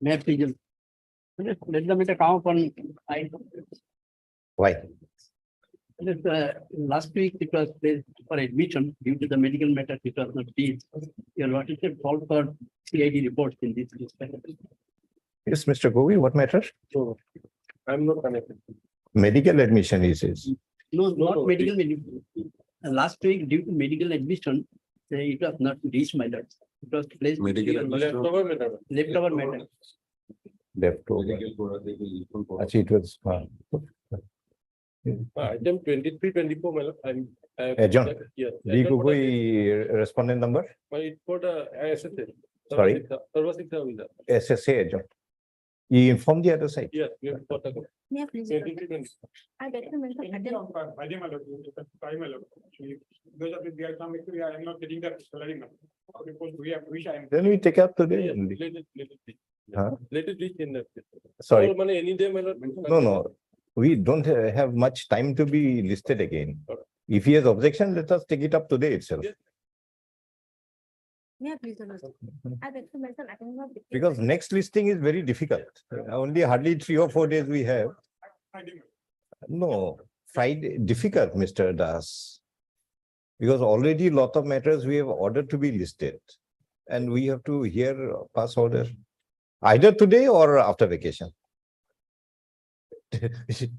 May I please? Let the matter come upon. Why? Last week it was placed for admission due to the medical matter. It was not placed. Your lordship called for CID reports in this respect. Yes, Mr. Govi, what matter? So I'm not connected. Medical admission, he says. No, not no, medical. Last week due to medical admission, it was not reached, my lord. It was placed. Leftover matter. Leftover matter. Leftover. Actually, it was. Item 23, 24, my lord. Adjourn. Yes. D. Gugoi, respondent number? But it got a SSA. Sorry? Sarvasiksha visa. SSA adjourn. You informed the other side. Yes, we have got a. Yeah, please. 23, 24. I better mention attend. Because of the exam, actually, I am not getting the salary now. Because we have, which I am. Then we take up today. Yes, only. let it be. Huh? Let it be in that. Sorry. Or money any day, my lord. No. We don't have much time to be listed again. Okay. If he has objection, let us take it up today itself. Yes. Yeah, please. I better mention attend. Because next listing is very difficult. Only hardly 3 or 4 days we have. No, Friday, difficult, Mr. Das. Because already lot of matters we have ordered to be listed. And we have to hear pass order. Either today or after vacation. Saying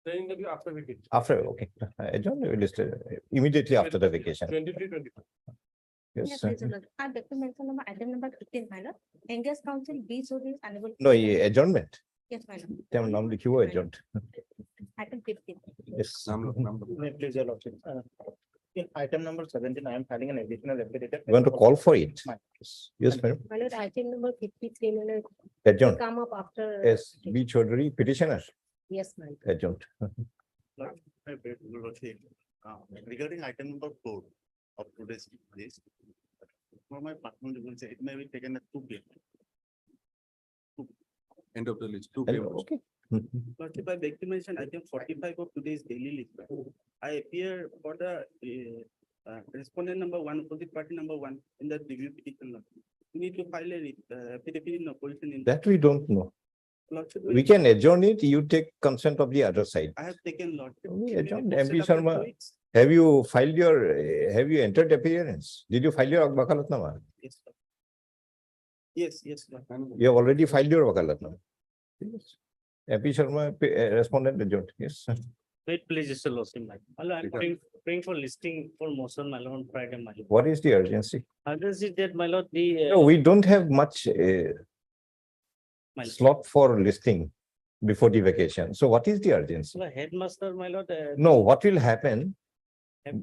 that after vacation. After, okay. Adjourn, we listed immediately after the vacation. 23, 24. Yeah, Yes. please. I better mention item number 15, my lord. Engaged council B so is unable. No, adjournment. Yes, my lord. Then normally you adjourned. Item 15. Yes. May please, your lordship. In item number 17, I am filing an additional affidavit. You want to call for it? My- Yes, madam. My lord, item number 53 minute Adjourned. come up after. Yes, B. Chaudhary, petitioner, Yes, my lord. adjourned. Regarding item number 4 of today's list, for my partner, you will say it may be taken at 2 p.m. End of the list. Okay. Lordship, I beg to mention item 45 of today's daily list. I appear for the respondent number 1, opposite party number 1 in the review petition. Lordship. We need to file a affidavit in opposition in. That we don't know. Lordship, We can adjourn it, you take consent of the other side. I have taken Lordship. We Can we adjourn. post MP it after Sharma. 2 weeks? Have you filed your, have you entered appearance? Did you file your wakalatnama? Yes, sir. Yes, Lord. You have already filed your wakalatnama. Yes. MP Sharma, respondent adjourned, yes. Wait, please, Mr. Lordship. I'm praying for listing for motion, my lord, on Friday, my lord. What is the urgency? Others is that, my lord, the. No, we don't have much my lord. slot for listing before the vacation. So what is the urgency? So, headmaster, my lord. No, what will happen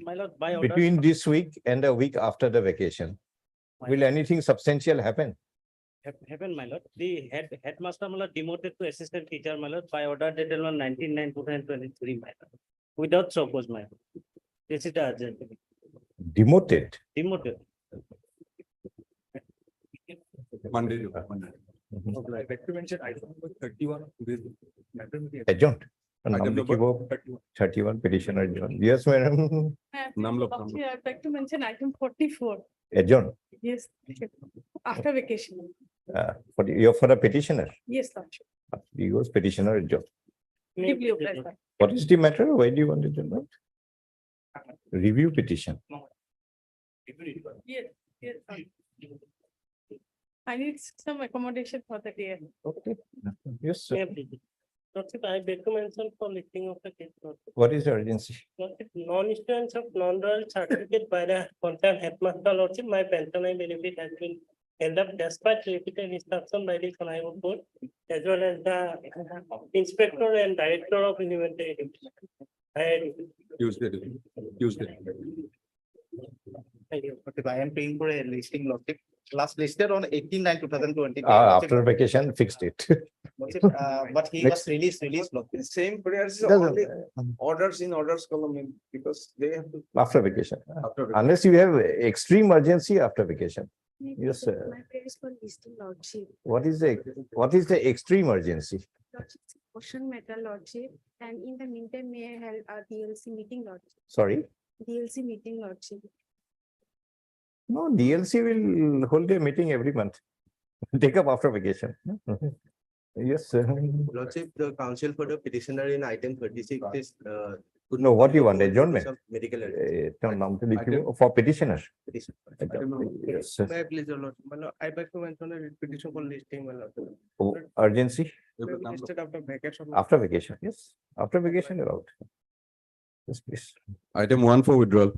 My lord, by order. between this week and a week after the vacation? My Will anything substantial happen? Happen, my lord. The headmaster, my lord, demoted to assistant teacher, my lord, by order dated on 19/9/2023, my lord. Without suppose, my lord. This is the urgent. Demoted? Demoted. Monday. Mhm. I beg to mention item number 31 of today's matter. Adjourned. Item number 31 petitioner adjourned. Yes, madam. Namlo. I beg to mention item 44. Adjourned. Yes, after vacation. For the petitioner. Yes, Lordship. He was petitioner adjourned. Deeply obliged. What is the matter? Why do you want to adjourn? Review petition. Yes, yes. I need some accommodation for the day. Okay. Yes, sir. Yeah, please. Lordship, I beg to mention for listing of the case. Lordship. What is the urgency? Lordship, non-issuance of non-royal certificate by the concerned headmaster, Lordship, my pensionary benefit has been held up despite repeated instruction by the Conable Court, as well as the inspector and director of inventory. Tuesday. Thank you. But if I am paying for a listing, lordship, last listed on 18/9/2020. After vacation, fixed it. But he was released, lordship. Same prayers, Doesn't- orders in orders column, because they have to. After vacation. Unless you have extreme urgency after vacation. Yes, sir. My prayer is for listing lordship. What is the extreme urgency? Lordship, Question matter lordship, and in the meantime, may I held a DLC meeting lordship, Sorry? DLC meeting lordship. No, DLC will hold a meeting every month. Take up after vacation. Yes, sir. Lordship, the counsel for the petitioner in item 36 is. No, what do you want, adjournment? Medical Turn down to the for petitioner. petition. Yes, sir. May I please, your Lordship, my lord, I beg to mention a petition for listing, my lord. Oh, urgency Listed after vacation. after vacation. Yes, after vacation you're out. Yes, please. Item 1 for withdrawal.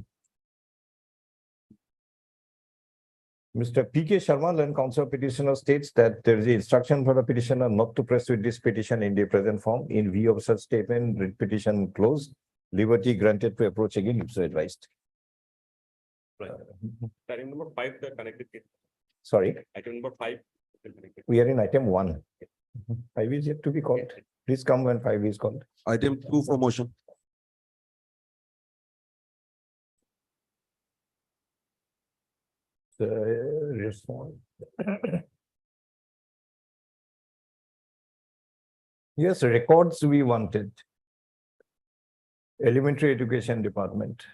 Mr. P.K. Sharma, land counsel petitioner states that there is instruction for the petitioner not to proceed this petition in the present form. In view of such statement, writ petition closed. Liberty granted to approach again, if so advised. Item number 5, the connected case. Sorry, Item number 5. we are in item 1. 5 is yet to be called. Please come when 5 is called. Item 2 for motion. Respond. Yes, records we wanted. Elementary Education Department.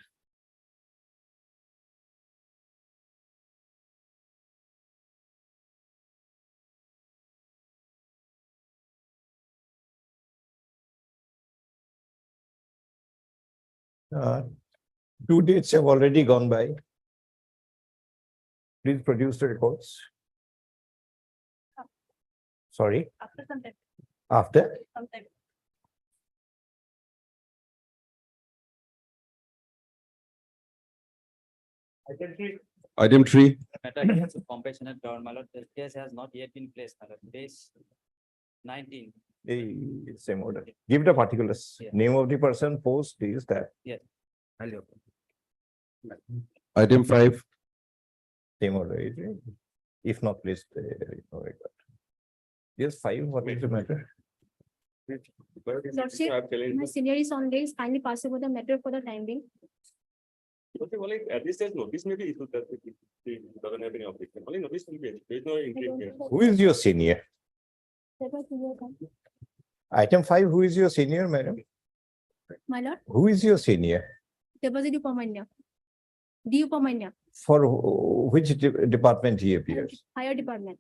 Two dates have already gone by. Please produce the records. Sorry, After some time, after? sometime. Item 3. Matter against the compassionate government, my lord, the case has not yet been placed, my lord. Case 19, Same order. Give the particulars. Yeah. Name of the person, post is that. I'll open. Item 5. Same order, is it? If not placed. Yes, 5, what is the matter? Lordship, my senior is on days, kindly pass over the matter for the time being. At this stage, notice may be issued that it doesn't have any objection. Only notice will be issued. There is no interim here. Who is your senior? That was senior come. Item 5, who is your senior, madam? My lord, Who is your senior? Depositi Upamanya. D Upamanya, For which department he appears? higher department.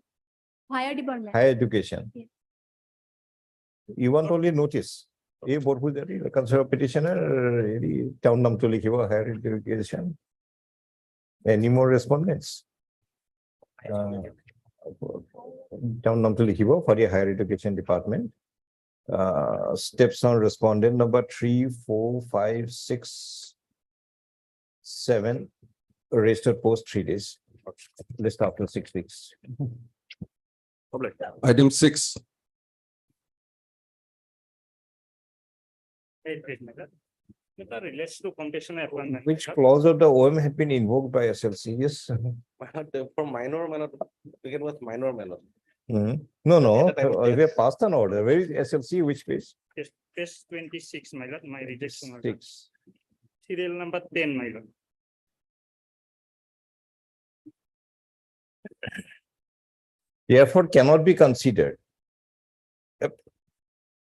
Higher department. Higher education. Yeah. You want only notice. A Borpujari, consider petitioner, town nam to likhibo, higher education. Any more respondents? Town nam to likhibo for the higher education department. Steps on respondent number 3, 4, 5, 6, 7. Registered post 3 days. List after 6 weeks. Item 6. It relates to compassion appointment. Which clause of the OM had been invoked by SLC? Yes. For minor, begin with minor manner. No, no, At the time of we have death. passed an order. Where is SLC? Which place? Case 26, my lord, my rejection. order. 6. Serial number 10, my lord. Therefore, cannot be considered.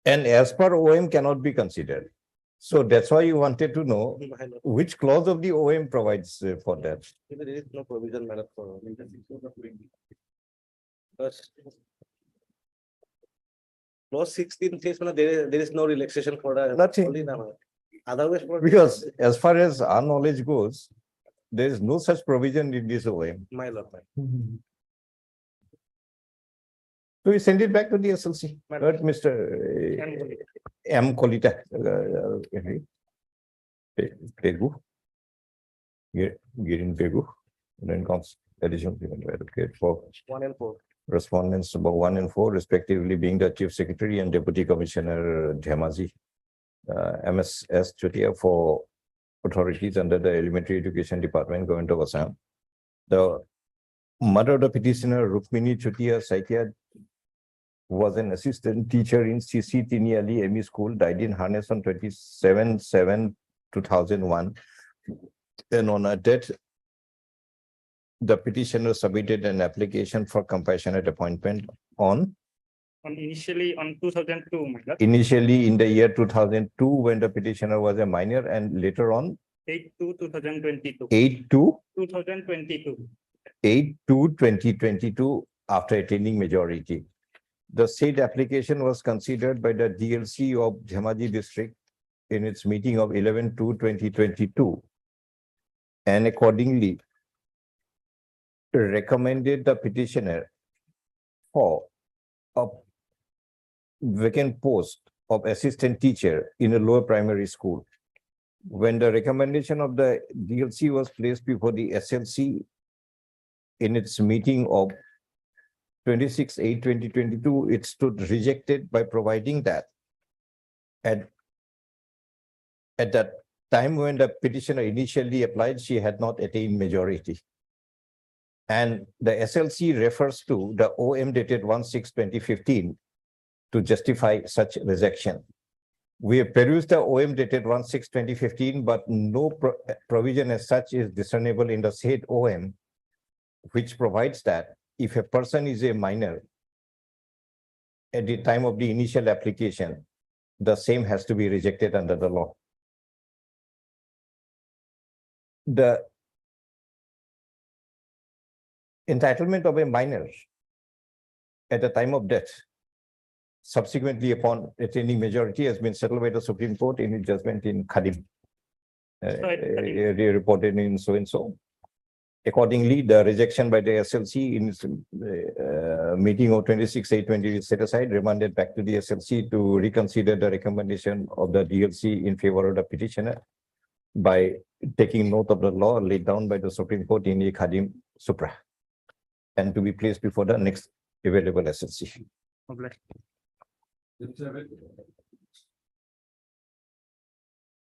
And as per OM cannot be considered. So that's why you wanted to know which clause of the OM provides for that. There is no provision manner for. Because clause 16 says there is no relaxation for the. Nothing. only the- Otherwise. for- Because as far as our knowledge goes, there is no such provision in this OM. My lord. So we send it back to the SLC. Madam. But Mr. M. Kolita. Pegu. Girin Pegu. Then comes addition for 1 and 4. respondents number 1 and 4 respectively being the Chief Secretary and Deputy Commissioner Dhemazi. MSS Chutia for authorities under the Elementary Education Department, Government of Assam. The mother of the petitioner, Rukmini Chutia Saikia, was an assistant teacher in CC Tiniali ME School, died in harness on 27/7/2001. And on her death, the petitioner submitted an application for compassionate appointment on Initially on 2002, my lord, initially in the year 2002 when the petitioner was a minor, and later on 8/2/2022. 8/2 2022. 8/2/2022 after attaining majority. The said application was considered by the DLC of Dhemaji district in its meeting of 11/2/2022, and accordingly recommended the petitioner for a vacant post of assistant teacher in a lower primary school. When the recommendation of the DLC was placed before the SLC in its meeting of 26/8/2022, it stood rejected by providing that at that time when the petitioner initially applied, she had not attained majority. And the SLC refers to the OM dated 1/6/2015 to justify such rejection. We have perused the OM dated 1/6/2015, but no provision as such is discernible in the said OM, which provides that if a person is a minor at the time of the initial application, the same has to be rejected under the law. The entitlement of a minor at the time of death, subsequently upon attaining majority, has been settled by the Supreme Court in its judgment in Khadim, reported in so and so. Accordingly, the rejection by the SLC in its meeting of 26/8/20 is set aside, remanded back to the SLC to reconsider the recommendation of the DLC in favor of the petitioner by taking note of the law laid down by the Supreme Court in the Khadim Supra, and to be placed before the next available SLC.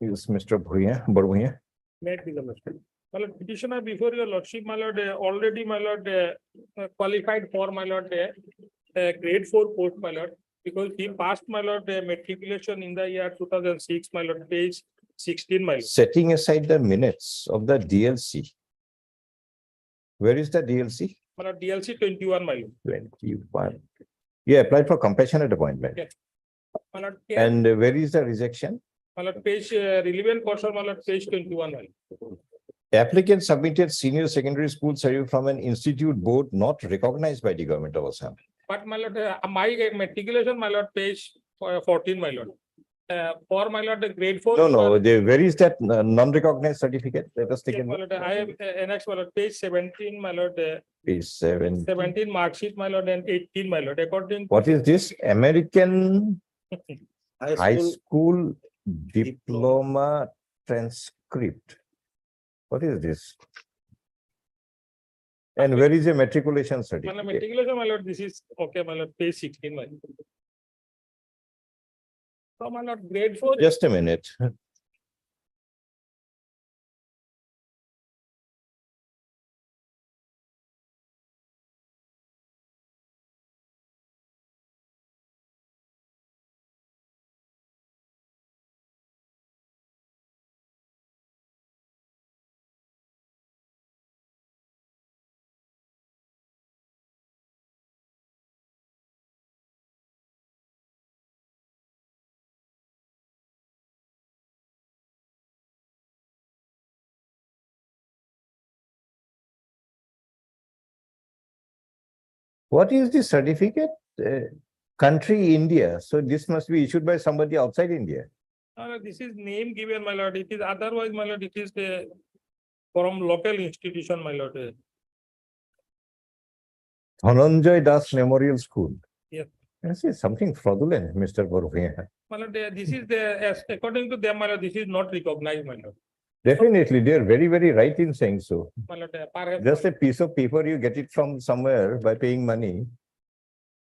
Is Mr. Bhuya? Made the motion. My lord, petitioner before your lordship, my lord, already, my lord, qualified for, my lord, grade 4 post, my lord, because he passed, my lord, matriculation in the year 2006, my lord, page 16, my lord. Setting aside the minutes of the DLC, where is the DLC? My lord, DLC 21, my lord. 21. You applied for compassionate appointment. Yes. My lord, And where is the rejection? my lord, page, relevant portion, my lord, page 21, my lord. Applicant submitted senior secondary school survey from an institute board not recognized by the government of Assam. But my lord, my matriculation, my lord, page 14, my lord. For my lord, the grade 4. No, where is that non-recognized certificate? Let us take Yes, a my look. lord, I have annexed, my lord, page 17, my lord, Page 7. 17 mark sheet, my lord, and 18, my lord, according. What is this? American High High school, School Diploma Transcript. What is this? And where is your matriculation My lord, certificate? matriculation, my lord, this is, okay, my lord, page 16, my lord. So, my lord, grade 4. Just a minute. What is the certificate? Country India. So this must be issued by somebody outside India. This is name given, my lord. It is otherwise, my lord, it is the from local institution, my lord. Dhananjay Das Memorial School. Yes. This is something fraudulent, Mr. Borvia. My lord, this is the, as according to them, my lord, this is not recognized, my lord. Definitely, they are very, very right in saying so. My lord, perhaps. Just a piece of paper, you get it from somewhere by paying money.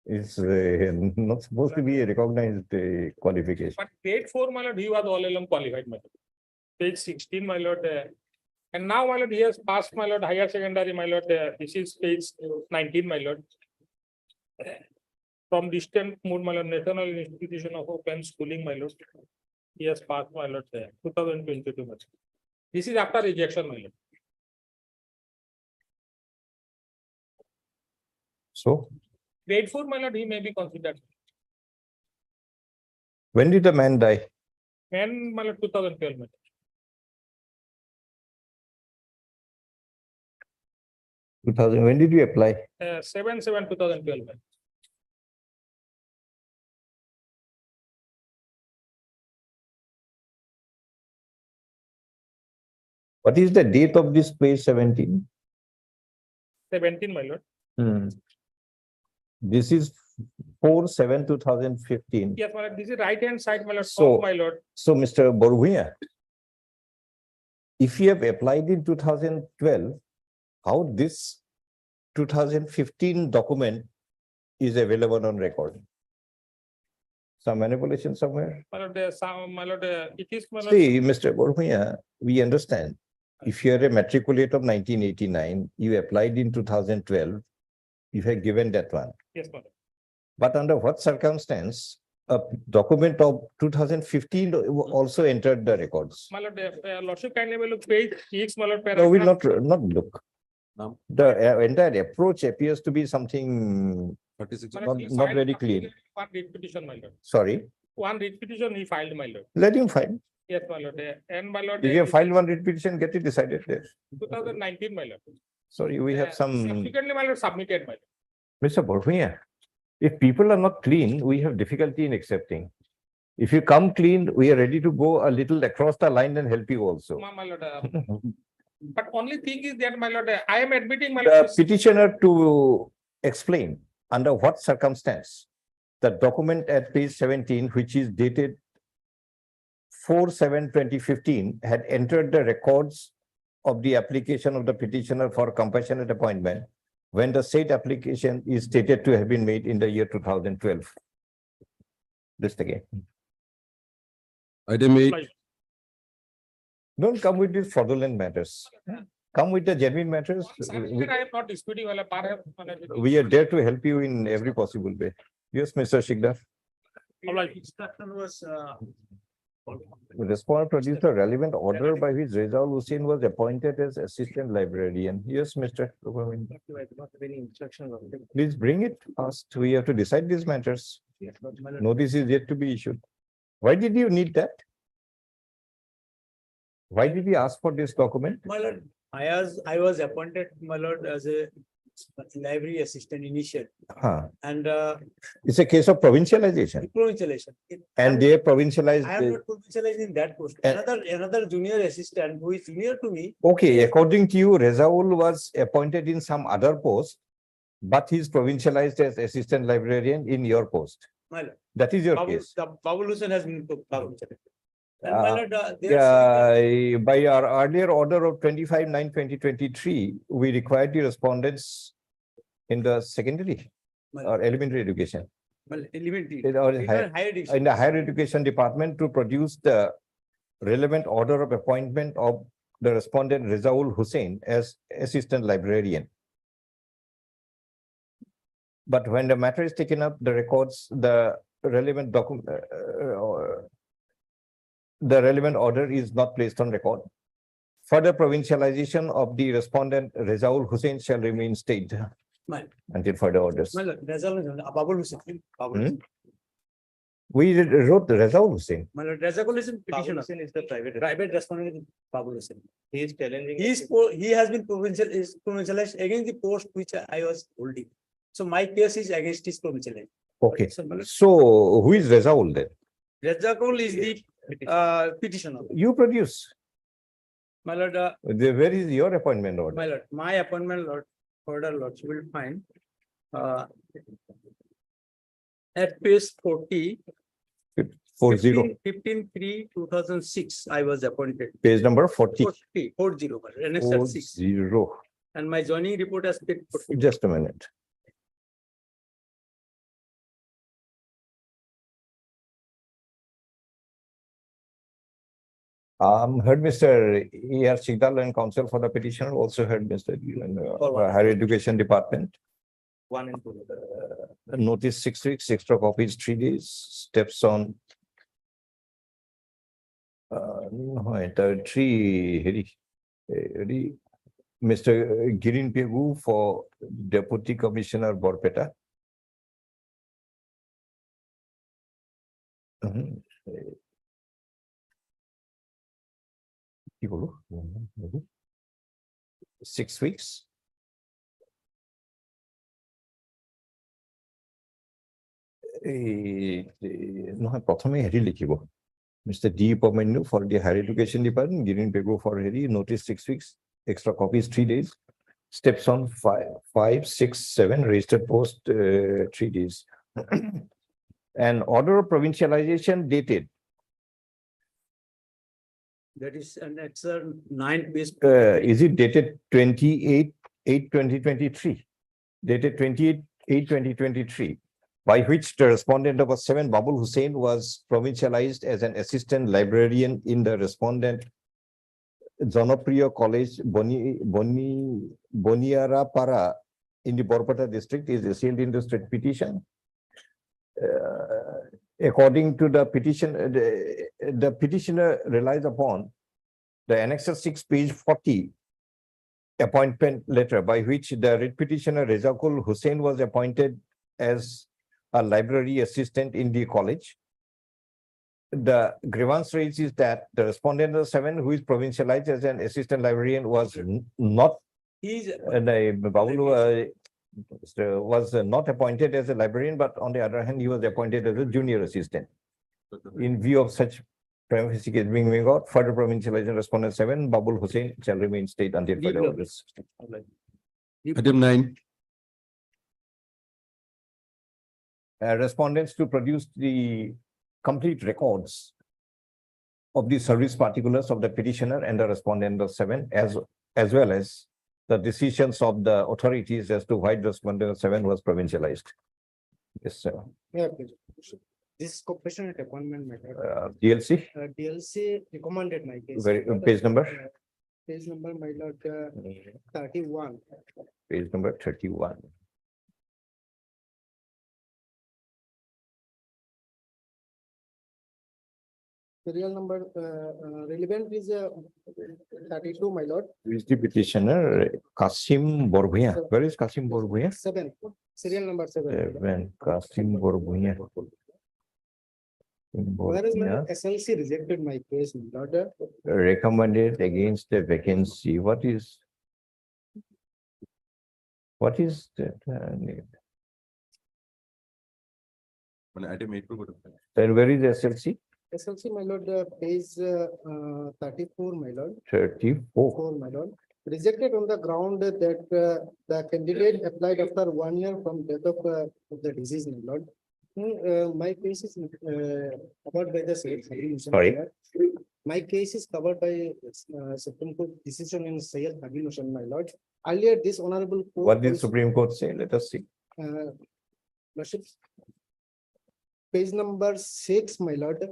It's not supposed to be a recognized qualification. But grade 4, my lord, he was all along qualified, my lord. Page 16, my lord. And now, my lord, he has passed, my lord, higher secondary, my lord. This is page 19, my lord. From distant mode, my lord, National Institution of Open Schooling, my lord. He has passed, my lord, 2022, my lord. This is after rejection, my lord. So, Grade 4, my lord, he may be considered. when did the man die? And my lord, 2012, my lord. 2000, when did you apply? 7/7/2012. What is the date of this page 17? 17, my lord. This is 4/7/2015. Yes, my lord, this is right hand side, my lord, So- top, my lord. So, Mr. Borguia, if you have applied in 2012, how this 2015 document is available on record? Some manipulation somewhere? My lord, my lord, it is, my lord. See, Mr. Borguia, we understand. If you are a matriculate of 1989, you applied in 2012, you have given that one. Yes, my lord. But under what circumstance, a document of 2015 also entered the records? My lord, lordship kindly will look page X, my lord, No, we paragraph. not look. No. The entire approach appears to be something, 36. My lord, he not filed very clean. One writ petition, my lord. Sorry, One writ petition he filed, my lord. let him file. Yes, my lord, and my lord. If you have filed one writ petition, get it decided there. 2019, my lord. Sorry, we have some, Subsequently, my lord, submitted, my lord. Mr. Borguia, if people are not clean, we have difficulty in accepting. If you come clean, we are ready to go a little across the line and help you also. My lord, but only thing is that, my lord, I am admitting, my The lord. petitioner to explain under what circumstance the document at page 17, which is dated 4/7/2015, had entered the records of the application of the petitioner for compassionate appointment when the said application is stated to have been made in the year 2012. Just again. Item 8. Like, Don't come with these fraudulent matters. Come with the genuine matters. submitted, I am not disputing, my lord, perhaps, my lord. We are there to help you in every possible way. Yes, Mr. Shikdar. Instruction was, Respondent produced a relevant order by which Rezaul Hussain was appointed as assistant librarian. Yes, Mr. Rupavin. Not very instruction. Please bring it fast. We have to decide these matters. Notice is yet to be issued. Why did you need that? Why did you ask for this document? my lord, I was appointed, my lord, as a library assistant initial Huh. and It's a case of provincialization. provincialization. And they provincialized. I am not provincialized in that post. And- Another junior assistant who is junior to me. Okay, according to you, Rezaul was appointed in some other post, but he's provincialized as assistant librarian in your post. My lord, That is your case. Babul Hussain has been provincialized. And Uh, my lord, they are saying By our earlier order of 25/9/2023, we required the respondents in the secondary My or elementary education, that, well, elementary. in our Even higher- higher education. in the higher education department to produce the relevant order of appointment of the respondent Rezaul Hussain as assistant librarian. But when the matter is taken up, the records, the relevant document, the relevant order is not placed on record. Further provincialization of the respondent Rezaul Hussain shall remain stayed My- until further orders. My lord, Babul Hussain. Babul Hmm? Hussain. We wrote Rezaul Hussain. My lord, Razakul is in petitioner. Hussain is the private. Private respondent is Babul Hussain. He is challenging. He has been provincialized against the post which I was holding. So my case is against his provincialization. Okay, So my lord, so who is Rezaul then? Razakul is the petitioner. You produce. My lord, Where is your appointment order? my lord, my appointment order lord, you will find at page 40. 40, 15/3/2006, I was appointed. page number 40. 40, NSL 6. 40. And my joining report has been. Just a minute. Heard Mr. E.R. Sigdal and counsel for the petitioner, also heard Mr. Higher Education Department. 1 and 2. Notice 6 weeks, extra copies 3 days, steps on. Mr. Girin Pegu for Deputy Commissioner Borpeta. কি বলো? 6 weeks. নহয় প্ৰথমে হেৰি লিখিব Mr. D. Upamanu for the Higher Education Department, giving Pego for Harry, notice 6 weeks, extra copies 3 days. Steps on 5, 6, 7, registered post 3 days. An order of provincialization dated. That is an extra 9 page. Is it dated 28/8/2023? Dated 28/8/2023, by which the respondent number 7, Babul Hussain, was provincialized as an assistant librarian in the respondent Jonopriya College, Boniarapara in the Borpata district, is sealed in the state petition. According to the petition, the petitioner relies upon the annexer 6, page 40 appointment letter, by which the writ petitioner Rezakul Hussain was appointed as a library assistant in the college. The grievance raised is that the respondent number 7, who is provincialized as an assistant librarian, was not He's Babulu was not appointed as a librarian, but on the other hand, he was appointed as a junior assistant. In view of such prima facie case being made out, further provincialization respondent 7, Babul Hussain, shall remain state until further orders. Item 9. Respondents to produce the complete records of the service particulars of the petitioner and the respondent of 7, as well as the decisions of the authorities as to why the respondent of 7 was provincialized. Yes, sir. Yeah, please. This compassionate appointment matter. DLC, DLC recommended my case. page number, Page number, my lord, 31. page number 31. Serial number, relevant is 32, my lord. Who is the petitioner? Kasim Borbhuya. Where is Kasim Borbhuya? 7, serial number 7. Kasim Borbhuya. Whereas my SLC rejected my case, my lord. Recommended against the vacancy. What is that? Item 8. Then where is SLC? SLC, my lord, page 34, my lord. 34. My lord. Rejected on the ground that the candidate applied after 1 year from death of the disease, my lord. My case is covered by the same. Sorry? My case is covered by Supreme Court decision in Sayed Habib Hussain, my lord. Earlier, this honorable court. What did Supreme Court say? Let us see. Lordship, page number 6, my lord.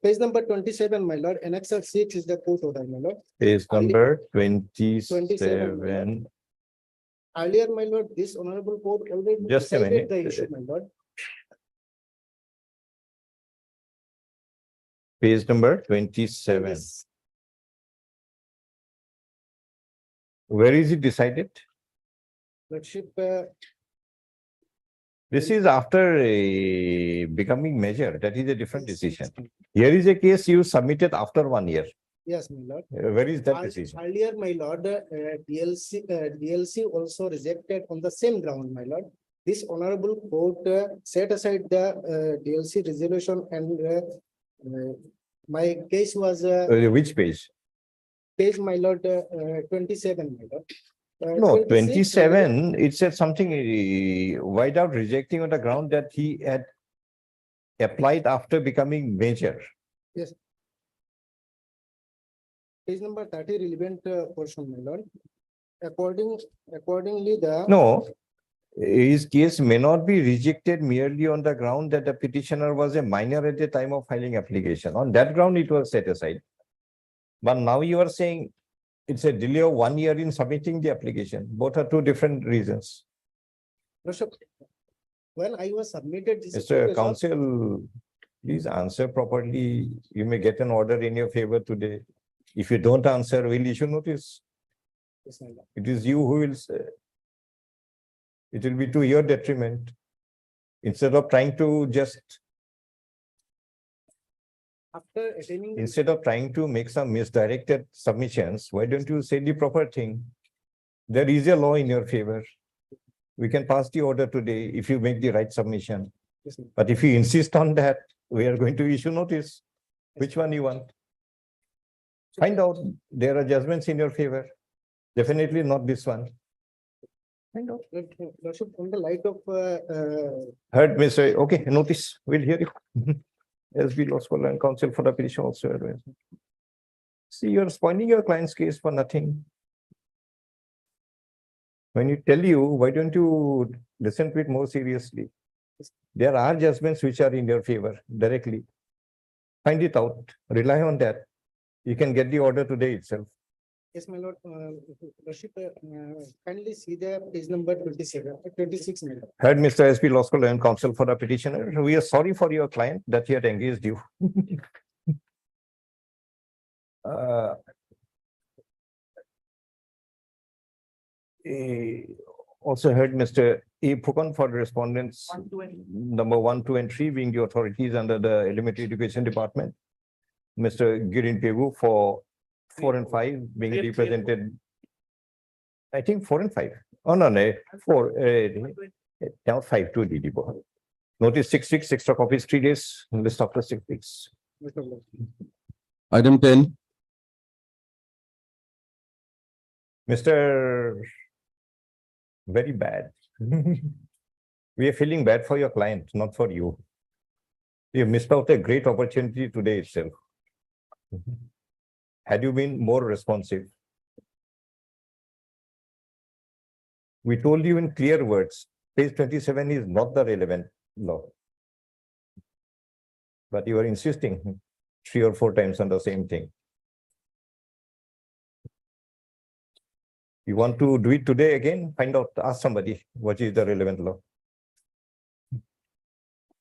Page number 27, my lord. Annexer 6 is the court order, my lord. Page number 27. 27. Earlier, my lord, this honorable court already Just a decided minute. the issue, my lord. Page number 27. Yes. Where is it decided? Lordship, This is after becoming measure. That is a different decision. Here is a case you submitted after 1 year. yes, my lord. Where is that decision? Earlier, my lord, DLC also rejected on the same ground, my lord. This honorable court set aside the DLC resolution and my case was Which page? page, my lord, 27, my lord. No, 26, 27, it said something wide out rejecting on the ground that he had applied after becoming major. Yes. Page number 30 relevant portion, my lord. Accordingly, the. No, his case may not be rejected merely on the ground that the petitioner was a minor at the time of filing application. On that ground, it was set aside. But now you are saying it's a delay of 1 year in submitting the application. Both are two different reasons. Worship, when I was submitted this. Mr. application- Counsel, please answer properly. You may get an order in your favor today. If you don't answer, we'll issue notice. Yes, my lord. It is you who will say. It will be to your detriment. Instead of trying to just, After attaining. instead of trying to make some misdirected submissions, why don't you say the proper thing? There is a law in your favor. We can pass the order today if you make the right submission. Yes, my lord. But if you insist on that, we are going to issue notice. Which one you want? Find out. There are judgments in your favor. Definitely not this one. Find out. Lordship, on the light of, Heard, Mr. Okay, notice. We'll hear you. SB Law School and Counsel for the petition also advised. See, you're spoiling your client's case for nothing. When you tell you, why don't you listen to it more seriously? There are judgments which are in your favor directly. Find it out, rely on that. You can get the order today itself. yes, my lord, Lordship, kindly see the page number 26, my lord. Heard, Mr. SB Law School and Counsel for the petitioner. We are sorry for your client that he had engaged you. Also heard Mr. A. Phukan for the respondents, number 1, 2, and 3 being the authorities under the Elementary Education Department. Mr. Girin Pegu for 4 and 5 being represented. I think 4 and 5. Oh, no, 4. Now 5 to DD. Notice 6 extra copies, 3 days, list after 6 weeks. Yes, my lord. Item 10. Mr. Very bad. We are feeling bad for your client, not for you. You missed out a great opportunity today itself. Had you been more responsive? We told you in clear words, page 27 is not the relevant law. But you are insisting 3 or 4 times on the same thing. You want to do it today again? Find out, ask somebody what is the relevant law.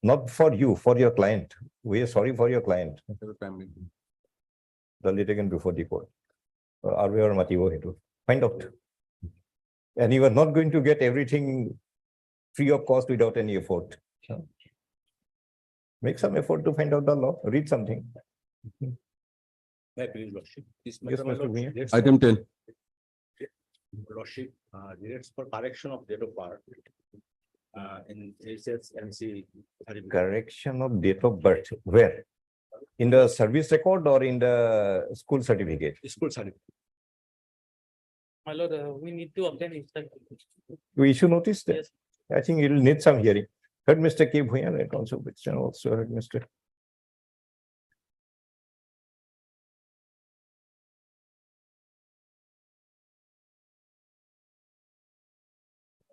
Not for you, for your client. We are sorry for your client. The litigant before the court. Find out. And you are not going to get everything free of cost without any effort. Make some effort to find out the law, read something. Yes, Mr. Bhuiyan. Item 10. Lordship, directs for correction of date of birth. In HSMC. Correction of date of birth. Where? In the service record or in the school certificate? School certificate. My lord, we need to obtain instant. We issue notice there. Yes. I think it will need some hearing. Heard Mr. K. Bhuiyan and also heard Mr.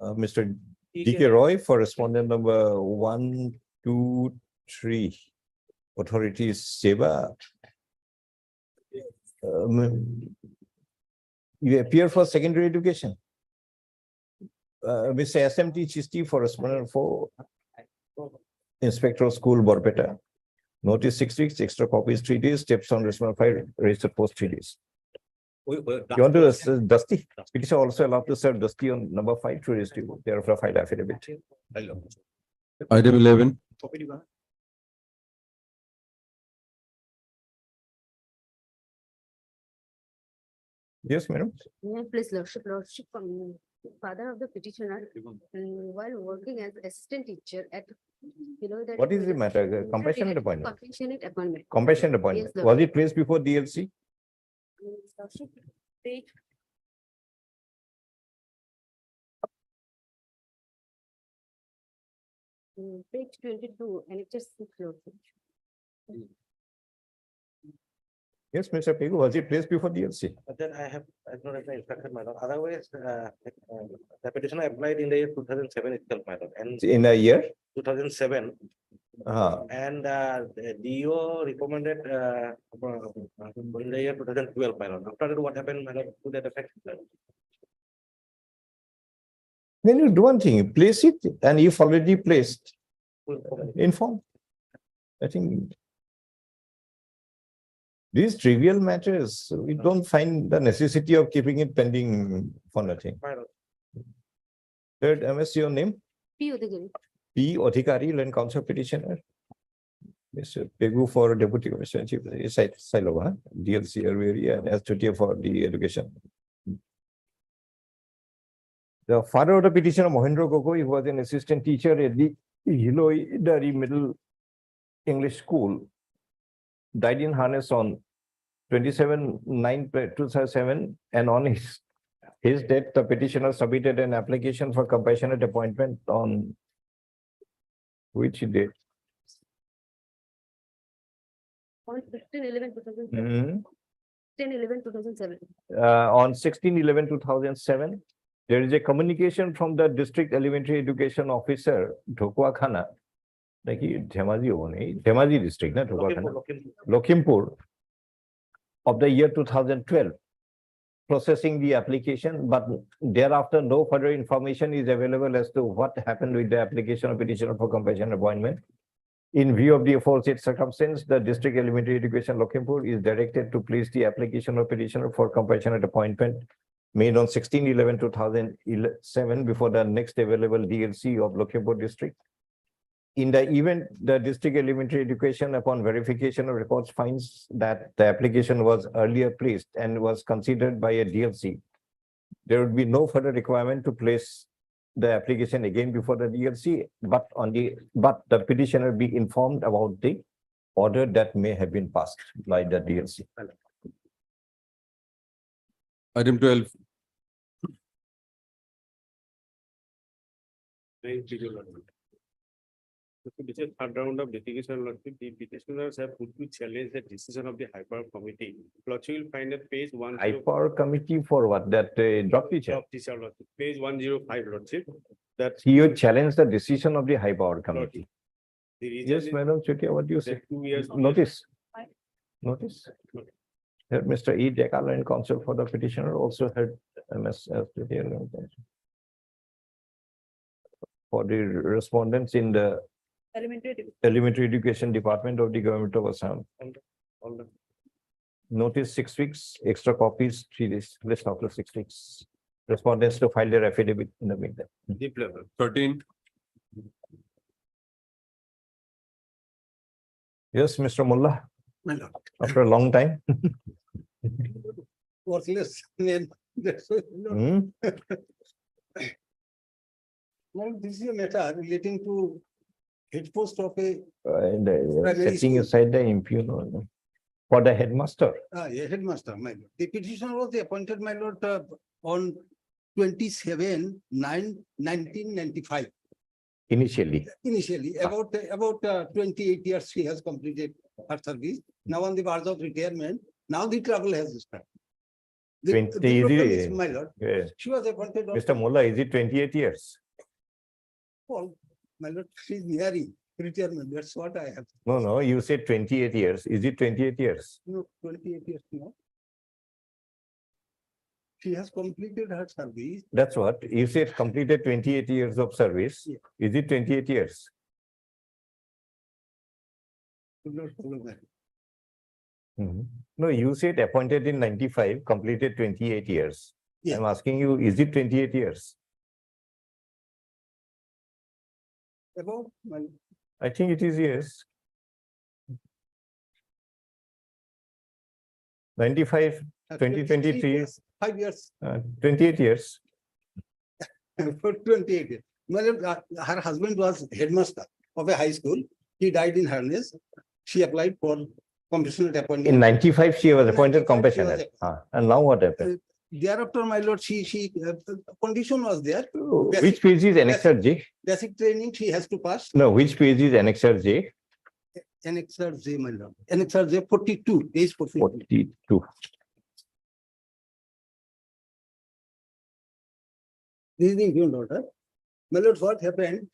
Mr. D.K. Roy for respondent number 1, 2, 3. Authorities Seva. You appear for secondary education. Mr. SMT Chisti for respondent 4. Inspector of School Borpeta. Notice 6 weeks, extra copies 3 days, steps on respondent 5, registered post 3 days. You want to Dusty? Petitioner also allowed to serve Dusty on number 5 to register. Therefore, file affidavit. Item 11. Yes, madam. Please, lordship, father of the petitioner, while working as assistant teacher at below that. What is the matter? Compassionate appointment. Compassionate appointment. Compassionate appointment. Yes, Was it placed before DLC? Lordship, page. Page 22, and it just. Yes, Mr. Pegu, was it placed before DLC? But then I don't have the instruction, my lord. Otherwise, the petitioner applied in the year 2007 itself, my lord, and In a year? 2007. And the DO recommended in the year 2012, my lord. After that, what happened, my lord, to that effect? Then you do one thing, place it, and if already placed, inform. I think these trivial matters, we don't find the necessity of keeping it pending for nothing. My lord. Third, MS, your name? P. Udagiri. P. Adhikari, Land Council Petitioner. Mr. Pegu for Deputy Commissioner Chief, Silova, DLC area, and S2T for the education. The father of the petitioner, Mohendra Gogoi, who was an assistant teacher at the Hiloi Middle English School, died in harness on 27/9/2007, and on his death, the petitioner submitted an application for compassionate appointment on which date? On 15/11/2007, Mhm. 10/11/2007. On 16/11/2007, there is a communication from the district elementary education officer, Dhokwa Khana, like Dhemaji district, not Dhokwa Khana, Lokhimpur, of the year 2012, processing the application, but thereafter no further information is available as to what happened with the application of petitioner for compassionate appointment. In view of the aforesaid circumstance, the district elementary education Lokhimpur is directed to place the application of petitioner for compassionate appointment made on 16/11/2007 before the next available DLC of Lokhimpur district. In the event the district elementary education, upon verification of records, finds that the application was earlier placed and was considered by a DLC, there would be no further requirement to place the application again before the DLC, but the petitioner be informed about the order that may have been passed by the DLC. Item 12. This is third round of litigation. Lordship. The petitioners have put to challenge the decision of the High Power Committee. Lordship will find at page 1. High Power Committee for what? That drop teacher. Lordship. Page 105, Lordship. That You challenge the decision of the High Power Committee. the reason Yes, is Madam Chutia, what do you say? that 2 years. Notice. Notice. That Mr. E. Dekala and counsel for the petitioner also had MS for the respondents in the elementary education department of the government of Assam. All the Notice 6 weeks, extra copies 3 days, list after 6 weeks. Respondents to file their affidavit in the meantime. deep level. 13. Yes, Mr. Mullah, My lord. after a long time. Worthless name. That's why, you know. Hmm? Well, this is a matter relating to head post of a And Primary setting school. aside the impugn for the headmaster. a headmaster, my lord. The petitioner was appointed, my lord, on 27/9/1995. Initially, Initially, about 28 years she has completed her service. Now on the verge of retirement. Now the trouble has started. The 20 problem is- is, my lord, yeah. she was appointed. on- Mr. Mullah, is it 28 years? Well, my lord, she's nearing retirement. That's what I have. No, you said 28 years. Is it 28 years? No, 28 years now. She has completed her service. That's what you said, completed 28 years of service. Yeah. Is it 28 years? Could not follow that. Mhm. No, you said appointed in 95, completed 28 years. Yeah. I'm asking you, is it 28 years? About my. I think it is years. 95, 2023, 5 years, 28 years. for 28 years. My lord, her husband was headmaster of a high school. He died in harness. She applied for compassionate In appointment. 95, she was appointed 95 she was compassionate. And now what happened? Thereafter, my lord, she condition was there. Which page is Annexure J? Basic training she has to pass. No, which page is Annexure J? Annexure J, my lord. Annexure J 42, page 42. 42. This is the infant daughter. My lord, what happened?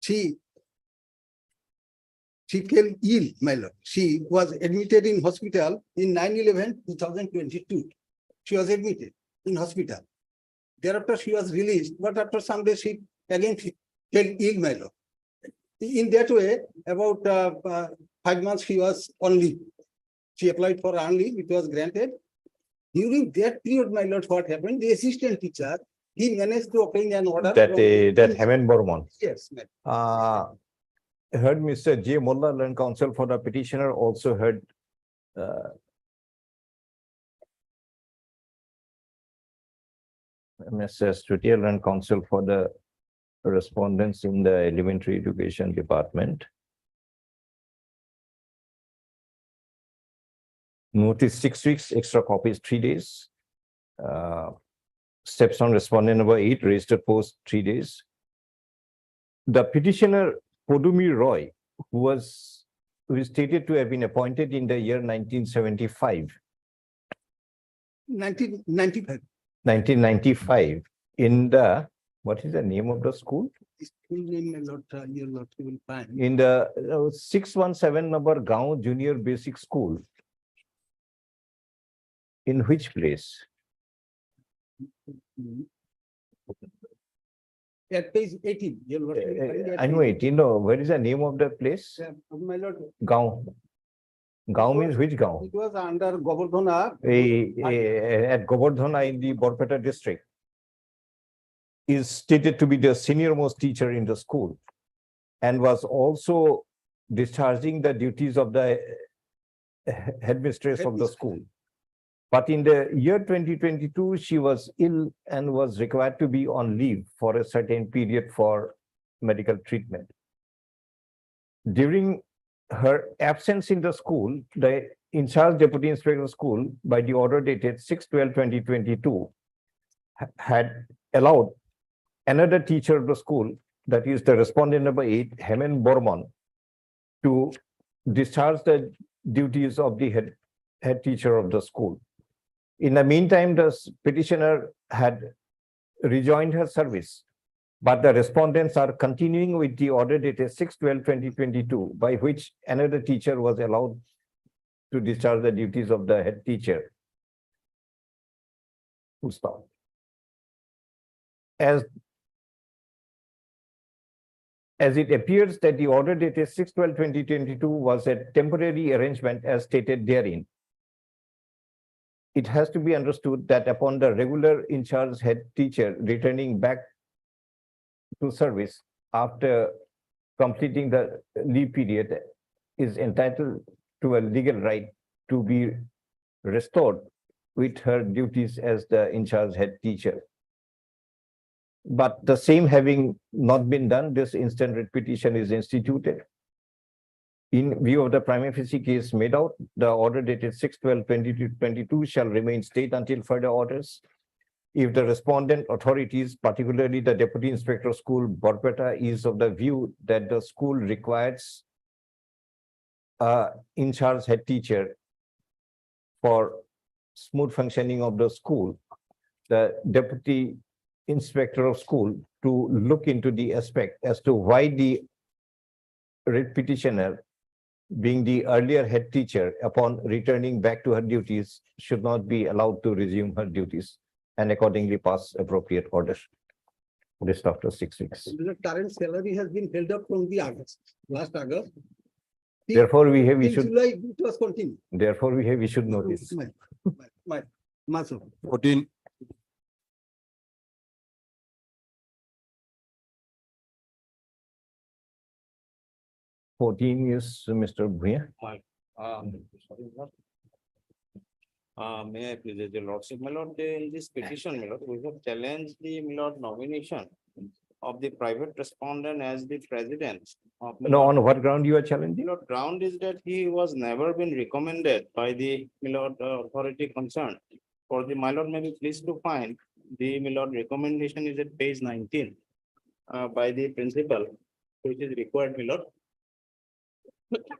She fell ill, my lord. She was admitted in hospital in 9/11/2022. She was admitted in hospital. Thereafter, she was released, but after some days, she again fell ill, my lord. In that way, about 5 months, she was on leave. She applied for earn leave, it was granted. During that period, my lord, what happened? The assistant teacher, he managed to obtain an order. That, from- that Hemen Bormon. Yes, ma'am. Heard Mr. J. Mullah, learned counsel for the petitioner, also heard Mr. Stuti, and counsel for the respondents in the elementary education department. Notice 6 weeks, extra copies 3 days. Steps on respondent number 8, registered post 3 days. The petitioner Podumi Roy, who is stated to have been appointed in the year 1975, 1995. 1995, in the, what is the name of the school? School name may not, you will find. In the 617 number Gaon Junior Basic School. In which place? At page 18. You will find at I know page it, you know, where is the name of the place? 18. My lord, Gaon. Gaon means which Gaon? it was under Govardhana. At Govardhana in the Borpeta district. Is stated to be the senior most teacher in the school and was also discharging the duties of the headmistress of the school. But in the year 2022, she was ill and was required to be on leave for a certain period for medical treatment. During her absence in the school, the in charge deputy inspector of school, by the order dated 6/12/2022, had allowed another teacher of the school, that is the respondent number 8, Hemen Borman, to discharge the duties of the head teacher of the school. In the meantime, the petitioner had rejoined her service, but the respondents are continuing with the order dated 6/12/2022, by which another teacher was allowed to discharge the duties of the head teacher. Full stop. As it appears that the order dated 6/12/2022 was a temporary arrangement as stated therein. It has to be understood that upon the regular in charge head teacher returning back to service after completing the leave period is entitled to a legal right to be restored with her duties as the in charge head teacher. But the same having not been done, this instant writ petition is instituted. In view of the prima facie case made out, the order dated 6/12/2022 shall remain state until further orders. If the respondent authorities, particularly the Deputy Inspector of School, Borpeta, is of the view that the school requires in charge head teacher for smooth functioning of the school, the Deputy Inspector of School to look into the aspect as to why the writ petitioner, being the earlier head teacher, upon returning back to her duties, should not be allowed to resume her duties and accordingly pass appropriate order. List after 6 weeks. The current salary has been held up from the August, last August. Therefore, we have Till issued. July, it was continued. Therefore, we have issued notice. Master. 14. Fourteen is Mr. Bhuya. May I please, the lordship, my lord, in this petition, my lord, we have challenged the, my lord, nomination of the private respondent as the president of. No, on what ground you are challenging? My lord, ground is that he was never been recommended by the, my lord, authority concerned. For the, my lord, may be pleased to find the, my lord, recommendation is at page 19 by the principal, which is required, my lord,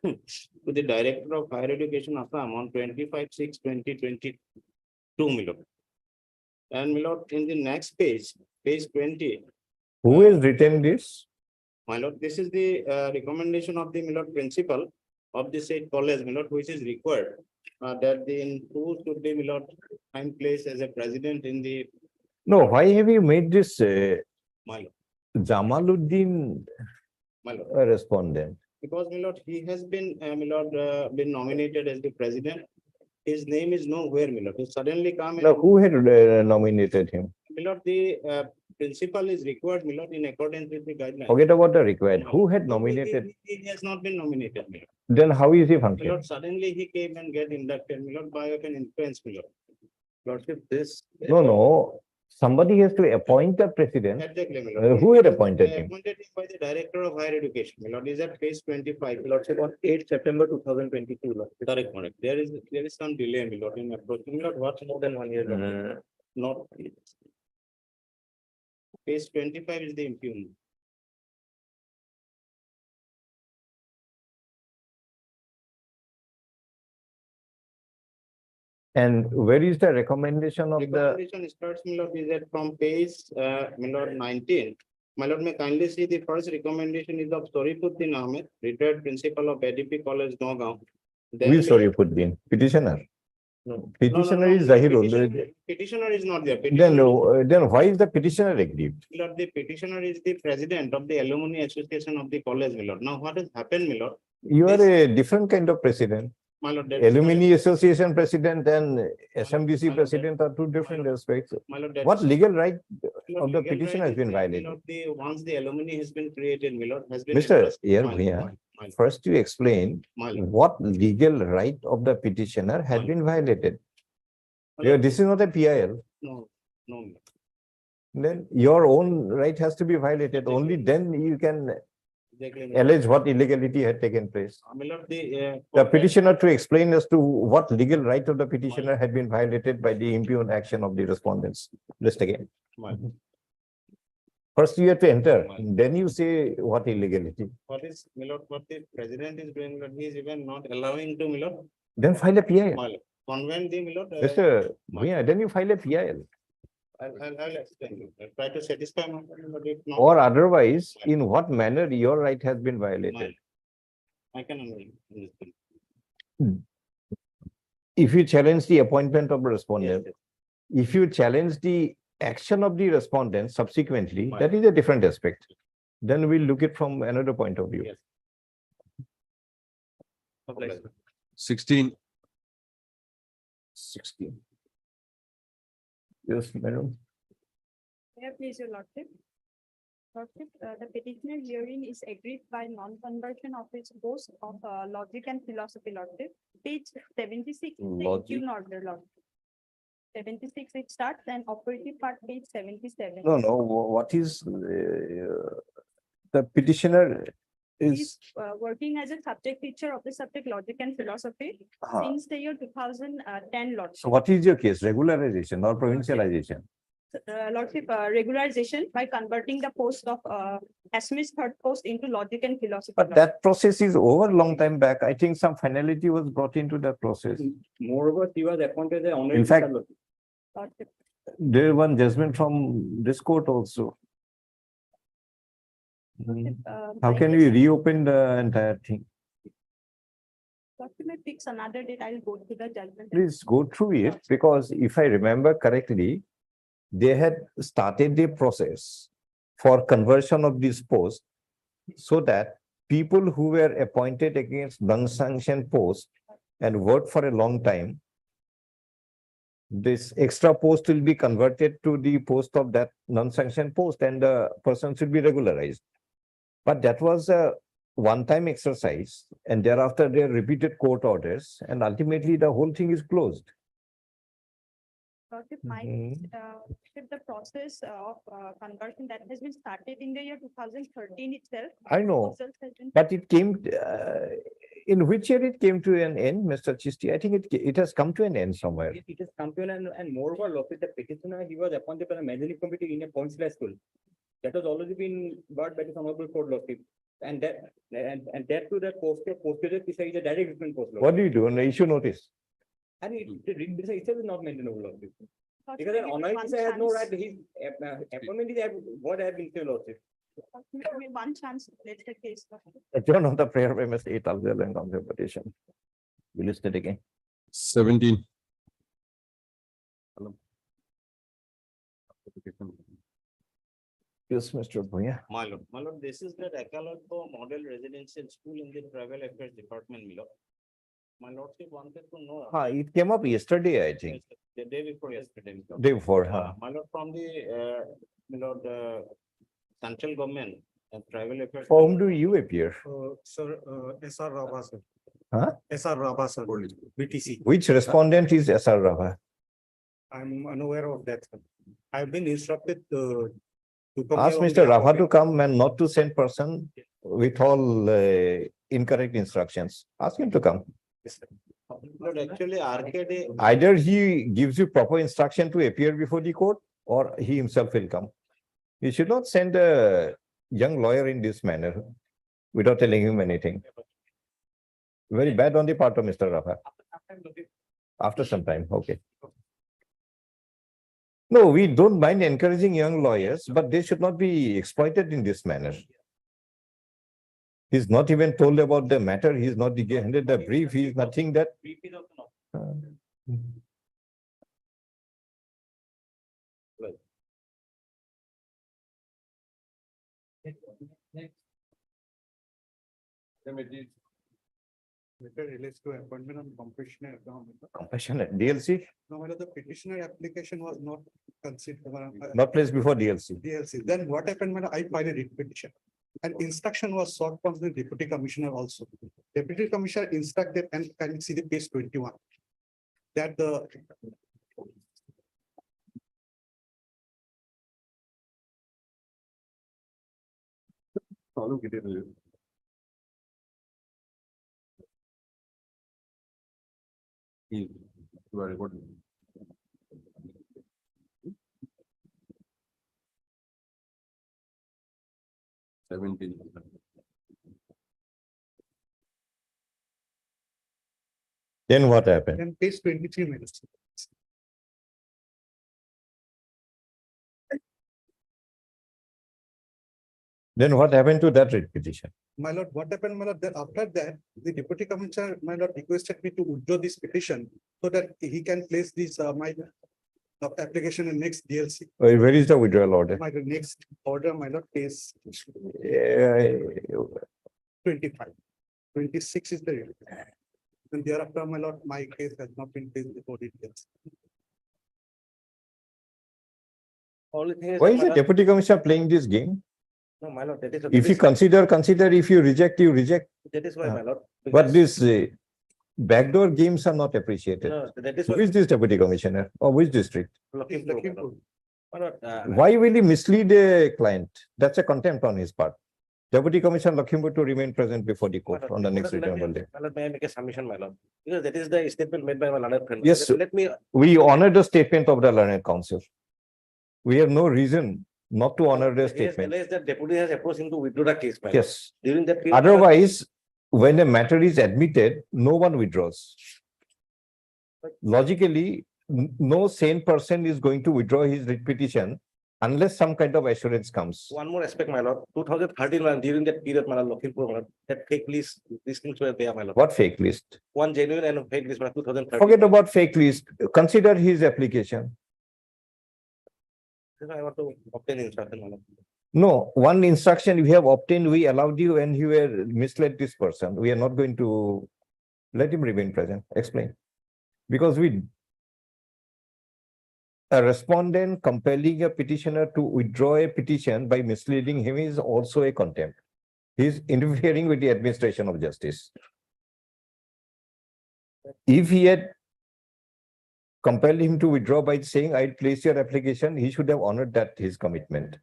to the Director of Higher Education Assam on 25/6/2022, my lord. And my lord, in the next page, page 20, Who has written this? my lord, this is the recommendation of the, my lord, principal of the said college, my lord, which is required that the who should be, my lord, time place as a president in the, No, why have you made this my lord, Jamaluddin my lord. respondent? Because, my lord, he has been, my lord, been nominated as the president. His name is nowhere, my lord. He suddenly come and. No, who had nominated him? My lord, the principal is required, my lord, in accordance with the guidelines. Forget about the required. Who had nominated? He has not been nominated, my lord. Then how is he My functioning? lord, suddenly he came and get inducted, my lord, by an influence, my lord. Lordship, this. No, no. somebody has to appoint the president. Exactly, my lord. Who had appointed him? Appointed him by the Director of Higher Education, my lord, is at page 25. Lordship on 8 September 2022. Lordship. Correct, correct. There is some delay, my lord, in approaching, my lord, what? More than 1 year. Lordship. Not. Page 25 is the impugnment. And where is the recommendation of the, Recommendation starts, my lord, is that from page, my lord, 19. My lord, may kindly see the first recommendation is of Sorifuddin Ahmed, retired principal of ADP College, Nagaon. Then who my is lord- Sorifuddin? Petitioner? No. No, no, Petitioner no, is Zahirul. Petitioner is not there. Then why is the petitioner aggrieved? My lord, the petitioner is the president of the alumni association of the college, my lord. Now, what has happened, my lord? You are This- a different kind of president. My lord, that is Alumni Association president and SMDC my lord, president are two different aspects. my lord, that What is- legal right my lord, of the legal petitioner right has is been that, my violated? lord, once the alumni has been created, my lord, has been. Mr. entrusted- Ayer my lord, Bhuiyan, my lord, first you explain my lord. what legal right of the petitioner had My been violated. My Yeah, lord, this is not a PIL. No, no, my lord. Then your own right has to be violated. Only then you can Exactly, my lord. allege what illegality had taken place. My lord, The for that- petitioner to explain as to what legal right of the petitioner had been violated by the impugned action of the respondents. List again. my lord, First you have to enter, then you say what illegality. What is, my lord, what the president is doing, that he is even not allowing to, my lord, Then file a PIL. my lord, convent the, my lord. Mr. Bhuiyan, then you file a PIL. I'll explain you. I'll try to satisfy my, but if not. Or otherwise, in what manner your right has been violated. I can understand. If you challenge the appointment of a Yes, respondent, yes. if you challenge the action of the respondent subsequently, Right. that is a different aspect. Then we'll look it from another point of view. Yes. 16. 16. Yes, madam. Yeah, please, your lordship. Lordship, the petitioner herein is aggrieved by non-conversion of his post of logic and philosophy, lordship. Page 76. is the Logic. impugned order, lordship. 76 it starts and operative part page 77. No, no, what is the petitioner He's is, working as a subject teacher of the subject logic and philosophy uh, since the year 2010, so lordship. what is your case? Regularization or provincialization? Lordship, regularization by converting the post of Assamese third post into logic and philosophy. But that process is over long time back. I think some finality was brought into that process. Moreover, he was appointed as honorary. In fact, teacher, Lordship. Lordship. there one judgment from this court also. How can we reopen the entire thing? Lordship may fix another date. I'll go to the judgment. Please go through it, because if I remember correctly, they had started the process for conversion of this post so that people who were appointed against non-sanctioned post and worked for a long time, this extra post will be converted to the post of that non-sanctioned post and the person should be regularized. But that was a one-time exercise, and thereafter there are repeated court orders, and ultimately the whole thing is closed. Lordship, my, the process of conversion that has been started in the year 2013 itself. I know, Proposals has been- but it came, in which year it came to an end, Mr. Chisti? I think it has come to an end somewhere. It has come to an, and moreover, Lordship, the petitioner, he was appointed by the managing committee in a Consular school. That has already been brought by the honorable court, Lordship. And that to the post is a direct recruitment post. What do you do? An issue notice? And the reason itself is not maintainable, Lordship. Lordship, Because an maybe honorary one teacher has no chance- right, his appointment is what has been said, Lordship. Maybe one chance, let the case. Lordship. Adjourn of the prayer by Mr. A. Talvez and council petition. We list it again. 17. Yes, Mr. Bhuiyan. My lord, this is the Akalagbo Model Residential School in the Travel Affairs Department, my lord. My lordship wanted to know. It came up yesterday, I think, The day before yesterday. my lord. day before, huh? My lord, from the, my lord, central government and travel affairs. For whom do you appear? Sir, SR Rabha, sir. Huh? SR Rabha, sir. BTC. Which respondent is SR Rava? I'm unaware of that, sir. I've been instructed to. Ask Mr. Raha to come and not to send person with all incorrect instructions. Ask him to come. But actually, RKD, Either he gives you proper instruction to appear before the court or he himself will come. You should not send a young lawyer in this manner without telling him anything. Very bad on the part of Mr. Raha. After some time, okay. No, we don't mind encouraging young lawyers, but they should not be exploited in this manner. He's not even told about the matter. He's not handed the brief. He's nothing that. Relates to appointment on compassionate. Compassionate. DLC, No, whether the petitioner application was not considered. not placed before DLC. DLC, then what happened when I filed a writ petition? And instruction was sought from the deputy commissioner also. Deputy commissioner instructed, and can you see the page 21? That the. Very good. Then what happened? Then page 23 minutes. Then what happened to that writ petition? My lord, what happened, my lord, that after that, the deputy commissioner, my lord, requested me to withdraw this petition so that he can place this, my application in next DLC. Where is the withdrawal order? My next order, my lord, is Uh, 25. 26 is the. real. And thereafter, my lord, my case has not been placed before details. Only thing is. Why is my the lord- deputy commissioner playing this game? No, my lord, that is. If you consider, if you reject, you reject. That is why, my lord. But because- these backdoor games are not appreciated. No, that is Who why. is this deputy commissioner or which district? Looking for, my lord. My lord, Why will he mislead a client? That's a contempt on his part. Deputy Commissioner Lakhimpur to remain present before the court on the next returnable day. My lord, may I make a submission, my lord? Because that is the statement made by my learned friend. Yes, sir. Let me, We honor the statement of the learned counsel. We have no reason not to honor the he has statement. realized that deputy has approached him to withdraw the case, my lord. Yes. During that period. Otherwise, when a matter is admitted, no one withdraws. Logically, no sane person is going to withdraw his writ petition unless some kind of assurance comes. One more aspect, my lord, 2013, my lord, during that period, my lord, Lakhimpur, my lord, that fake list, these things were there, my lord. What fake list? One genuine and a fake list, my lord, 2013. Forget about fake list. Consider his application. I want to obtain instruction, my lord. No, one instruction we have obtained, we allowed you and you were misled this person. We are not going to let him remain present. Explain. Because a respondent compelling a petitioner to withdraw a petition by misleading him is also a contempt. He is interfering with the administration of justice. If he had compelled him to withdraw by saying, "I place your application," he should have honored that his commitment.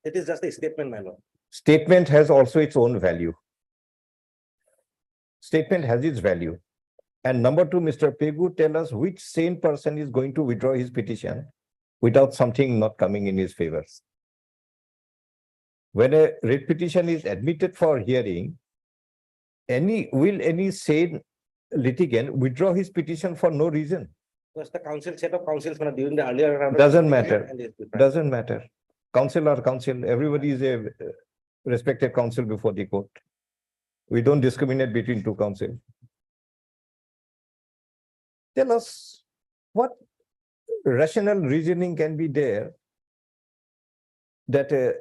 It is just a statement, my lord. Statement has also its own value. Statement has its value. And number two, Mr. Pegu, tell us which sane person is going to withdraw his petition without something not coming in his favor. When a writ petition is admitted for hearing, will any sane litigant withdraw his petition for no reason? Because the council, set of councils, my lord, during the earlier round. Doesn't matter. And it's different. Doesn't matter. Counsel or counsel, everybody is a respected counsel before the court. We don't discriminate between two counsels. Tell us what rational reasoning can be there that a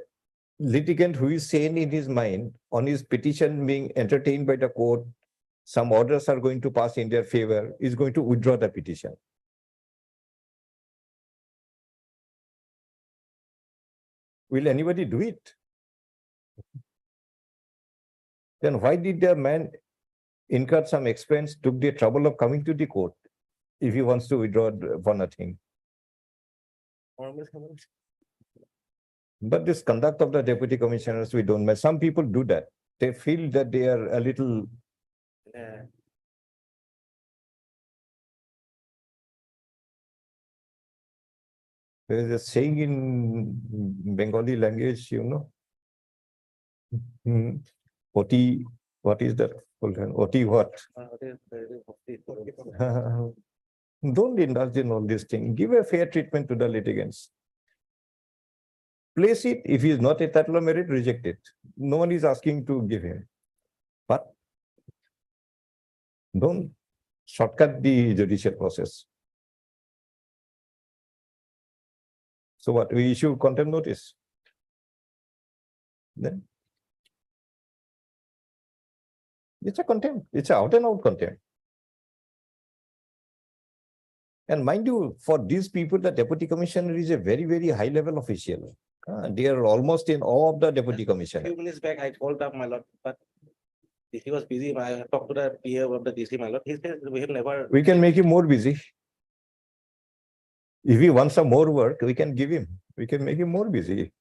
litigant who is sane in his mind on his petition being entertained by the court, some orders are going to pass in their favor, is going to withdraw the petition. Will anybody do it? Then why did the man incur some expense, took the trouble of coming to the court if he wants to withdraw for nothing? But this conduct of the deputy commissioners, we don't, some people do that. They feel that they are a little. There is a saying in Bengali language, you know. Oti, what is that? Oti what? Don't indulge in all these things. Give a fair treatment to the litigants. Place it. If he is not a title of merit, reject it. No one is asking to give him. But don't shortcut the judicial process. So what, we issue contempt notice? Then it's a contempt. It's an out and out contempt. And mind you, for these people, the deputy commissioner is a very, very high level official. They are almost in awe of the deputy commissioner. Few minutes back, I called up my lord, but he was busy. I talked to the PA of the DC, my lord. He said we have never. We can make him more busy. If he wants some more work, we can give him. We can make him more busy.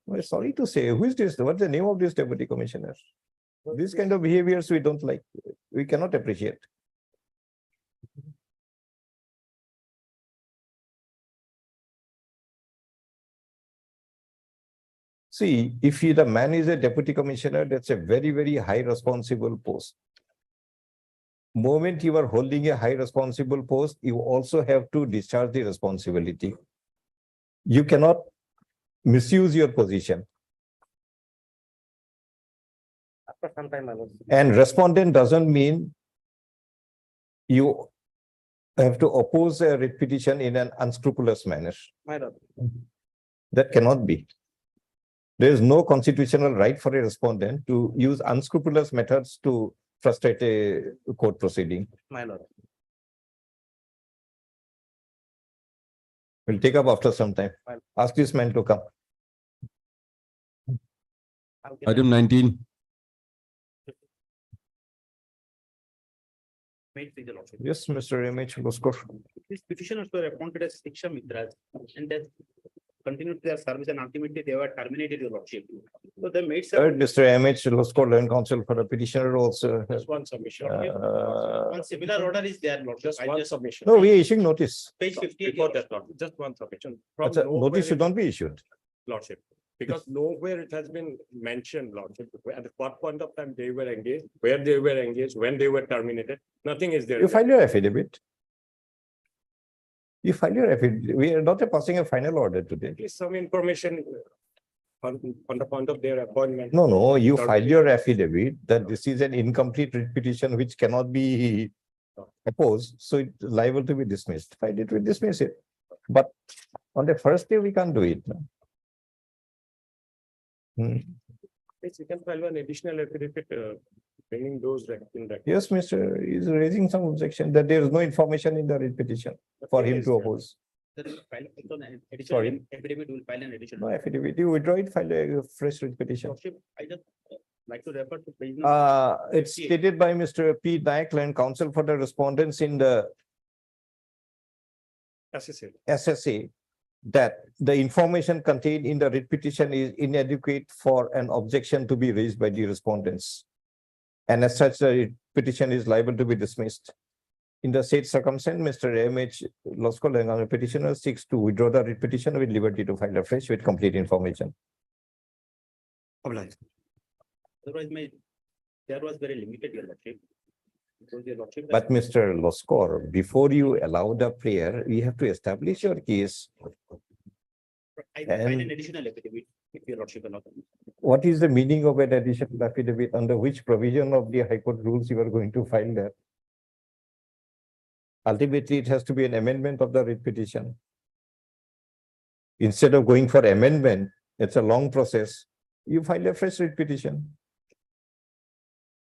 Well, sorry to say, who is this? What's the name of this deputy commissioner? This kind of behaviors we don't like. We cannot appreciate. See, if the man is a deputy commissioner, that's a very, very high responsible post. Moment you are holding a high responsible post, you also have to discharge the responsibility. You cannot misuse your position. After some time, my lord. And respondent doesn't mean you have to oppose a writ petition in an unscrupulous manner. My lord. That cannot be. There is no constitutional right for a respondent to use unscrupulous methods to frustrate a court proceeding. My lord. We'll take up after some time. Ask this man to come. Item 19. Yes, Mr. M.H. Loskor. These petitioners were appointed as Shiksha Mitras and they continued their service and ultimately they were terminated, your lordship. So they made some. Mr. M.H. Loskor, Land Counsel for the petitioner also. Just one submission. One similar order is there, lordship. Just one submission. No, we are issuing notice. Page 58. Before that, Lord, just one submission. From That's a nowhere notice should it- not be issued. Lordship, because nowhere it has been mentioned, Lordship, at what point of time they were engaged, where they were engaged, when they were terminated, nothing is there. You file your affidavit. You file your affidavit. We are not passing a final order today. At least some information on the point of their appointment. No, you file your affidavit that this is an incomplete writ petition which cannot be opposed, so it's liable to be dismissed. File it, we dismiss it. But on the first day, we can't do it. Yes, you can file an additional affidavit, bringing those in record. Yes, Mr. is raising some objection that there is no information in the writ petition for him to oppose. Sorry. Affidavit will file an additional. No affidavit, you withdraw it, file a fresh writ petition. Lordship, I just like to refer to page. It's stated by Mr. P. Nayak, Land Counsel for the respondents in the SSA that the information contained in the writ petition is inadequate for an objection to be raised by the respondents. And as such, the writ petition is liable to be dismissed. In the said circumstance, Mr. M.H. Loskor, petitioner seeks to withdraw the writ petition with liberty to file afresh with complete information. Otherwise, there was very limited, your lordship. Because your lordship. But Mr. Loskor, before you allow the prayer, we have to establish your case. I will file an and- additional affidavit if your lordship allows. What is the meaning of an additional affidavit? Under which provision of the High Court rules you are going to file that? Ultimately, it has to be an amendment of the writ petition. Instead of going for amendment, it's a long process. You file a fresh writ petition.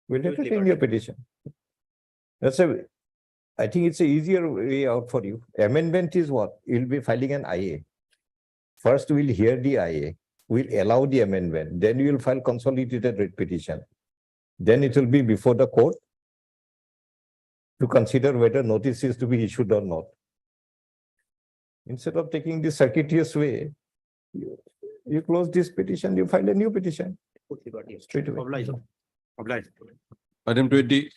We'll entertain your petition. I think it's a easier way out for you. Amendment is what? You'll be filing an IA. First, we'll hear the IA. We'll allow the amendment. Then you will file consolidated writ petition. Then it will be before the court to consider whether notice is to be issued or not. Instead of taking the circuitous way, you close this petition, you file a new petition straight away. Obliged. Obliged. Item 20,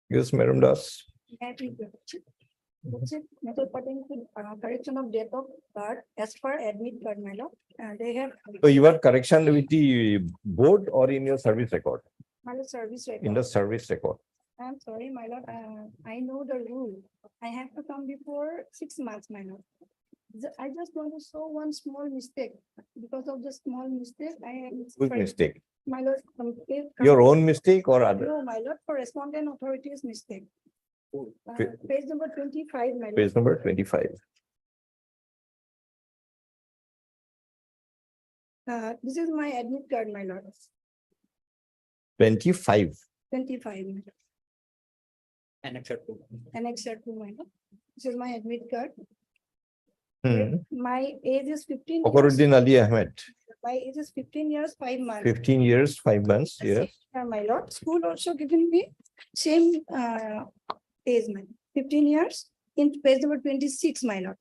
Yes, Madam Das. Method pertaining to correction of date of birth as per admit card, my lord. They have So you are correction with the board or in your service record? my lord service In record. the service record. I'm sorry, my lord, I know the rule. I have to come before 6 months, my lord. I just want to show one small mistake. Because of the small mistake, I am. Whose mistake? My lord. Your own mistake or other? No, my lord, for respondent authority's mistake. Pa- Page number 25, my lord. Page number 25. This is my admit card, my lord. 25. 25, my lord. Annexure 2. Annexure to my lord. This is my admit card. Hmm. My age is 15 years. Fakhruddin Ali Ahmed, My age is 15 years, 5 months. 15 years, 5 months, yes. My lord, school also given me same age, my 15 years in page number 26, my lord.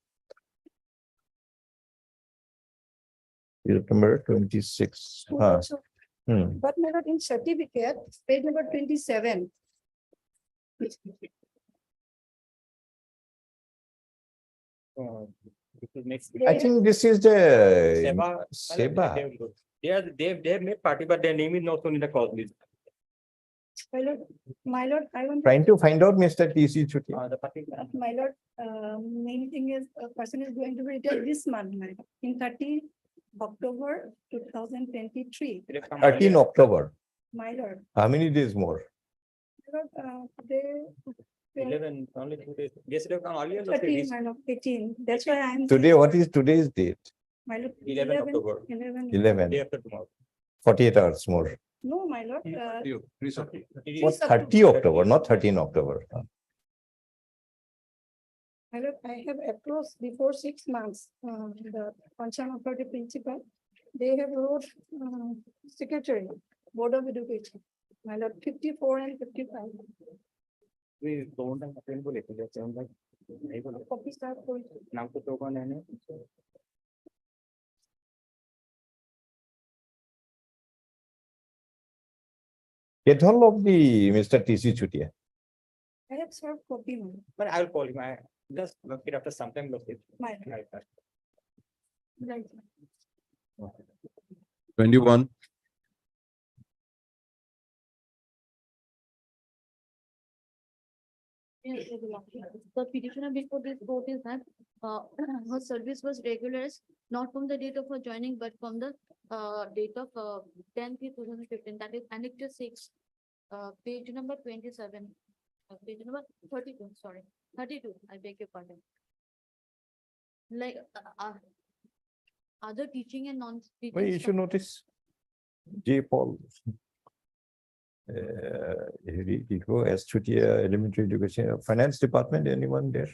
Number 26. School Ah, also, hmm. but my lord, in certificate, page number 27. This is next. I think this is the Seba. Seba. They have made party, but their name is not shown in the cause list. My lord, I want. Trying to find out Mr. TC Chuti. The party. My lord, main thing is a person is going to be retired this month, my lord, in 30 October 2023. 13 October. My lord, How many days more? my lord, they. 11, only 2 days. They should have come earlier. 13, my lord, 18. That's why I'm. Today, what is today's date? My lord. 11 October. 11. 11. Day after tomorrow. 48 hours more. No, my lord. What 30 October, not 13 October. My lord, I have approached before 6 months, the concern authority principal. They have wrote, secretary, Board of Education. My lord, 54 and 55. We don't have a train bullet. That's like. Copies are going. Now to talk on any. Get hold of the Mr. TC Chutia. I have served copy, my lord. But I'll call him. I just look it after some time. Look it. My lord. Right. 21, Yes, the petitioner before this court is that her service was regular, not from the date of her joining, but from the date of 10/3/2015. That is Annexure 6, page number 27, page number 32. Sorry, 32. I beg your pardon. Like other teaching and non-teaching. Well, you should notice. J. Paul. You go as Chutia Elementary Education, Finance Department, anyone there?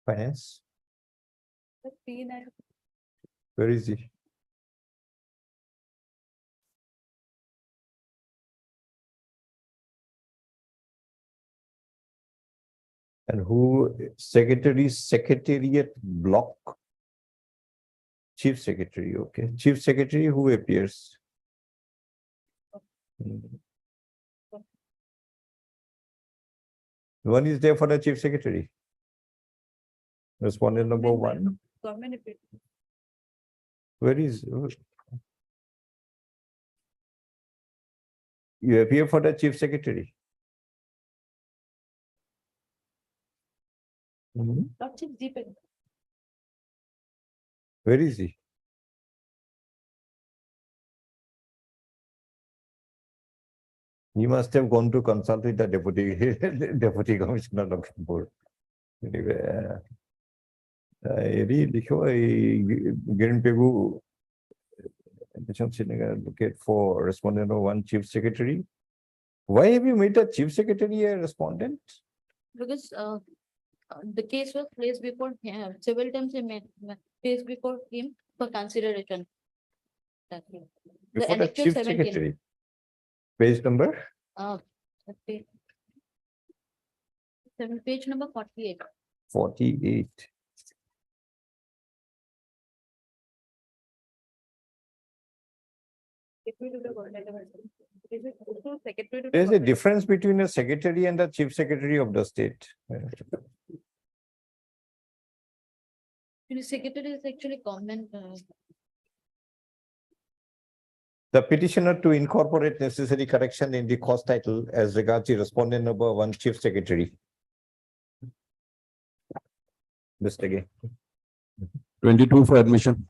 Finance, where is he? And who, Secretariat Block? Chief Secretary, okay. Chief Secretary, who appears? One is there for the Chief Secretary. Respondent number 1. Government. Where is? You appear for the Chief Secretary. Where is he? He must have gone to consult with the deputy commissioner of board. Anyway, locate for respondent number 1, Chief Secretary. Why have you made the Chief Secretary a respondent? Because the case was placed before him, several times he made placed before him for consideration. That's it. Before the Annexure Chief 17. Secretary. Page number? Okay. Page number 48. 48. There's a difference between a secretary and the chief secretary of the state. The secretary is actually government. The petitioner to incorporate necessary correction in the cost title as regards the respondent number 1, chief secretary. Mr. Again. 22 for admission.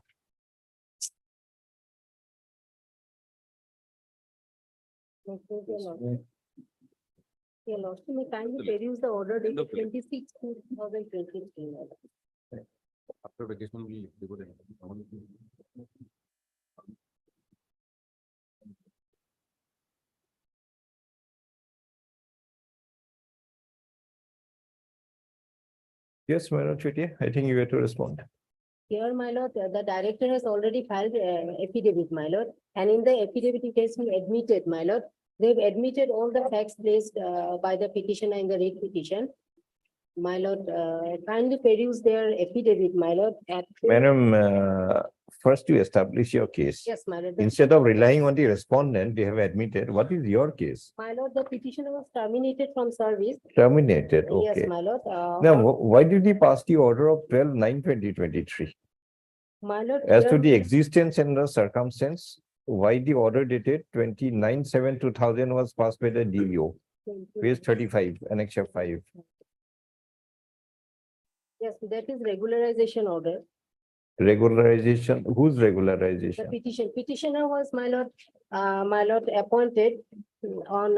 Your lordship, may kindly peruse the order dated 26/2023. After vacation, we go there. Yes, Madam Chutia, I think you have to respond. Here, my lord, the director has already filed affidavit, my lord, and in the affidavit it has been admitted, my lord. They've admitted all the facts placed by the petitioner in the writ petition. My lord, kindly peruse their affidavit, my lord. Madam, first you establish your case. Yes, my lord. Instead of relying on the respondent, they have admitted. What is your case? My lord, the petitioner was terminated from service. Terminated, Yes, okay. my lord. Now, why did he pass the order of 12/9/2023? My lord. As to here- the existence and the circumstance, why the order dated 29/7/2000 was passed by the DEO? Page 35, Annexure 5. Yes, that is regularization order. Regularization, whose The regularization? petitioner was, my lord, appointed on,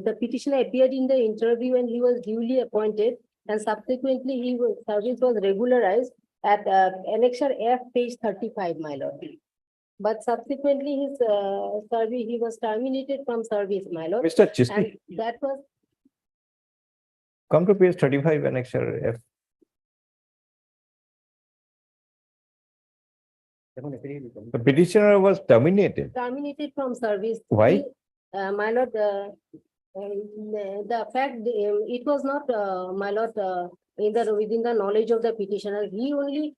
the petitioner appeared in the interview and he was duly appointed. And subsequently, service was regularized at, annexure F, page 35, my lord. But subsequently, his, service, he was terminated from service, my lord. Mr. And Chisli, that was, come to page 35, Annexure F. The petitioner was terminated. terminated from service. Why? My lord, the fact, it was not, my lord, within the knowledge of the petitioner. He only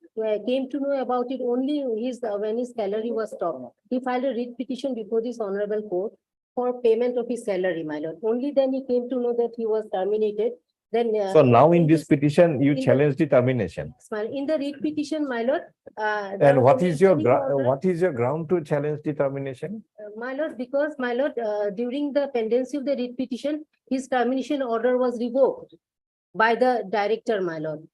came to know about it only when his salary was stopped. He filed a writ petition before this honorable court for payment of his salary, my lord. Only then he came to know that he was terminated. Then. So now in this petition, you in the- challenge the termination. In the writ petition, my lord. And what is your, what is your ground to challenge the termination? My lord, because, my lord, during the pendency of the writ petition, his termination order was revoked by the director, my lord.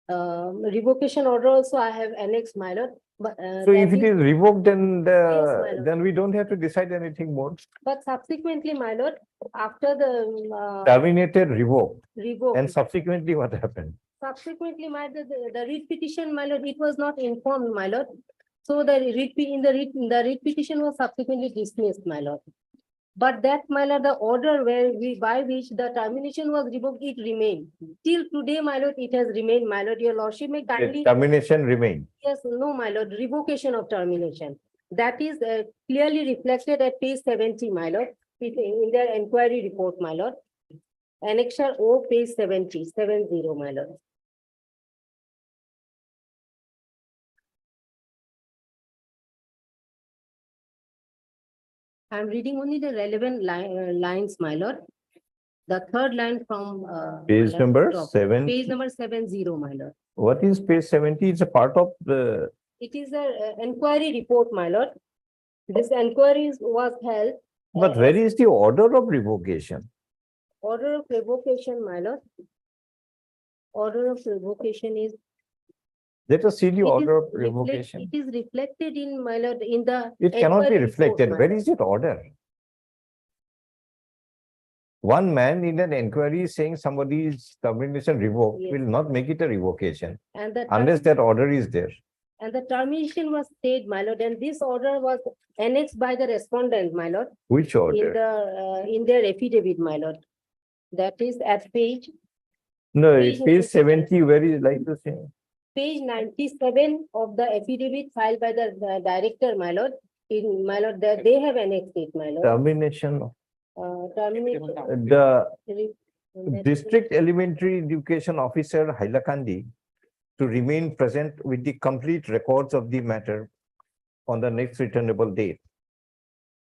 Revocation order also I have annexed, my lord, but. So if that it is revoked, then my lord. then we don't have to decide anything more. But subsequently, my lord, after the, Terminated, revoked, and revoked, subsequently what happened? subsequently, the writ petition, my lord, it was not informed, my lord. So the the writ petition was subsequently dismissed, my lord. But that, my lord, the order by which the termination was revoked, it remained. Till today, my lord, it has remained, my lord. Your lordship may The kindly, termination remained. yes, no, my lord, revocation of termination. That is clearly reflected at page 70, my lord, in their inquiry report, my lord. Annexure O, page 70, my lord. I'm reading only the relevant lines, my lord. The third line from. Page my lord, number top. 7. Page number 70, my lord. What is page 70? It's a part of the, It is a inquiry report, my lord. This inquiry was held. but where is the order of revocation? Order of revocation, my lord. Order of revocation is. Let us see the it is order of reflect- revocation. It is reflected in, my lord, in the. It cannot be inquiry report, reflected. my Where lord. is it order? One man in an inquiry saying somebody's termination revoked Yes. will not make it a revocation And the. unless that order is there. And the termination was stayed, my lord, and this order was annexed by the respondent, my lord, Which in order? the, in their affidavit, my lord. That is at page No, page it's page 97. 70, where is like to say? page 97 of the affidavit filed by the director, my lord. In, my lord, that they have annexed it, my lord. Termination, Termination. the, District Elementary Education Officer Hailakandi to remain present with the complete records of the matter on the next returnable date.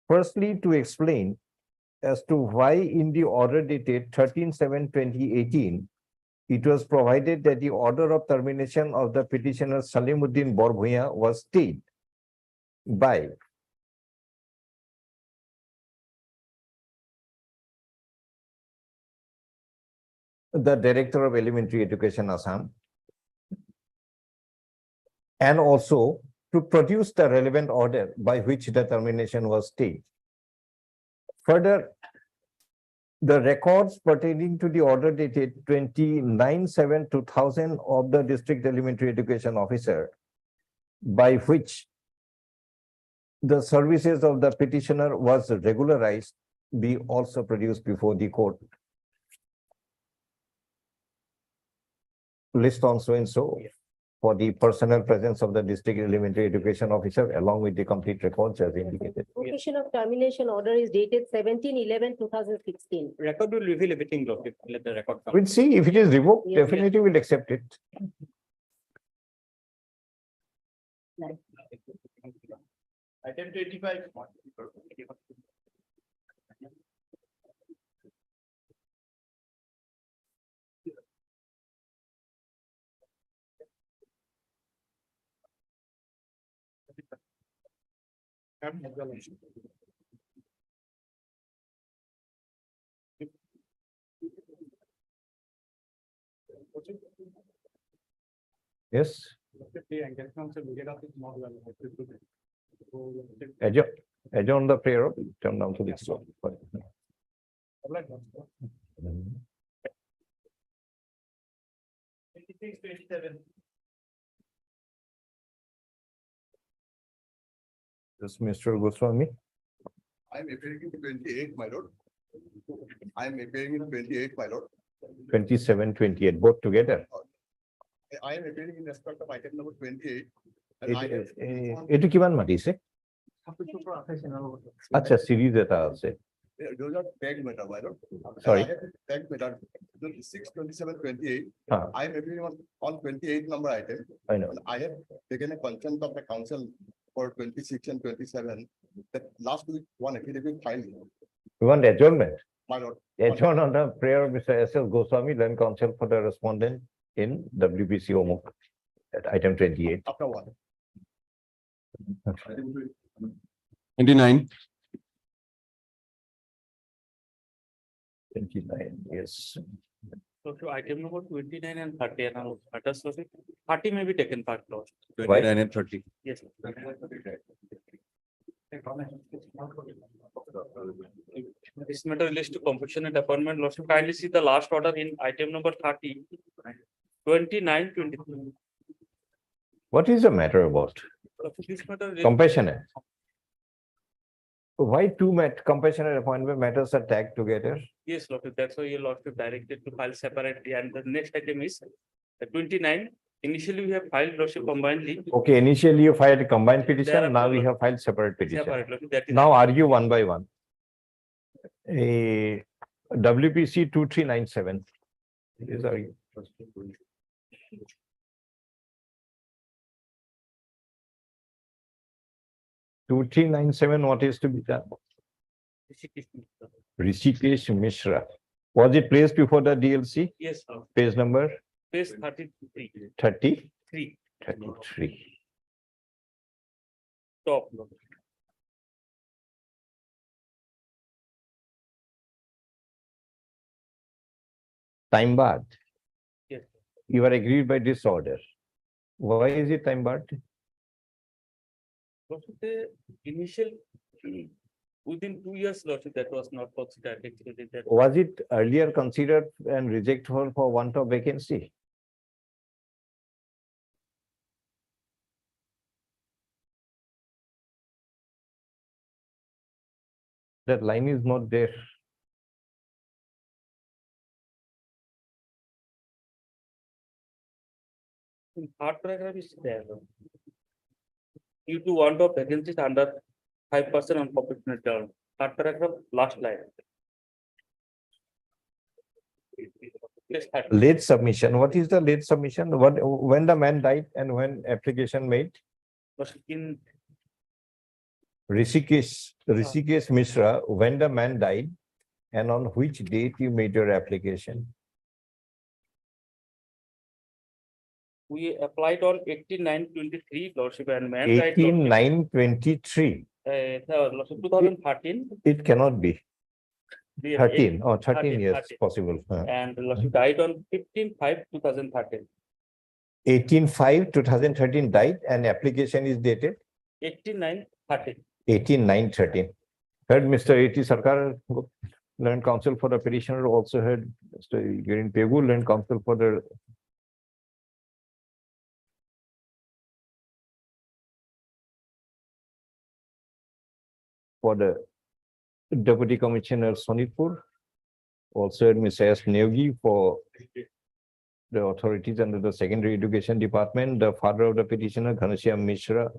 Firstly, to explain as to why in the order dated 13/7/2018, it was provided that the order of termination of the petitioner Salimuddin Borbhuya was stayed by the Director of Elementary Education, Assam, and also to produce the relevant order by which the termination was stayed. Further, the records pertaining to the order dated 29/7/2000 of the District Elementary Education Officer, by which the services of the petitioner was regularized, be also produced before the court. List on so and so for the personal presence of the District Elementary Education Officer along with the complete records as indicated. Notification of termination order is dated 17/11/2016. Record will reveal everything, Lordship. Let the record come. We'll see if it is revoked, Yes. definitely we'll accept it. Item 25. Yes, adjourn the prayer, turn down to the floor. 26/27. Yes, Mr. Goswami. I am appearing in 28, my lord. I am appearing in 28, my lord. 27, 28, both together. I am appearing in respect of item number 28. and I have- এটু কিমান মাতিছে? আচ্ছা, series এটা আছে। Those are tag matter, my lord. Sorry. I have tag matter, 6/27/28. Huh. I am appearing on 28 number item. I know. And I have taken a consent of the council for 26 and 27. That last week, one affidavit filed, We want adjournment. my lord. Adjourn on the prayer of Mr. S. L. Goswami, land counsel for the respondent in WPC Omuk at item 28. After one. 29. 29, yes. So to item number 29 and 30, and now, let us see. 30 may be taken part, Lord. 29 and 30. Yes. This matter relates to compensation and appointment. Lordship, kindly see the last order in item number 30. 29, 23. What is the matter about? Lordship, this matter. Compassionate. Why two compassionate appointment matters are tagged together? Yes, Lordship, that's why your Lordship directed to file separately, and the next item is the 29. Initially, we have filed Lordship combinedly. Okay, initially you filed a combined petition, Thereafter, now we have filed separate petition. Separate, Lordship, that is. Now argue one by one. A WPC 2397. Is argue. 2397, what is to be done? Rishikesh Mishra. Was it placed before the DLC? Yes, sir. Page number Page 33. 33. Top. Lord. Time barred. Yes. You are agreed by this order. Why is it time barred? Lordship, the initial, within 2 years, Lordship, that was not considered. Actually, that. Was it earlier considered and rejected for want of vacancy? That line is not there. In third paragraph is there. Lord. Due to want of vacancies under 5% on proportionate term. Third paragraph, last line. Yes, 30. Late submission. What is the late submission? What, when the man died and when application made? Lordship, in Rishikesh Mishra, when the man died and on which date you made your application? we applied on 18/9/23, Lordship, and man died. 18/9/23. Lordship, 2013. It cannot be. the 13 or 13 13, years 13. possible. And Lordship died on 15/5/2013. 18/5/2013 died and application is dated 18/9/13. 18/9/13. Heard Mr. A.T. Sarkar, Land Counsel for the petitioner, also heard Mr. Girin Pegu, Land Counsel for the Deputy Commissioner Sonitpur, also heard Mr. S. Neogi for the authorities under the Secondary Education Department. The father of the petitioner, Ghanshyam Mishra,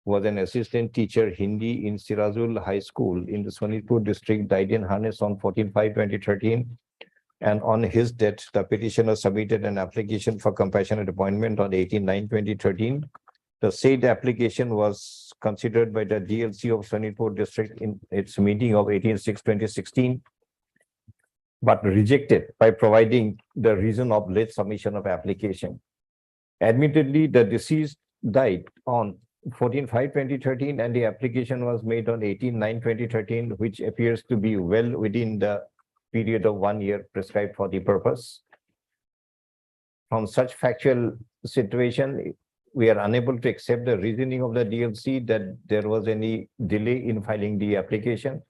was an assistant teacher Hindi in Sirazul High School in the Sonitpur district, died in harness on 14/5/2013. And on his death, the petitioner submitted an application for compassionate appointment on 18/9/2013. The said application was considered by the DLC of Sonitpur district in its meeting of 18/6/2016, but rejected by providing the reason of late submission of application. Admittedly, the deceased died on 14/5/2013 and the application was made on 18/9/2013, which appears to be well within the period of 1 year prescribed for the purpose. From such factual situation, we are unable to accept the reasoning of the DLC that there was any delay in filing the application.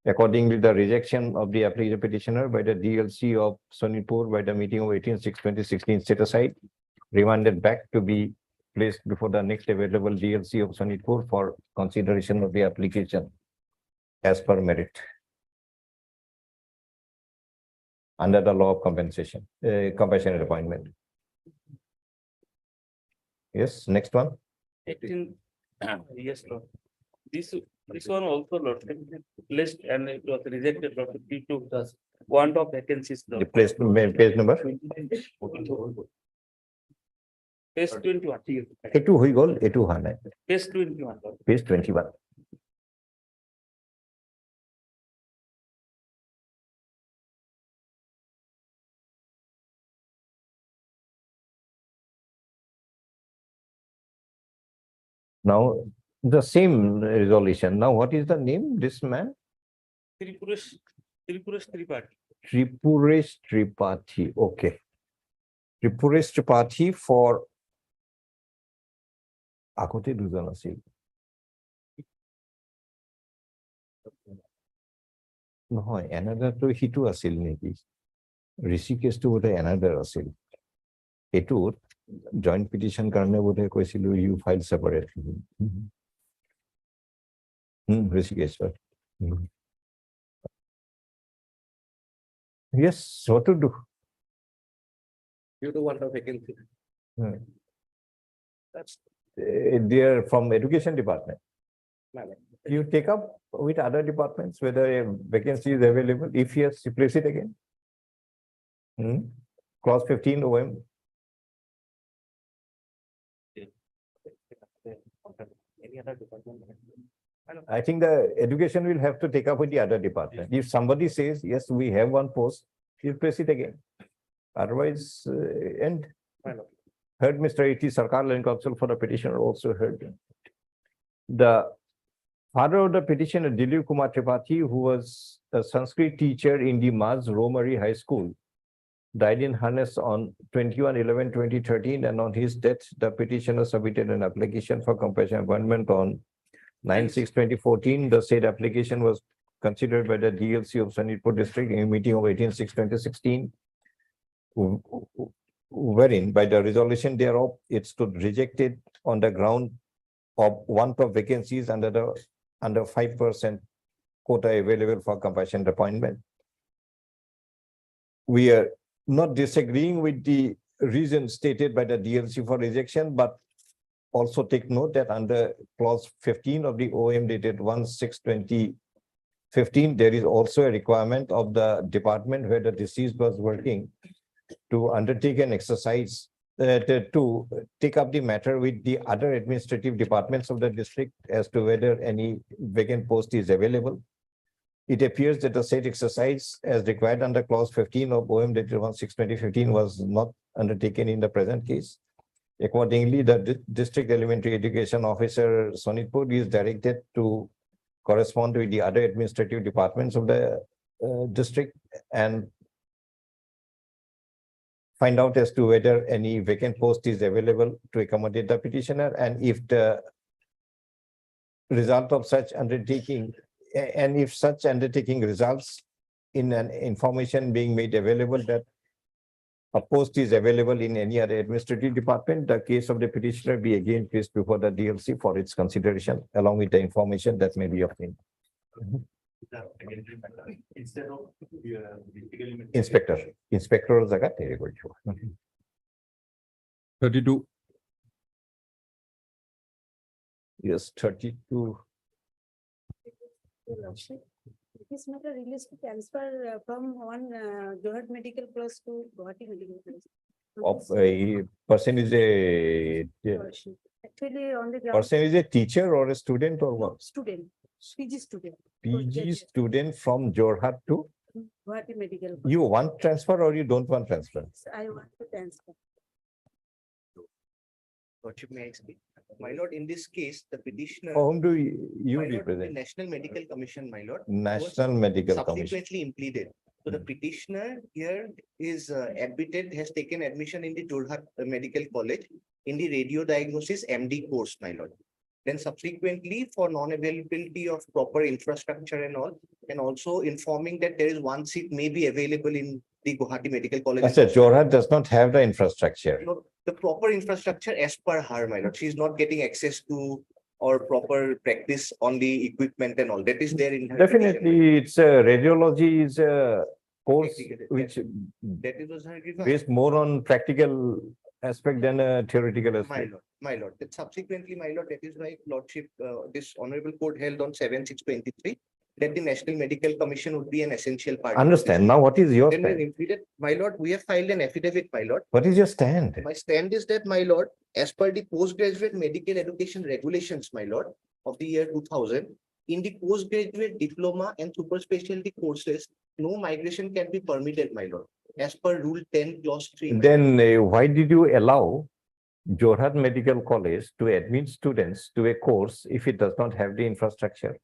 Accordingly, the rejection of the application petitioner by the DLC of Sonitpur by the meeting of 18/6/2016 set aside, remanded back to be placed before the next available DLC of Sonitpur for consideration of the application as per merit under the law of compensation, compassionate appointment. Yes, next one. 18. Yes, Lord. This one also, Lord, list and it was rejected, Lord, due to the want of vacancies. The Lord. page number. Page 21. A2 hui gol, A2 hana. Page 21. Lord. Page 21. Now, the same resolution. Now, what is the name, this man? Tripuresh Tripathi. Tripuresh Tripathi, okay. Tripuresh Tripathi for Akote দুজন আছিল নহয় another to হিটু আছিল নেকি Rishikesh to বোধহয় another আছিল এটো joint petition কাৰণে বোধহয় কৈছিল you file separately Rishikesh yes what to do You do want a vacancy. That's they are from education department. You take up with other departments whether a vacancy is available. If yes, you place it again. Clause 15 OM. Any other department? I think the education will have to take up with the other department. If somebody says, yes, we have one post, you place it again. Otherwise, end. Heard Mr. A.T. Sarkar, Land Counsel for the petitioner, also heard. The father of the petitioner, Dilip Kumar Tripathi, who was a Sanskrit teacher in the Maz Romari High School, died in harness on 21/11/2013, and on his death, the petitioner submitted an application for compassionate appointment on 9/6/2014. The said application was considered by the DLC of Sonitpur district in a meeting of 18/6/2016. Wherein by the resolution thereof, it stood rejected on the ground of want of vacancies under 5% quota available for compassionate appointment. We are not disagreeing with the reason stated by the DLC for rejection, but also take note that under clause 15 of the OM dated 1/6/2015, there is also a requirement of the department where the deceased was working to undertake an exercise to take up the matter with the other administrative departments of the district as to whether any vacant post is available. It appears that the said exercise as required under clause 15 of OM dated 1/6/2015 was not undertaken in the present case. Accordingly, the district elementary education officer Sonitpur is directed to correspond with the other administrative departments of the district and find out as to whether any vacant post is available to accommodate the petitioner, and if the result of such undertaking, and if such undertaking results in an information being made available that a post is available in any other administrative department, the case of the petitioner be again placed before the DLC for its consideration, along with the information that may be obtained. Instead of. Inspector জায়গা তৈরি করছো। 32. Yes, 32. This matter released to transfer from one Jorhat Medical Plus to Guwahati Medical Plus. Of a person is a Actually, on the ground, person is a teacher or a student or what? student, PG student, PG student from Jorhat to, Guwahati Medical. you want transfer or you don't want transfer? I want to transfer. Lordship, may I speak? My lord, in this case, the petitioner. For whom do you My lord, the represent? National Medical Commission, my lord. National Medical Commission. Subsequently impleaded. So the petitioner here is admitted, has taken admission in the Jorhat Medical College in the radio diagnosis MD course, my lord. Then subsequently for non-availability of proper infrastructure and all, and also informing that there is one seat may be available in the Guwahati Medical College. I said Jorhat does not have the infrastructure. No, the proper infrastructure as per her, my lord. She is not getting access to or proper practice on the equipment and all. That is there in her. petition, my lord. Definitely, it's a radiology is a course which That is was her grievance. based more on practical aspect than a theoretical aspect. My lord, that subsequently, my lord, that is why lordship, this honorable court held on 7/6/23, that the National Medical Commission would be an essential part. of this. Understand. Now, what is your Then when stand? impleaded, my lord, we have filed an affidavit, my lord. What is your stand? My stand is that, my lord, as per the postgraduate medical education regulations, my lord, of the year 2000, in the postgraduate diploma and super specialty courses, no migration can be permitted, my lord, as per rule 10 clause 3. Then why did you allow Jorhat Medical College to admit students to a course if it does not have the infrastructure,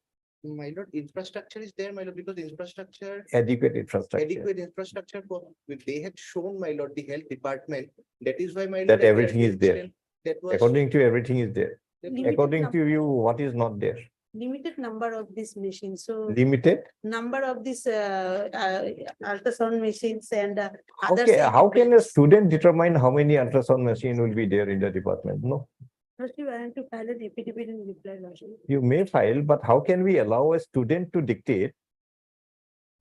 My lord, infrastructure is there, my lord, because infrastructure, adequate infrastructure? adequate infrastructure for, if they had shown, my lord, the health department, that is why, my lord. That at everything is there. extent, That was. According to everything is there. Limited According to num- you, what is not there? Limited number of these machines, so Limited? number of these ultrasound machines and others. Okay, how can a student determine how many ultrasound machine will be there in the department? No, Firstly, I want to file an affidavit in reply, lordship. you may file, but how can we allow a student to dictate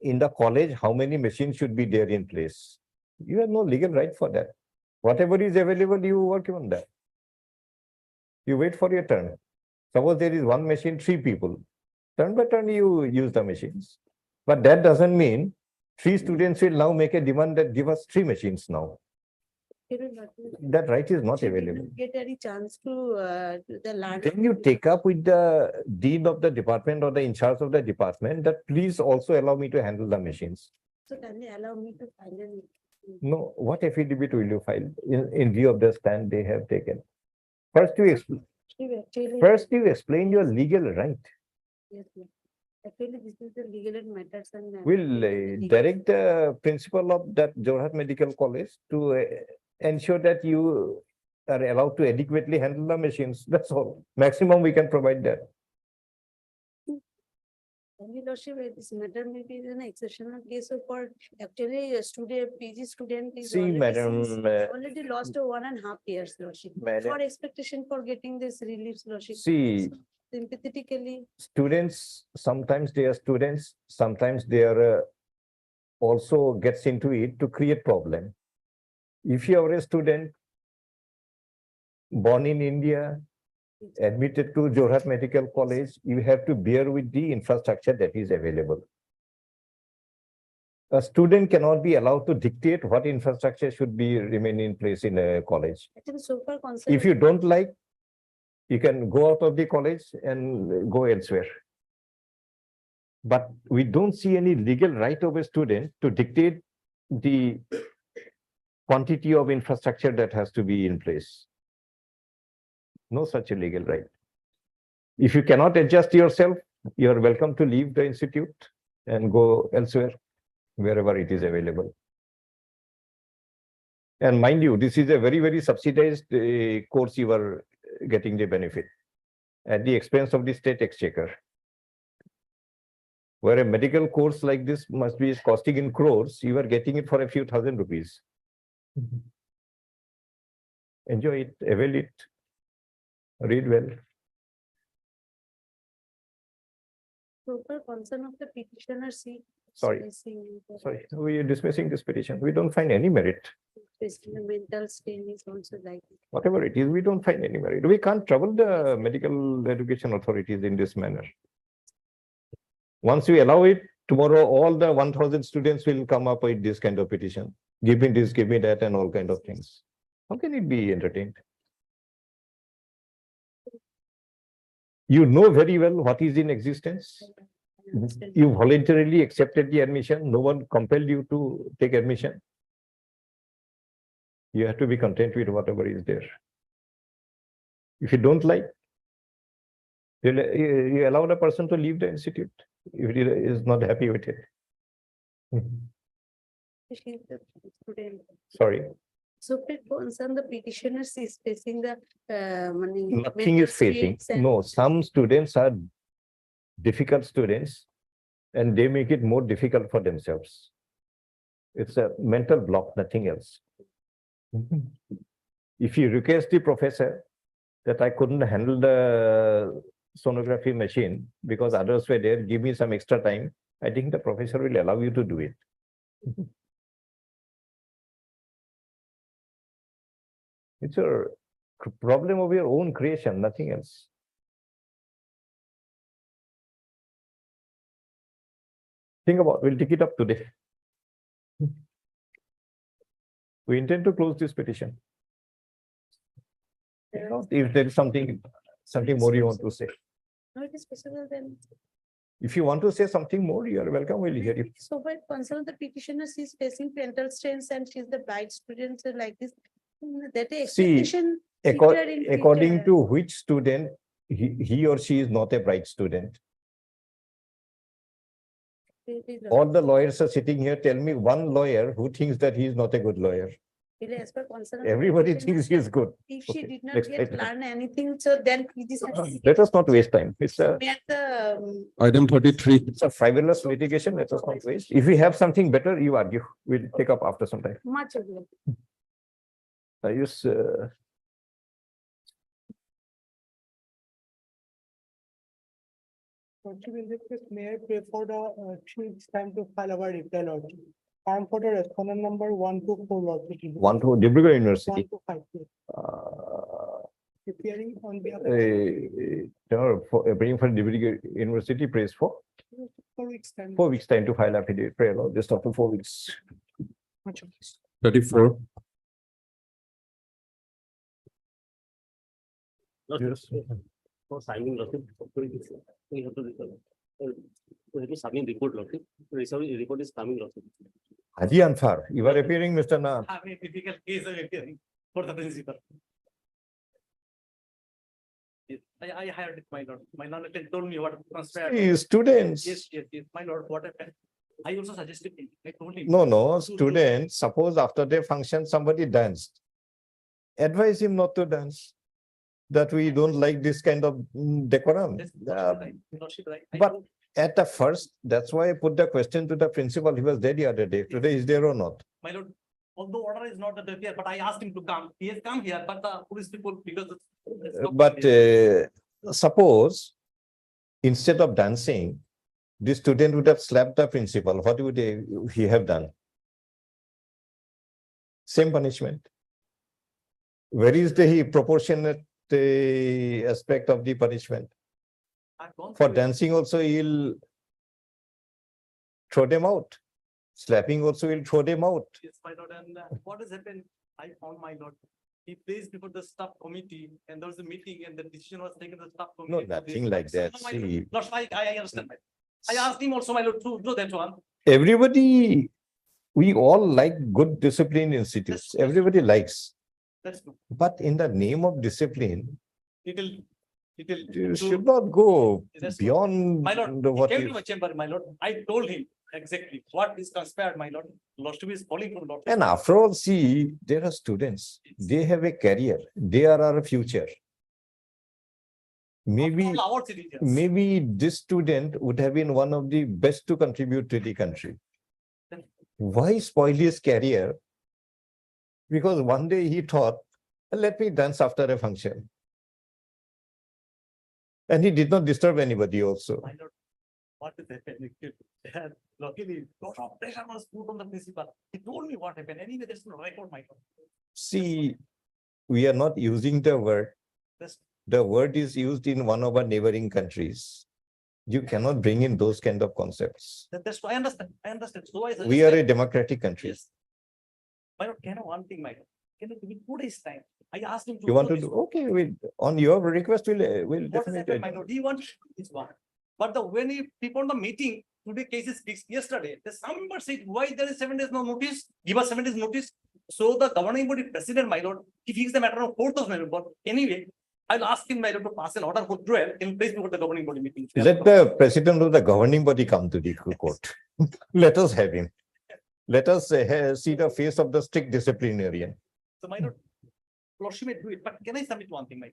in the college how many machines should be there in place? You have no legal right for that. Whatever is available, you work on that. You wait for your turn. Suppose there is one machine, 3 people. Turn by turn, you use the machines. But that doesn't mean 3 students will now make a demand that give us 3 machines now. That right is not She did available. not get any chance to the land. Then you take up with the dean of the department or the in charge of the department that please also allow me to handle the machines. So can they allow me to file an? No, what affidavit will you file in view of the stand they have taken? Actually, First you explain your legal right. yes, ma'am. Actually, this is the legal matters and. Will direct the principal of that Jorhat Medical College to ensure that you are allowed to adequately handle the machines. That's all. Maximum we can provide that. Only lordship, this matter may be an exceptional case of for actually a student, PG student is. See, already madam, since- Already lost 1.5 years, lordship. Madam. For expectation for getting this relief, lordship. See, Sympathetically, students, sometimes they are students, sometimes they are also gets into it to create problem. If you are a student born in India, admitted to Jorhat Medical College, you have to bear with the infrastructure that is available. A student cannot be allowed to dictate what infrastructure should be remain in place in a college. Actually, so far concern. If you don't like, you can go out of the college and go elsewhere. But we don't see any legal right of a student to dictate the quantity of infrastructure that has to be in place. No such a legal right. If you cannot adjust yourself, you are welcome to leave the institute and go elsewhere, wherever it is available. And mind you, this is a very, very subsidized course you are getting the benefit at the expense of the state exchequer. Where a medical course like this must be costing in crores, you are getting it for a few thousand rupees. Enjoy it, avail it, read well. So far concern of the petitioner, see. Sorry. Sorry, we are dismissing this petition. We don't find any merit. Basically, mental strain is also like. Whatever it is, we don't find any merit. We can't trouble the medical education authorities in this manner. Once we allow it, tomorrow all the 1,000 students will come up with this kind of petition. Give me this, give me that, and all kind of things. How can it be entertained? You know very well what is in existence. You voluntarily accepted the admission. No one compelled you to take admission. You have to be content with whatever is there. If you don't like, you allow the person to leave the institute if he is not happy with it. She's the student. Sorry, So concern the petitioners is facing the money. nothing is facing. No, some students are difficult students and they make it more difficult for themselves. It's a mental block, nothing else. If you request the professor that I couldn't handle the sonography machine because others were there, give me some extra time, I think the professor will allow you to do it. It's a problem of your own creation, nothing else. Think about, we'll take it up today. We intend to close this petition. If there is something more you want to say. No, it is possible then. If you want to say something more, you are welcome, we'll hear you. So far concern the petitioner, she is facing mental strains and she is the bright student like this. That See, expectation. future in according future. to which student, he or she is not a bright student. All the lawyers are sitting here, tell me one lawyer who thinks that he is not a good lawyer. Really, as per concern of the Everybody petitioner, thinks he is good. If she Okay, did not next get item. learn anything, so then this has. Let us not waste time. It's a Item 33. It's a frivolous litigation, let us not waste. If we have something better, you argue, we'll take up after some time. Much of it. I use, May I pray for the 3 weeks time to file our reply, Lord? I am for the respondent number 124, Lord. one to Dibrugarh University. 125. Uh, Preparing on behalf Bringing for Dibrugarh University, prays for of 4 weeks time. 4 weeks time to file affidavit, pray Lord, just after 4 weeks. Much of this. 34. Yes. For signing nothing. We have to submit report, nothing. Report is coming, nothing. Haji Anfar, you are appearing, Mr. Na. Have a difficult case of appearing for the principal. I hired my lord told me what transpired. See, students. Yes, my lord, what happened? I also suggested him, I told him. No, students, suppose after the function, somebody danced. Advise him not to dance. That we don't like this kind of decorum. Yes, lordship, right. I But told- at the first, that's why I put the question to the principal. He was there the other day. Today is there or not? My lord, although order is not there, but I asked him to come. He has come here, but the police people, because. But suppose instead of dancing, the student would have slapped the principal. What would he have done? Same punishment. Where is the proportionate aspect of the punishment? I've gone For through it. dancing also, he'll throw them out. Slapping also will throw them out. Yes, my lord, and what has happened, I found my lord. He placed before the staff committee and there was a meeting and the decision was taken the staff committee. No, for this. nothing like that. No, my lord. See, Lord, I understand. My lord. I asked him also, my lord, to do that one. everybody, we all like good discipline institutes. Everybody likes. That's good. But in the name of discipline, Little. you should not go That's beyond My lord, the he what came is. to my chamber, my lord. I told him exactly what is conspired, my lord. Lordship is calling for lord. And after all, see, there are students, they have a career, they are our future. Maybe, After all our citizens. maybe this student would have been one of the best to contribute to the country. Why spoil his career? Because one day he thought, let me dance after a function. And he did not disturb anybody also. My lord, what is happening? Luckily, lot of pressure was put on the principal. He told me what happened. Anyway, there's no record, my lord. See, we are not using the word. That's The word is used in one of our neighboring countries. You cannot bring in those kind of concepts. that's why I understand. I understand. So I We are a suggested- democratic country. Yes. My lord, can I one thing, my lord? Can you give me 2 days time? I asked him to. You want to this do, one. okay, on your request, we'll What has definitely. happened, my lord? He wants this one. But when he people on the meeting, today case is fixed yesterday, the some members said, why there is 7 days no notice? Give us 7 days notice. So the governing body president, my lord, he fixed the matter on 4th of November. Anyway, I'll ask him, my lord, to pass an order for 12 in place before the governing body meeting. Let the president of the governing body come to the court. Let us have him. Let us see the face of the strict disciplinarian. So my lord, lordship may do it, but can I submit one thing, my?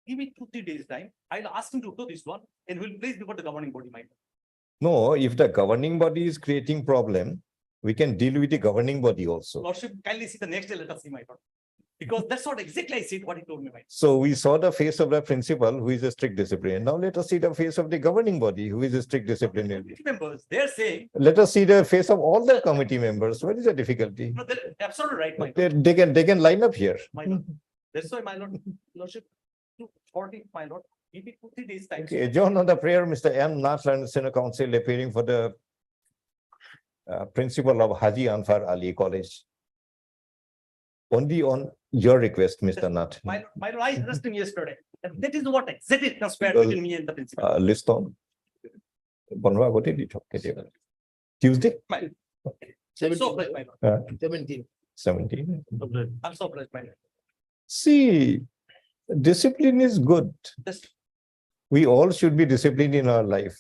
Give me 2-3 days time. I'll ask him to do this one and we'll place before the governing body, my lord. No, if the governing body is creating problem, we can deal with the governing body also. Lordship, kindly see the next day, let us see, my lord. Because that's what exactly I said, what he told me, my lord. So we saw the face of the principal, who is a strict disciplinarian. Now let us see the face of the governing body, who is a strict disciplinarian. Committee members, they're saying, Let us see the face of all the committee members. What is the difficulty? no, they're absolutely right, my lord. They can line up here. My lord. That's why, my lord, lordship, 240, my lord, give me 2-3 days time. Okay, John, on the prayer, Mr. M. Nath, and Senate Council appearing for the principal of Haji Anfar Ali College. Only on your request, Mr. Nath. My lord, I addressed him yesterday, and that is what exactly conspired Well, between me and the principal. List on. What did you talk about? Tuesday, My- I'm so blessed, my lord. 17. I'm so blessed, my lord. See, discipline is good. That's We all should be disciplined in our life.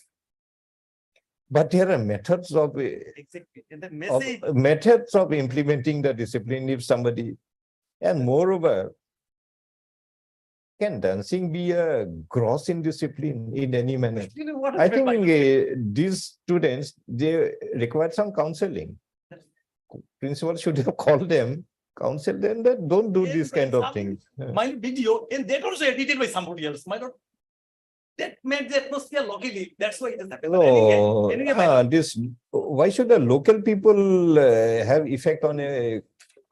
But there are methods of exactly, and the message, methods of implementing the discipline if somebody, and moreover, can dancing be a gross indiscipline in any manner? you know what I happened, think my lord? these students, they require some counseling. Principal should have called them, counsel them that don't do Yes, this but kind of some- things. My video, and that also edited by somebody else, my lord. That made the atmosphere locally, that's why it has happened. But No, anyway, my lord, why should the local people have effect on a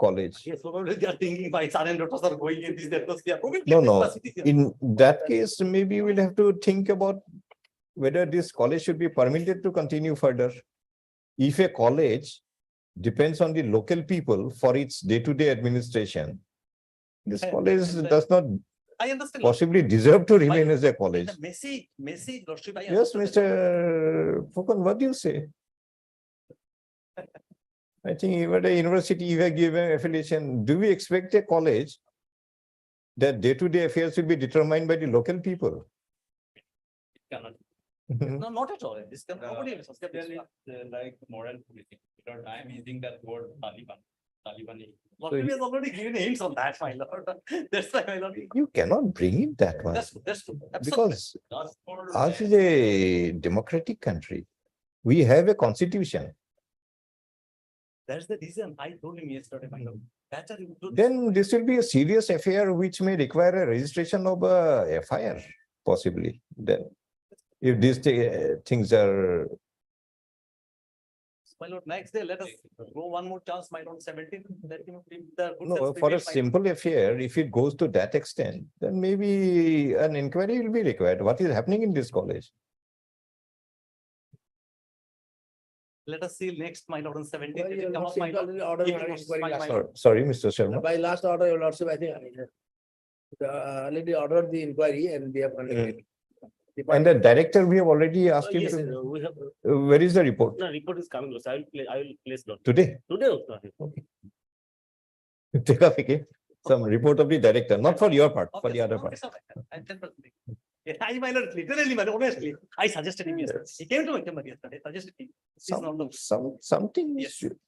college? yes, probably they are thinking my son and daughters are going in this atmosphere. Probably No, they no. are citizens. In that case, maybe we'll have to think about whether this college should be permitted to continue further. If a college depends on the local people for its day-to-day administration, this Yeah, college and does not I understand. possibly deserve to remain as a college. The message, lordship, I Yes, understand. Mr. Fukan, what do you say? I think even the university, even given affiliation, do we expect a college that day-to-day affairs will be determined by the local people? Cannot. No, not at all. This can, nobody will subscribe this one. Like moral policing, because I am using that word Taliban. Lordship has already given hints on that, my lord. That's why, my lord. You cannot bring in that one That's true. Absolutely. because That's for. ours is a democratic country. We have a constitution. That's the reason I told him yesterday, my lord. Better you do. Then this will be a serious affair which may require a registration of a FIR, possibly. Then, if these things are, My lord, next day, let us go one more chance, my lord, 17th. Let him keep the good no, self for a prepared, my lord. simple affair, if it goes to that extent, then maybe an inquiry will be required. What is happening in this college? Let us see next, my lord, on Well, 17th. your Come up, lordship my lord. already ordered It an was inquiry my- last my- time. Sorry, Mr. Sharma. By last order, your lordship, I think, already ordered the inquiry and they have conducted. And the director, we have already asked him Yes, to, we have, where is the report? no, report is coming, so I will place lord. Today? Today also. Take a pic, some report of the director, not for your part, for the other part. I 10%. Yeah, my lord, literally, my lord, honestly, I suggested him yesterday. He came to my chamber yesterday, suggested him. He's not the. Something Yes. should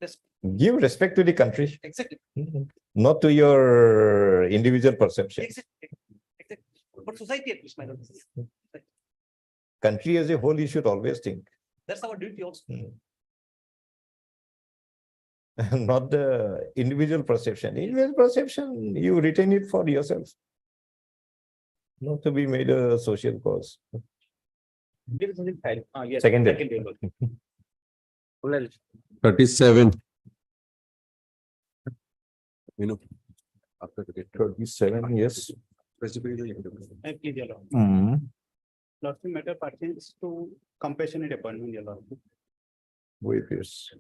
Yes. give respect to the country, Exactly, not to your individual perception. exactly, exactly. But society at least, my lord. Country as a whole, you should always think, That's our duty also. not the individual perception. Individual perception, you retain it for yourself. Not to be made a social cause. There is something file. Yes. Seconded. Well, 37. You know. After the 37, yes. specifically. Please, your lord. Hmm. Lordship matter pertains to compassionate appointment, your lordship. Wait, yes.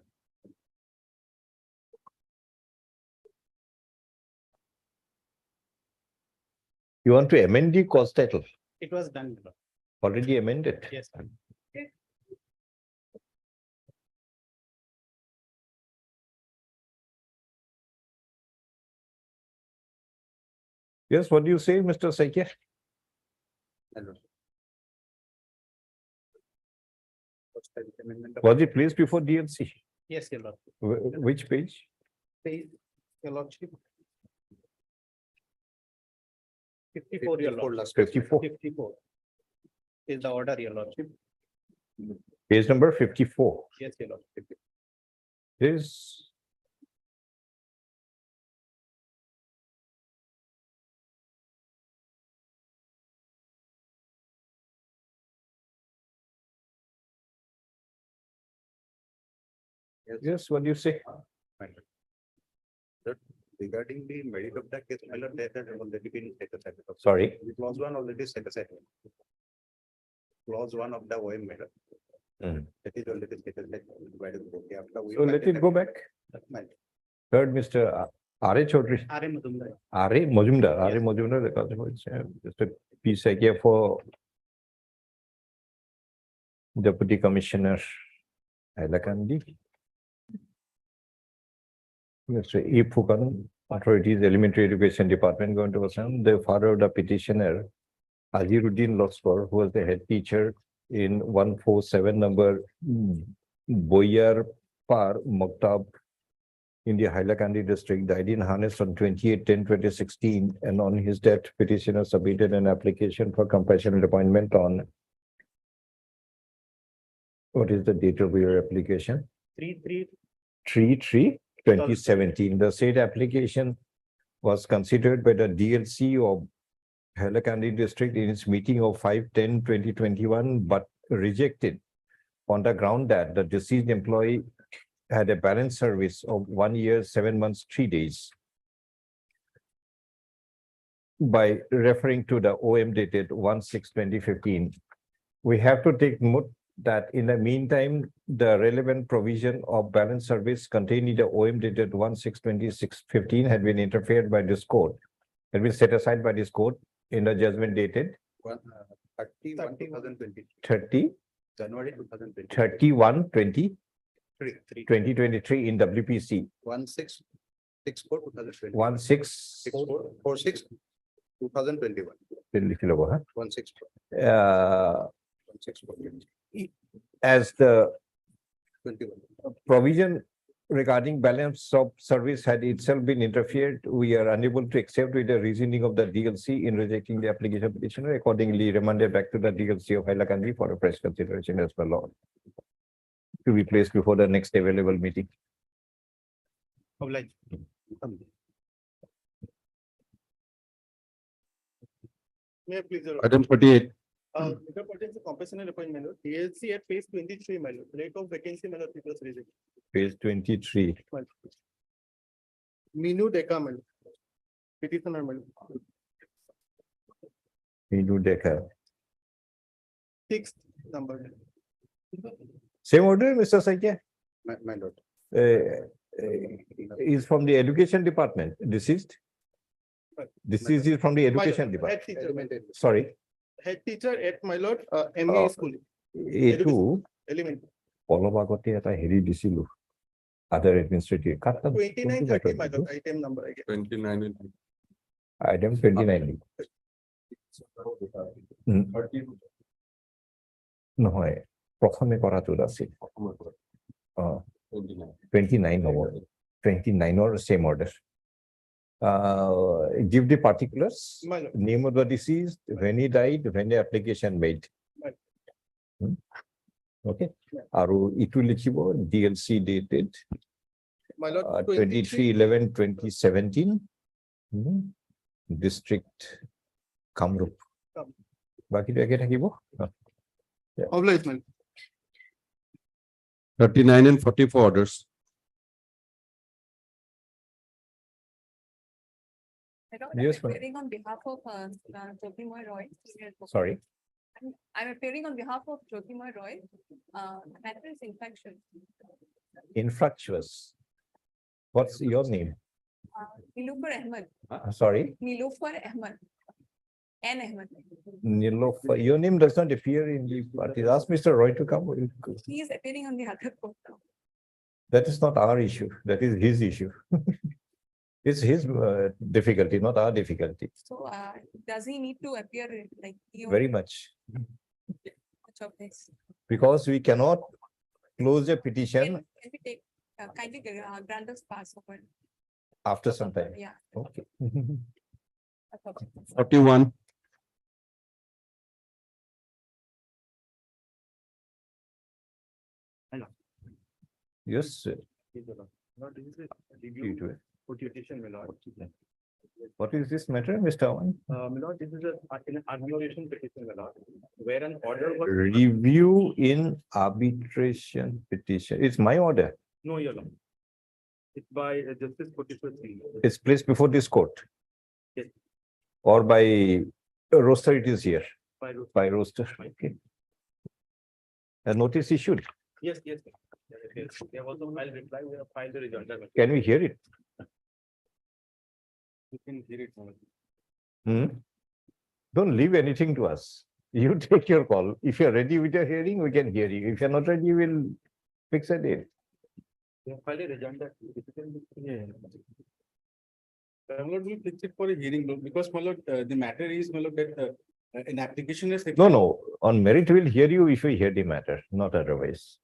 You want to amend the cause title? It was done, your lord. Already amended? Yes, sir. Yes, what do you say, Mr. Saikya? Was it placed before DLC? Yes, your lord. Which page? Please, your lordship. 54, your lord. 54. 54. Is the order, your lordship. Page number 54 Yes, your lordship. is. Yes, what do you say? Regarding the Medicab case, my lord, that has already been set aside. Sorry. Clause 1 already set aside. Clause 1 of the OM matter. Hmm. That is already set aside by the court. After we So let it go back. Third, Mr. R. A. Chaudhary. R. M. Mazumdar. R. A. Majumdar. R. A. Yes. Majumdar, the consequence, Mr. P. Saikya for Deputy Commissioner Hailakandi. Mr. E. Phukan, Authorities Elementary Education Department, going to assume the father of the petitioner, Aziruddin Loskor, who was the head teacher in 147 number Boyar Par Maktab in the Hailakandi district, died in harness on 28/10/2016, and on his death, petitioner submitted an application for compassionate appointment on. What is the date of your application? 3/3/2017. The said application was considered by the DLC of Hailakandi district in its meeting of 5/10/2021, but rejected on the ground that the deceased employee had a balance service of 1 year, 7 months, 3 days. By referring to the OM dated 1/6/2015, we have to take note that in the meantime, the relevant provision of balance service contained in the OM dated 1/6/2015 had been interfered by this court, had been set aside by this court in the judgment dated 31/2020. 30, January 2020. 31/20/2023 in WPC 16/64/2020. 1646/2021. 16/4. 16/4. As the 21. provision regarding balance of service had itself been interfered, we are unable to accept with the reasoning of the DLC in rejecting the application petitioner, accordingly remanded back to the DLC of Hailakandi for a fresh consideration as per law, to be placed before the next available meeting. Obliged. May I please, your Item 48. It pertains to compassionate appointment, DLC at page 23, my lord. Rate of vacancy, my lord, it was rejected. Page 23. Minu Deka, my lord. Petitioner, my lord. Hindu Dekha. 6th number. Same order, Mr. Saikya? My lord. Is from the education department, deceased? Deceased is from the education department. Sorry, Head teacher at my lord, Oh. school, এইটো elementary. অলপ আগতে এটা হেৰি দিছিলো other administrative কাট তাত 29, কোনটো 30, record my দিছো? lord, item number, I guess. 29 and Item 29 উম, নহয় প্ৰথমে কৰাটোত আছিল 29 হ'ব 29 same order. Give the particulars, My lord. name of the deceased, when he died, when the application made. Right. Okay, আৰু ইটো লিখিব DLC dated My lord, 23/11/2017. District Kamrup. বাকিটো একে থাকিব। Obliged, my lord. 39 and 44 orders. Yes, ma'am. Appearing on behalf of Jyotirmoy Roy. senior advocate. Sorry, I'm appearing on behalf of Jyotirmoy Roy. Matter is infection. infractuous. What's your name? Nilufar Ahmed. Sorry, Nilufar Ahmed. N Ahmed. Nilofer. Your name does not appear in the party. Ask Mr. Roy to come. He is appearing on the other court now. That is not our issue. That is his issue. It's his difficulty, not our difficulty. So does he need to appear like? he Very much. much of this? Because we cannot close a petition Can we take kindly grant us pass over? after some time. Yeah. Okay. that's all. 41. Yes, sir. Lord, this is a You review do it. petition, my lord. What is this matter, Mr. Awan? My lord, this is an arbitration petition, my lord, where an order was. Review in arbitration petition. It's my order. No, your lord. It's by Justice Koteshwar Singh. It's placed before this court. Yes. Or by roster it is here, By Ruth. by roster. Okay. A notice issued. Yes, yes. Yes, yes. They have also filed reply, we have filed the rejoinder. Can we hear it? You can hear it. my lord. Hmm? Don't leave anything to us. You take your call. If you're ready with your hearing, we can hear you. If you're not ready, we'll fix a date. We have filed a rejoinder. Yeah. My lord, we fix it for a hearing, Lord, because my lord, the matter is, my lord, that an application is. No, no, on merit, we'll hear you if we hear the matter, not otherwise.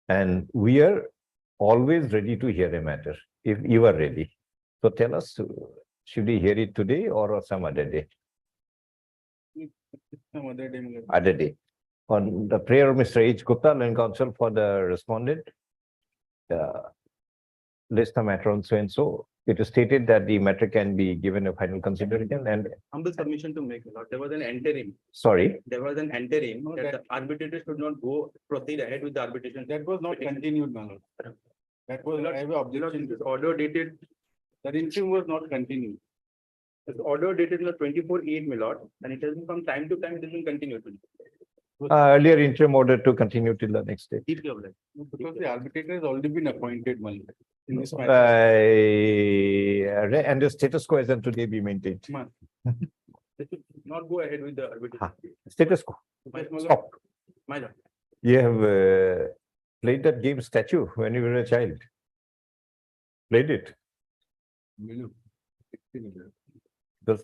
And we are always ready to hear a matter, if you are ready. So tell us, should we hear it today or some other day? Some other day, my lord. Other day. On the prayer of Mr. H. Gupta, land counsel for the respondent. List the matter on so and so. It is stated that the matter can be given a final consideration and, Humble submission to make, my lord. There was an interim. sorry, There was an interim that the arbitrator should not proceed ahead with the arbitration. That was not continued, my lord. That was, I have objection. This order dated, the interim was not continued. This order dated 24/8, my lord, and it has been from time to time, it has been continued. earlier interim order to continue till the next day. Deeply obliged. Because the arbitrator has already been appointed, my lord. In this matter. And the status quo as of today be maintained. They should not go ahead with the arbitration. Status quo. Yes, my lord. Stop. My lord. You have played that game statue when you were a child. Played it. Those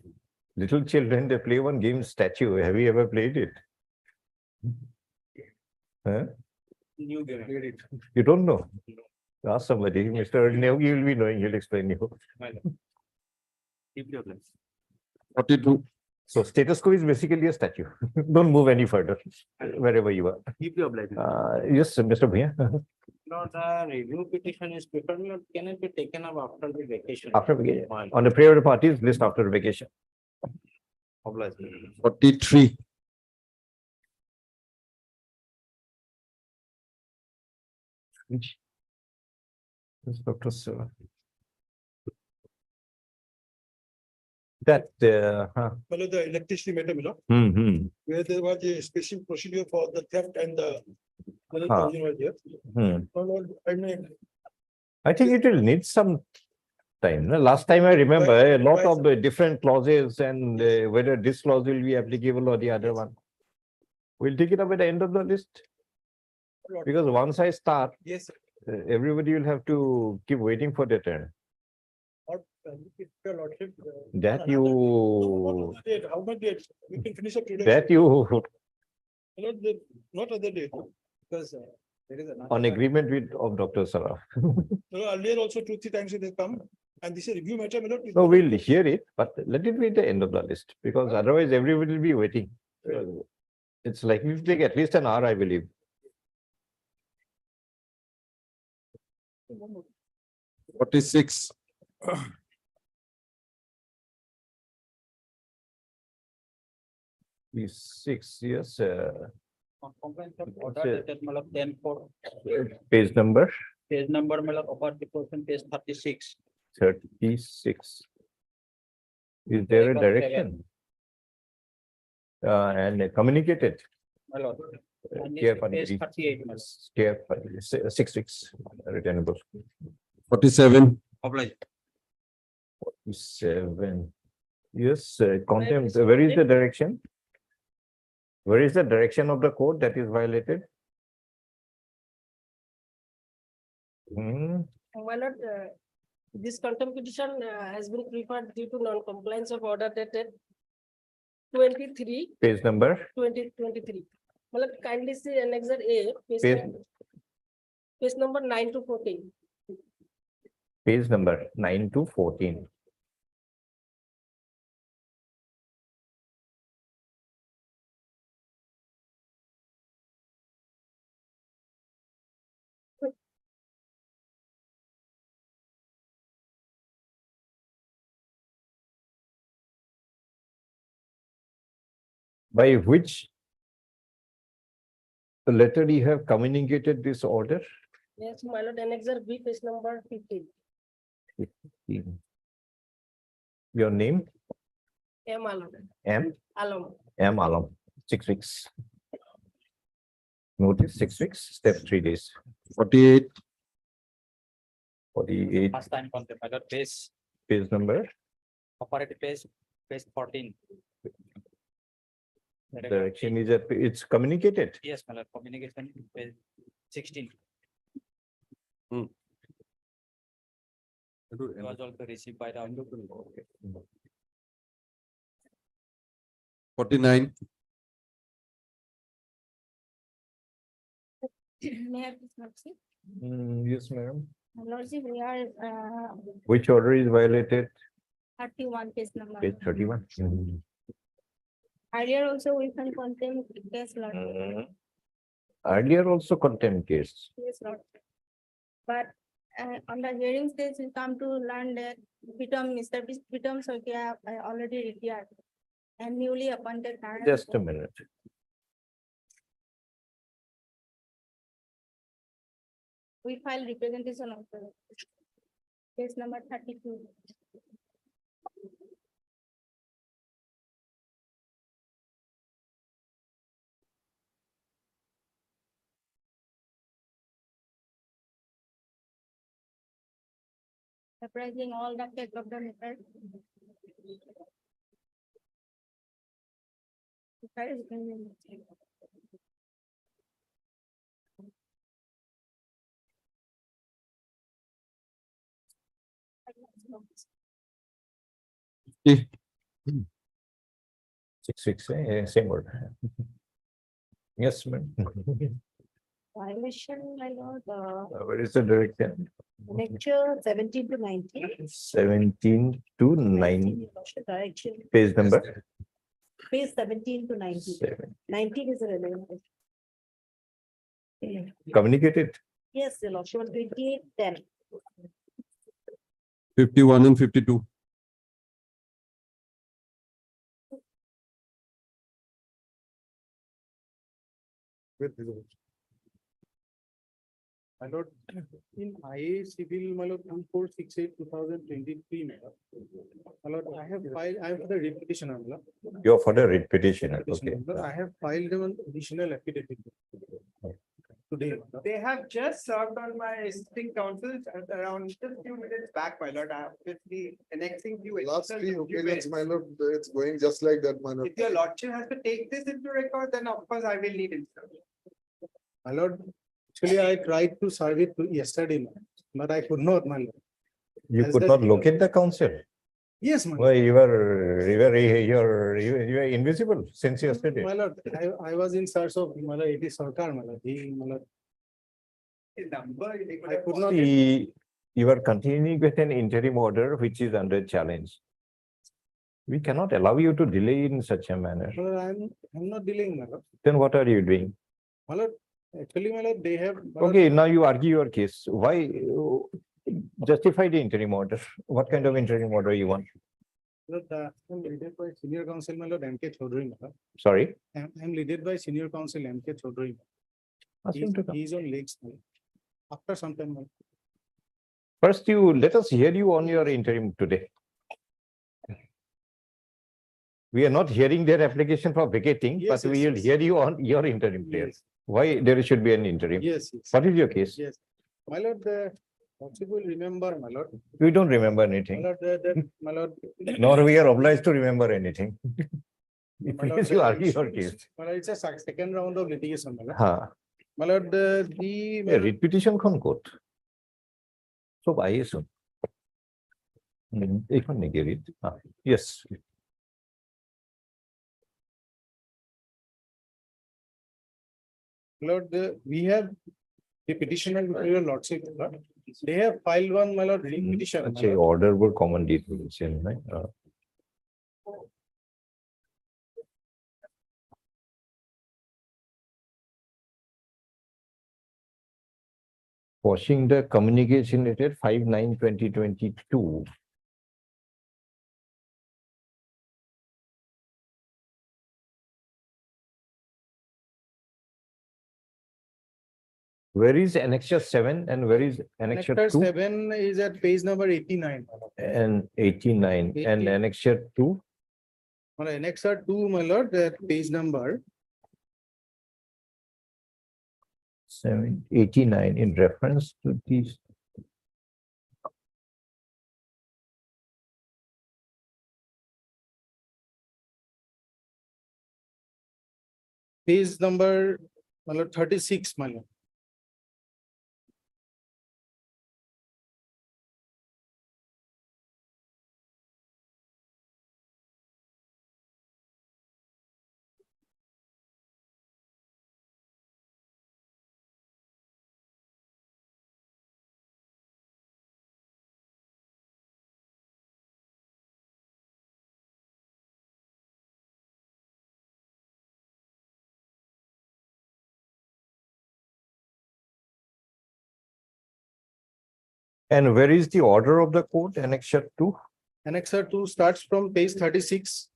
little children, they play one game statue. Have you ever played it? Huh? New game. Played it. You don't know? Ask somebody, Mr. Nev, you will be knowing, he'll explain you. My lord. Deeply obliged. 42. So status quo is basically a statue. Don't move any further, wherever you are. Deeply obliged. Yes, Mr. Bhuya. No, the review petition is prepared, can it be taken up after the vacation? After vacation, on the prayer of the parties list after vacation. Obliged. 43. Yes, Dr. Sir. That, Well, the electricity matter, where there was a special procedure for the theft and the. Ah. was there. I mean, I think it will need some time. No? Last time I remember a lot of the different clauses and whether this clause will be applicable or the other one. We'll take it up at the end of the list. Because once I start, yes, everybody will have to keep waiting for their turn. if your lordship. That you, How much date? We can finish up today. that you Not other day. Because there is another. on agreement with of Dr. Saraf. Earlier also 2-3 times they come and this is review matter. No, we'll hear it, but let it be at the end of the list because otherwise everybody will be waiting. It's likely to take at least an hour, I believe. Forty-six. 6 years, Complaint of order Sir. dated matlab 10/4, page number page number matlab authority person page 36. 36. Is there a direction? And communicated. My lord. And Care this for page the- 38, my lord. Care for the 6 returnable. 47. Oblige. 7. Yes, contempt, where is the direction? Where is the direction of the code that is violated? My lord, this contempt petition has been preferred due to non-compliance of order dated 23, Page number, 2023. My lord, kindly see annexure A, Page- page number 9 to 14. page number 9 to 14. By which letter you have communicated this order? Yes, my lord, annexure B, page number 15. Your name? Yeah, my lord. M. Alom. M. Alam, 6 weeks. Notice 6 weeks, step 3 days. 48. 48, First time contempt, my lord, page, page number, operative page 14. direction is that it's communicated. Yes, my lord, communication page 16. Hmm. It was also received by the. 49. May I please not see? Yes, madam. Lordship, we are Which order is violated? 31 page number. Page 31. Earlier also we can contempt case, Lord. Earlier also contempt case. Yes, Lord. But on the hearing stage, we come to learn that Mr. Pitam Sokia already retired and newly appointed. Just a minute. We file representation of the case number 32. Surprising all the case of the matter. Eh, 6 weeks, same word. Yes, ma'am. Violation, my lord, Where is the direction? lecture 17 to 19. 17 to 9, Direction, page number. page 17 to 19. 19 is relevant. Communicated. Yes, the lordship on 28, 10. 51 and 52. My lord, in IA civil, my lord, 2468/2023, my lord. My lord, I have filed, I have the repetition, my lord. You're for the writ petitioner, okay. Petition, my lord. I have filed an additional affidavit today. my lord. They have just served on my existing councils at around just few minutes back, my lord. I have obviously annexing few. Last additional three occasions, documents. my lord, it's going just like that, my lord. If your lordship has to take this into record, then of course I will need it. sir. My lord, actually, I tried to serve it yesterday, my lord, but I could not, my lord. You As could the- not locate the council. Yes, my lord. Why you were invisible since yesterday. My lord, I was in search of, my lord, it is Sarkar, my lord. He, my lord, His number. they could I have could called not. it. You are continuing with an interim order which is under challenge. We cannot allow you to delay in such a manner. My lord, I'm not dealing, my lord. Then what are you doing? My lord, actually, my lord, they have. my lord, Okay, now you argue your case. Why justify the interim order? What kind of interim order you want? my lord, I'm leaded by senior counsel, my lord, M.K. Chaudhary, my lord. Sorry? I'm leaded by senior counsel, M.K. Chaudhary. Ask him to come. He's on legs, my lord. After some time, my lord. First, let us hear you on your interim today. We are not hearing their application for vacating, Yes, but we yes, will yes. hear you on your interim there. Yes, Why there should be an interim? yes, yes. What is your case? Yes, my lord, the possible remember, my lord. We don't remember My anything, lord, my lord. nor we are obliged to remember anything. My lord, Please, you argue your case. My lord, it's a second round of litigation, my lord. हाँ, My lord, the. ये writ petition कौन court? सब आइए सुन. एक minute निकली रीत. हाँ, yes. Lord, we have the petitioner before your lordship, lord. They have filed one, my lord, petition. my अच्छे lord. order वो common details है ना. Washing the communication dated 5/9/2022. Where is annexure 7 and where is annexure Annexure 2 7 is at page number 89. my lord. and 89 and 80. annexure 2? My lord, annexure 2, my lord, that page number. 89 in reference to these. Page number, my lord, 36, my lord. And where is the order of the court, annexure 2? Annexure 2 starts from page 36.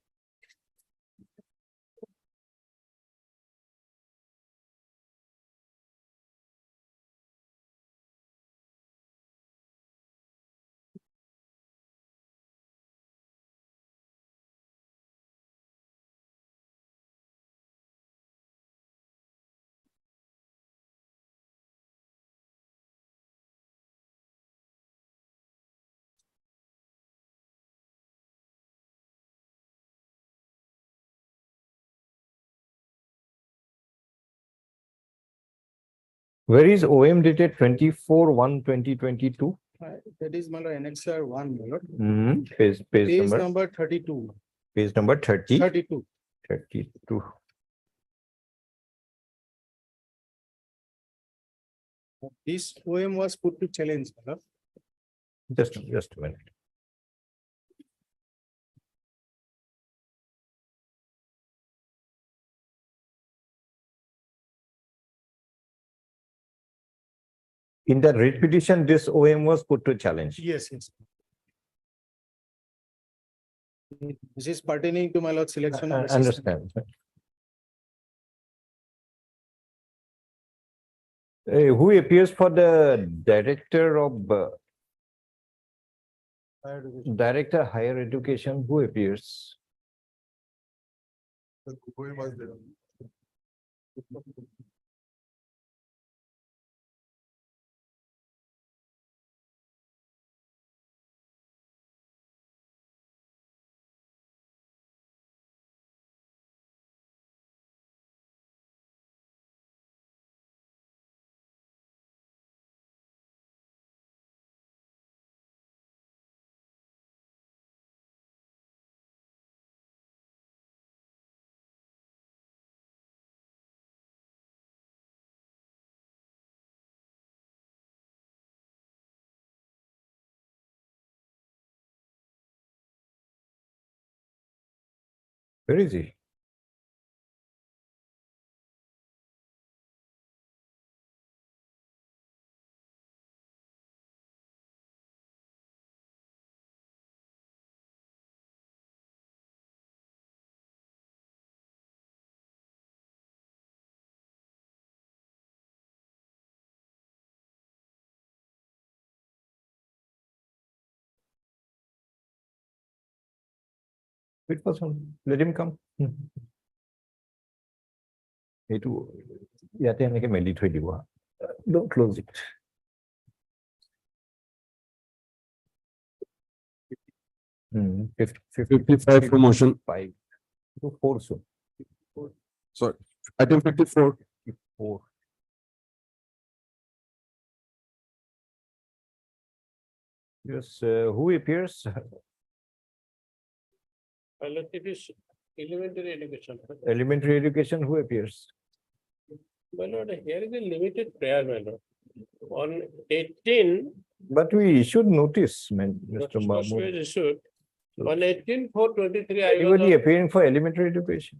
Where is OM dated 24/1/2022? That is, my lord, annexure 1, my lord. Page Page number, number 32. page number 30. 32. 32. This OM was put to challenge, my lord. Just a minute. In the writ petition, this OM was put to challenge. Yes, yes. This is pertaining to my lord selection of I assistant. understand. Who appears for the director of Director Higher Education? Who appears? Who was there? Where is he? Wait for some. Let him come. এইটো ইয়াতে এনেকে মেলি থৈ দিব। Don't close it. Hmm, 55 for motion. 5 to 4 soon. Sorry, item 54. 4. Yes, who appears? Pilot, it is elementary education. Elementary education, who appears? My lord, here is a limited prayer, my lord. On 18, But we issued notice, man, Mr. notice Mahmood. was issued. On 18/4/23, I was Anybody on- appearing for elementary education?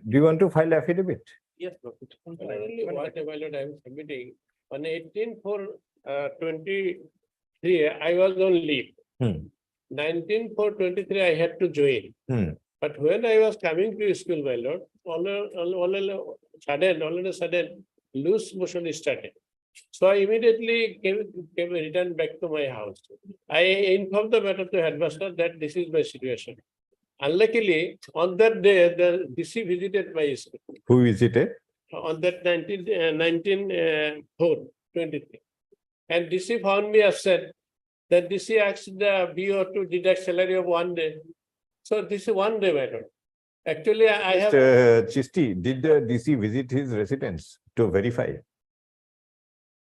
Do you want to file affidavit? Yes, Lord. Only what my lord I am submitting. On 18/4/23, I was on leave. Hmm. 19/4/23, I had to join. Hmm. But when I was coming to school, my lord, all of a sudden, loose motion started. So I immediately returned back to my house. I informed the matter to headmaster that this is my situation. Unluckily, on that day, the DC visited my school. Who visited? On that 19/4/23. And DC found me upset. That DC asked the BO to deduct salary of 1 day. So this is 1 day matter. Actually, I have, Chisti, did the DC visit his residence to verify?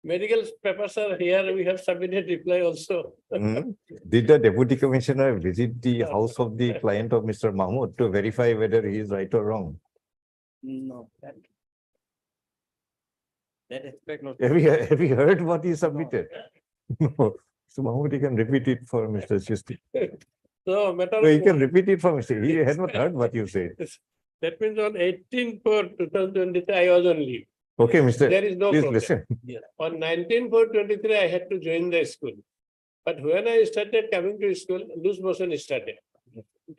medical papers are here, we have submitted reply also. Hmm? Did the deputy commissioner visit the house of the client of Mr. Mahmood to verify whether he is right or wrong? No, that aspect not. Have you heard what he submitted? No. So Mahmood, he can repeat it for Mr. Chisti. So matter. So he can repeat it for Mr. He had not heard what you said. That means on 18/4/2023, I was on leave. Okay, Mr. There is no Please problem. listen. On 19/4/23, I had to join the school. But when I started coming to school, loose motion started.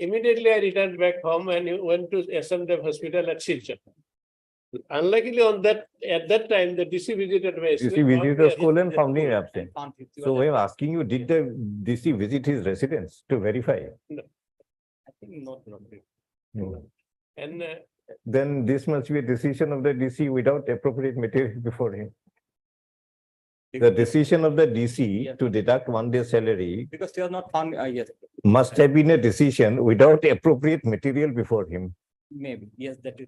Immediately, I returned back home and went to SMDF hospital at Silchar. Unluckily, at that time, the DC visited my school. DC visited the school and found him absent. Found it. So I'm asking you, did the DC visit his residence to verify? I think not. No. And Then this must be a decision of the DC without appropriate material before him. The decision of the DC to deduct 1 day salary Because they are not found, yes, must have been a decision without appropriate material before him. maybe, yes, that is.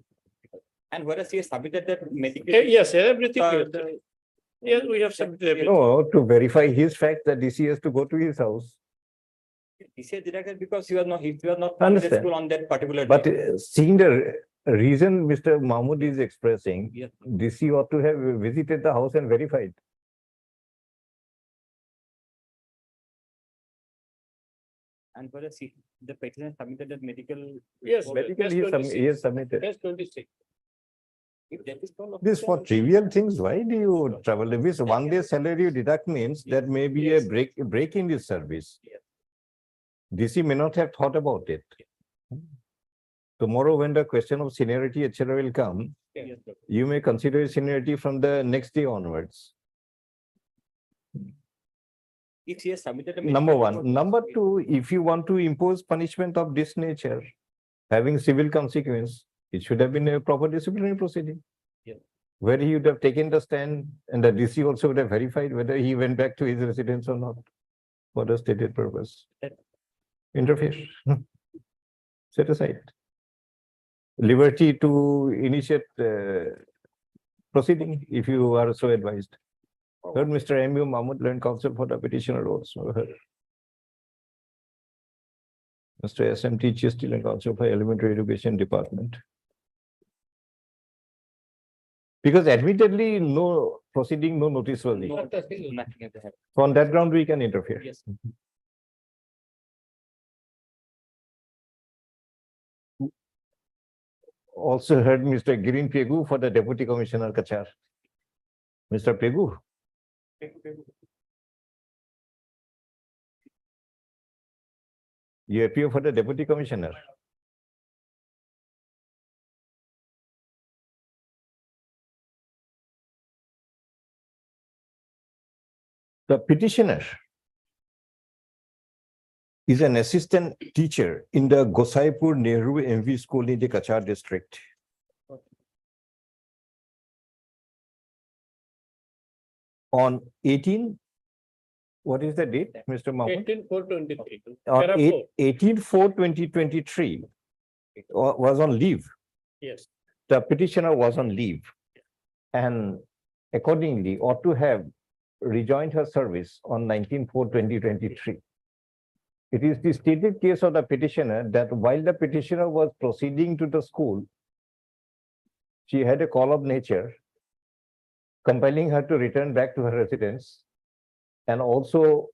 And whereas he has submitted that medical. yes, everything. Yes, we have submitted everything. No, to verify his fact, the DC has to go to his house. He said directed because he was not found in the Understand. school on that particular day. But seeing the reason Mr. Mahmood is expressing, Yes. DC ought to have visited the house and verified. And whereas the petitioner submitted that medical. Yes. Medical, yes, he 26. has submitted. Yes, 26. If that is all. This for trivial things, why do you travel? If it's 1 day salary you deduct means that may be a break in the service. Yes. DC may not have thought about it. Tomorrow, when the question of seniority, etc. will come, Yes, sir. You may consider seniority from the next day onwards. If he has submitted a. Number medical one. report- Number two, if you want to impose punishment of this nature, having civil consequence, it should have been a proper disciplinary proceeding. Yeah. Where he would have taken the stand and the DC also would have verified whether he went back to his residence or not for the stated purpose. Interfere. Set aside. Liberty to initiate proceeding if you are so advised. Heard Mr. M.U. Mahmood, learned counsel for the petitioner also. Heard. Mr. S.M.T. Chisti, learned counsel for Elementary Education Department. Because admittedly, no proceeding, no notice was issued. Nothing has happened. So on that ground, we can interfere. Yes. Also heard Mr. Girin Pegu for the Deputy Commissioner Kachar. Mr. Pegu. You appear for the Deputy Commissioner. The petitioner is an assistant teacher in the Gosaipur Nehru MV School in the Kachar district. On 18, what is the date, Mr. Mahmood? 18/4/23. On Para four. 18/4/2023 was on leave. Yes. The petitioner was on leave and accordingly ought to have rejoined her service on 19/4/2023. It is the stated case of the petitioner that while the petitioner was proceeding to the school, she had a call of nature compelling her to return back to her residence and also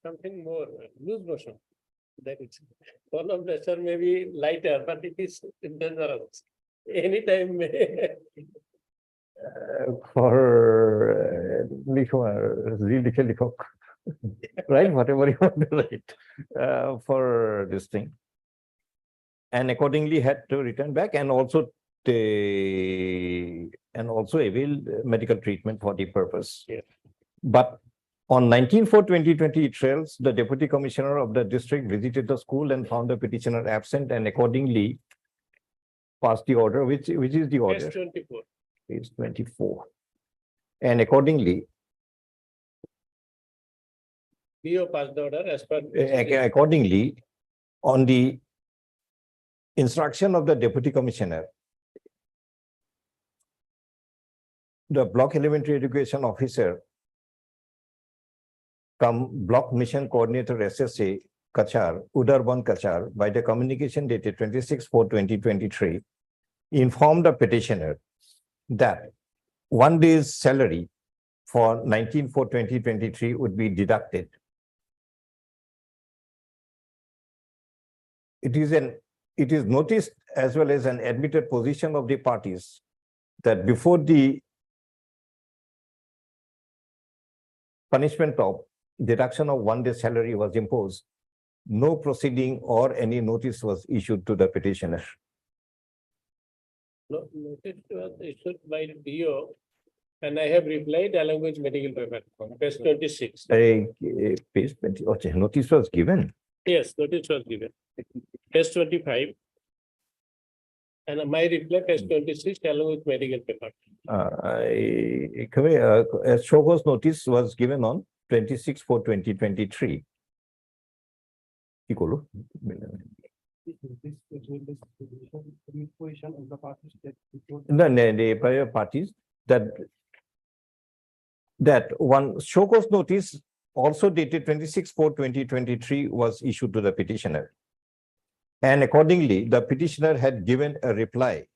Something more loose motion. That is, one of the may be lighter, but it is dangerous. Anytime may. for right, whatever you want to write for this thing. And accordingly had to return back and also avail medical treatment for the purpose. Yes. But on 19/4/2020 the Deputy Commissioner of the district visited the school and found the petitioner absent and accordingly passed the order, which is the order. Page 24. Page 24. And accordingly, BO passed the order as per. accordingly, on the instruction of the Deputy Commissioner, the Block Elementary Education Officer Block Mission Coordinator SSA Kachar, Udarban Kachar, by the communication dated 26/4/2023, informed the petitioner that 1 day's salary for 19/4/2023 would be deducted. It is noticed as well as an admitted position of the parties that before the punishment of deduction of 1 day's salary was imposed, no proceeding or any notice was issued to the petitioner. No, notice was issued by BO and I have replied along with medical paper on page 26. Page 20, okay, notice was given. Yes, notice was given. Page 25. And my reply page 26 along with medical paper. A show cause notice was given on 26/4/2023. No, the prior parties that one show cause notice also dated 26/4/2023 was issued to the petitioner. And accordingly, the petitioner had given a reply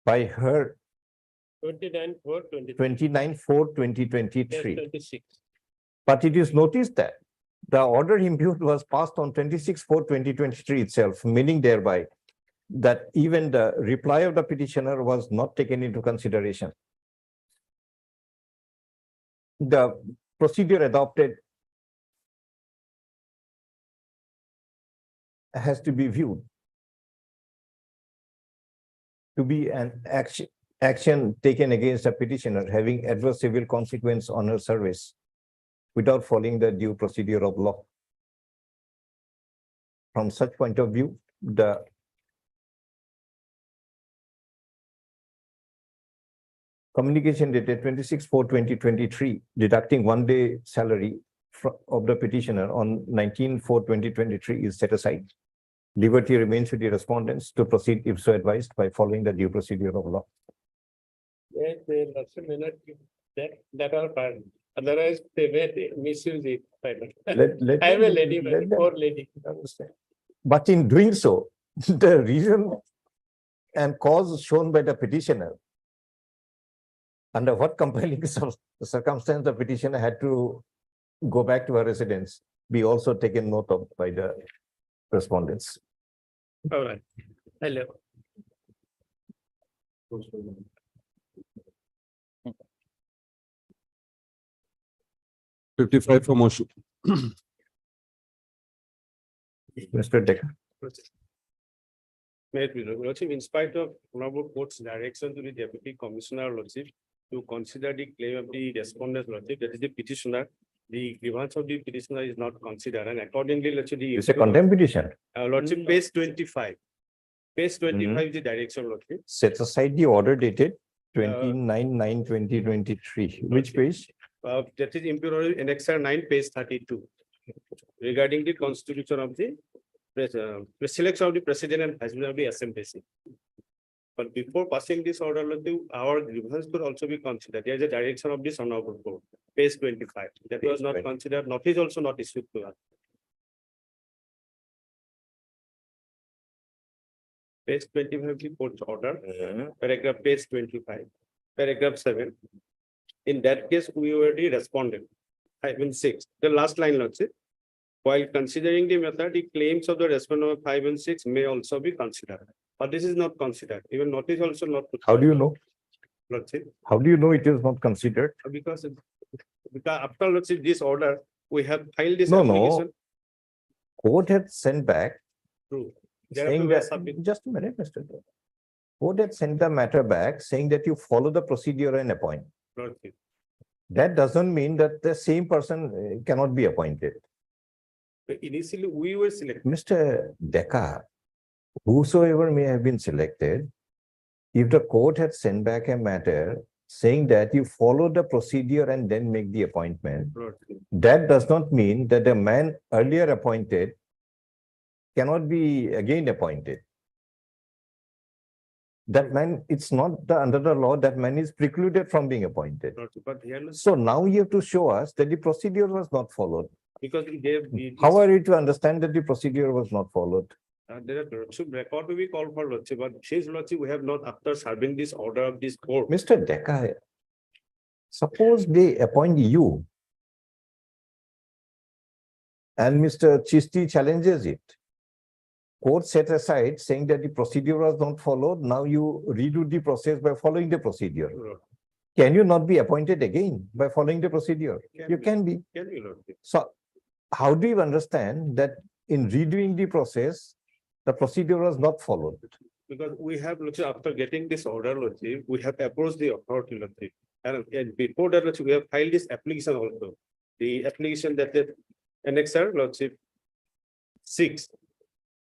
by her 29/4/2023. 29/4/2023. 26. But it is noticed that the order imputed was passed on 26/4/2023 itself, meaning thereby that even the reply of the petitioner was not taken into consideration. The procedure adopted has to be viewed to be an action taken against a petitioner having adverse civil consequence on her service without following the due procedure of law. From such point of view, the communication dated 26/4/2023, deducting 1 day salary of the petitioner on 19/4/2023 is set aside. Liberty remains with the respondents to proceed if so advised by following the due procedure of law. That are fine. Otherwise, they may misuse it. Let I am a them- lady, let them poor lady. understand. But in doing so, the reason and cause shown by the petitioner, under what compelling circumstance the petitioner had to go back to her residence, be also taken note of by the respondents. All right. Hello. Fifty-five for motion. Mr. Decker. May it be, Lordship, in spite of Honorable Court's direction to the Deputy Commissioner, Lordship, to consider the claim of the respondent, Lordship, that is the petitioner, the grievance of the petitioner is not considered, and accordingly, Lordship, the. It's a contempt petition. Lordship, page 25. Page 25 is the direction, Lordship. Sets aside the order dated 29/9/2023. Which page? That is Imperial Annexure 9, page 32. Regarding the constitution of the selection of the president and president of the SMPC. But before passing this order, Lordship, our grievance could also be considered. There is a direction of this honorable court, page 25. That was not considered, notice also not issued to us. Page 25, the court's order, paragraph page 25, paragraph 7. In that case, we were the respondent. 5 and 6, the last line, Lordship. While considering the method, the claims of the respondent 5 and 6 may also be considered. But this is not considered. Even notice also not. How do you know? Lordship, How do you know it is not considered? because after Lordship, this order, we have filed this No, application. no. Court had sent back True. saying that, just a minute, Mr. Decker. Court had sent the matter back saying that you follow the procedure and appoint. Lordship. That doesn't mean that the same person cannot be appointed. Initially, we were selected. Mr. Decker, whosoever may have been selected, if the court had sent back a matter saying that you follow the procedure and then make the appointment, Lordship. that does not mean that the man earlier appointed cannot be again appointed. That man, it's not under the law, that man is precluded from being appointed. Lordship, but here, So now you have to show us that the procedure was not followed. because we gave. How are you to understand that the procedure was not followed? There are Lordship record to be called for Lordship, but since Lordship, we have not, after serving this order of this court. Mr. Decker, suppose they appoint you and Mr. Chisti challenges it. Court set aside saying that the procedure was not followed. Now you redo the process by following the procedure. Can you not be appointed again by following the procedure? You can be. Can you, Lordship? So how do you understand that in redoing the process, the procedure was not followed? Because we have, Lordship, after getting this order, Lordship, we have approached the authority, Lordship. And before that, Lordship, we have filed this application also. The application that the annexure, Lordship, 6,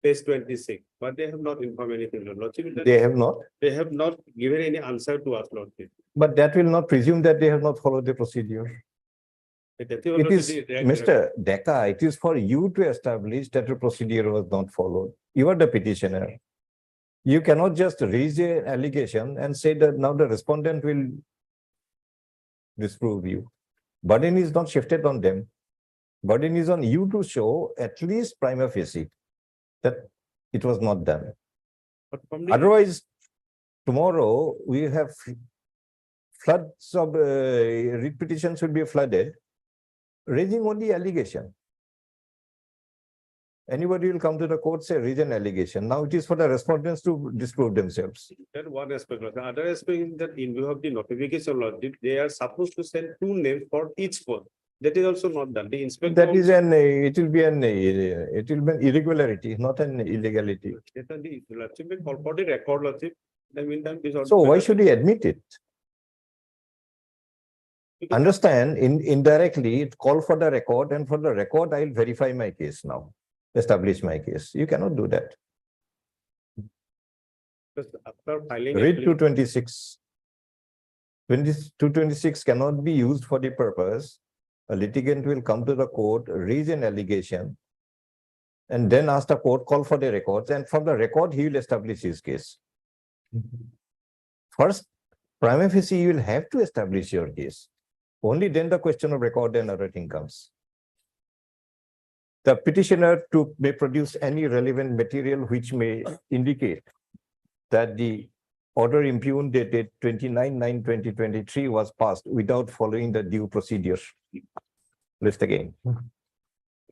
page 26, but they have not informed anything, Lordship. They have not. They have not given any answer to us, Lordship. But that will not presume that they have not followed the procedure. It is, Mr. Decker, it is for you to establish that the procedure was not followed. You are the petitioner. You cannot just raise an allegation and say that now the respondent will disprove you. Burden is not shifted on them. Burden is on you to show at least prima facie that it was not done. But from the- Otherwise, tomorrow we have floods of writ petitions will be flooded, raising only allegation. Anybody will come to the court, say, raise an allegation. Now it is for the respondents to disprove themselves. That one aspect. The other aspect is that in view of the notification, Lordship, they are supposed to send 2 names for each court. That is also not done. The inspector. That is it will be an irregularity, not an illegality. That are the Lordship, for the record, Lordship, The meantime, this. So why should he admit it? Understand, indirectly, it call for the record, and for the record, I'll verify my case now, establish my case. You cannot do that. After filing. Read 226. 226 cannot be used for the purpose. A litigant will come to the court, raise an allegation, and then ask the court, call for the records, and from the record, he will establish his case. First, prima facie, you will have to establish your case. Only then the question of record and other thing comes. The petitioner may produce any relevant material which may indicate that the order impugned dated 29/9/2023 was passed without following the due procedure. List again.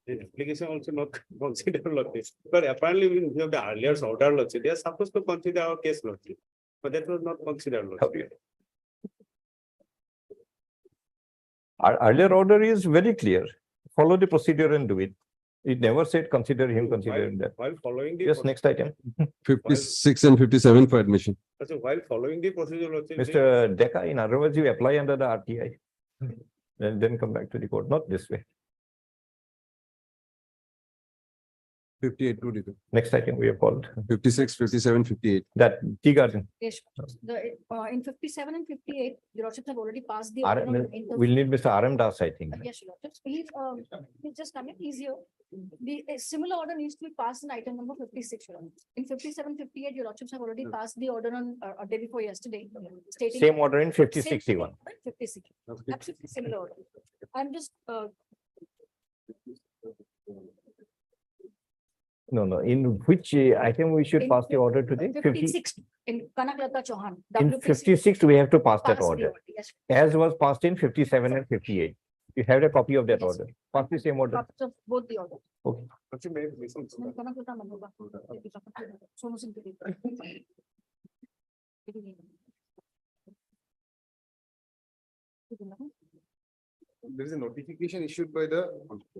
The application also not consider this, but apparently we have the earlier order law, they are supposed to consider our case law, but that was not considered. Our earlier order is very clear. Follow the procedure and do it. It never said consider him, consider him that. While following the. Yes, next item. 56 and 57 for admission. So while following the procedure. Mr. Deka, in other words, you apply under the RTI. And then come back to the court, not this way. 58 to the Next item we have called 56, 57, 58. that tea garden. Yes, the, in 57 and 58, your lordships have already passed the. We'll need Mr. RM Das, I think. Yes, your lordships. He's just coming, he's here. A similar order needs to be passed in item number 56. Your Honor. In 57, 58, your lordships have already passed the order on a day before yesterday. Stating. Same order in Same 5061. 56. Absolutely similar order. I'm just, No, in which item we should In pass the order today? 56 in Kanaklata Chauhan. In WPC 56, we have to pass that passed the order, Yes. as was passed in 57 and 58. You have a copy of that Yes. order. Pass the same order. Copies of both the orders. Okay. Kanaklata Mandoba. Sonu Singh Puri. There is a notification issued by the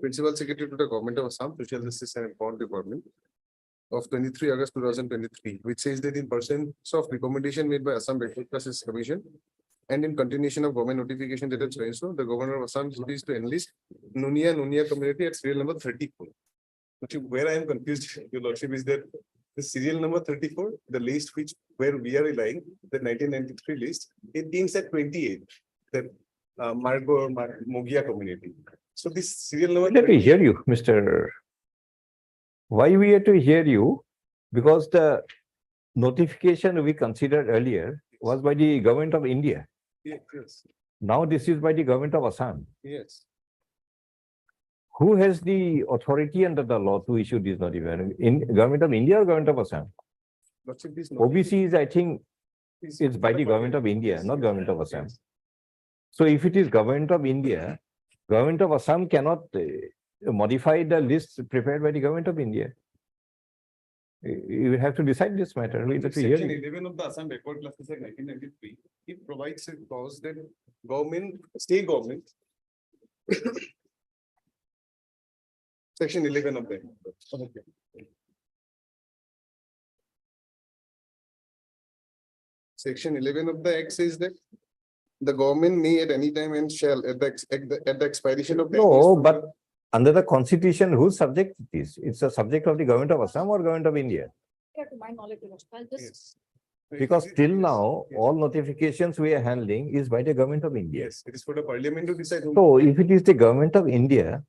Principal Secretary to the Government of Assam, Social Justice and Empowerment Department of 23 August 2023, which says that in pursuance of recommendation made by Assam Backward Classes Commission and in continuation of government notification dated so, the Governor of Assam is pleased to enlist Nunia community at serial number 34. But where I am confused, Your Lordship, is that the serial number 34, the list where we are relying, the 1993 list, it being at 28, that Mogia community. So this serial number. Let me hear you, Mr. Why we have to hear you? Because the notification we considered earlier was by the government of India. Yes, Now this is by the government of Assam. yes. Who has the authority under the law to issue this notification? In government of India or government of Assam? Lordship, this OBC is, I think, it's by the government of India, not government of Assam. So if it is government of India, government of Assam cannot modify the list prepared by the government of India. You will have to decide this matter. We have to hear Section you. 11 of the Assam Backward Classes Act 1993, it provides a clause that state government. Section 11 of that. Section 11 of the act says that the government may at any time and shall at the expiration of. No, but under the constitution, whose subject it is? It's a subject of the government of Assam or government of India? To my knowledge, Your Lordship, I'll just. Yes. Because till now, all notifications we are handling is by the government of India. Yes, it is for the parliament to decide. whom- So if it is the government of India,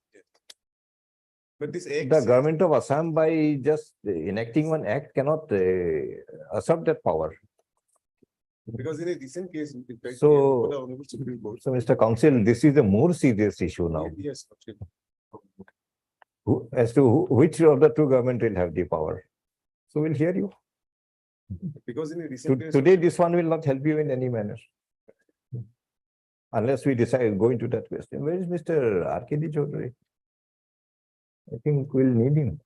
But this the act. government of Assam by just enacting one act cannot usurp that power. Because in a recent case, in fact. So- for the Honorable Supreme Court. So Mr. Counsel, this is a more serious issue now. Yes. Lordship. As to which of the two government will have the power. So we'll hear you. Because in a recent case. Today, this one will not help you in any manner. Unless we decide go into that question. Where is Mr. R.K.D. Chaudhary? I think we'll need him.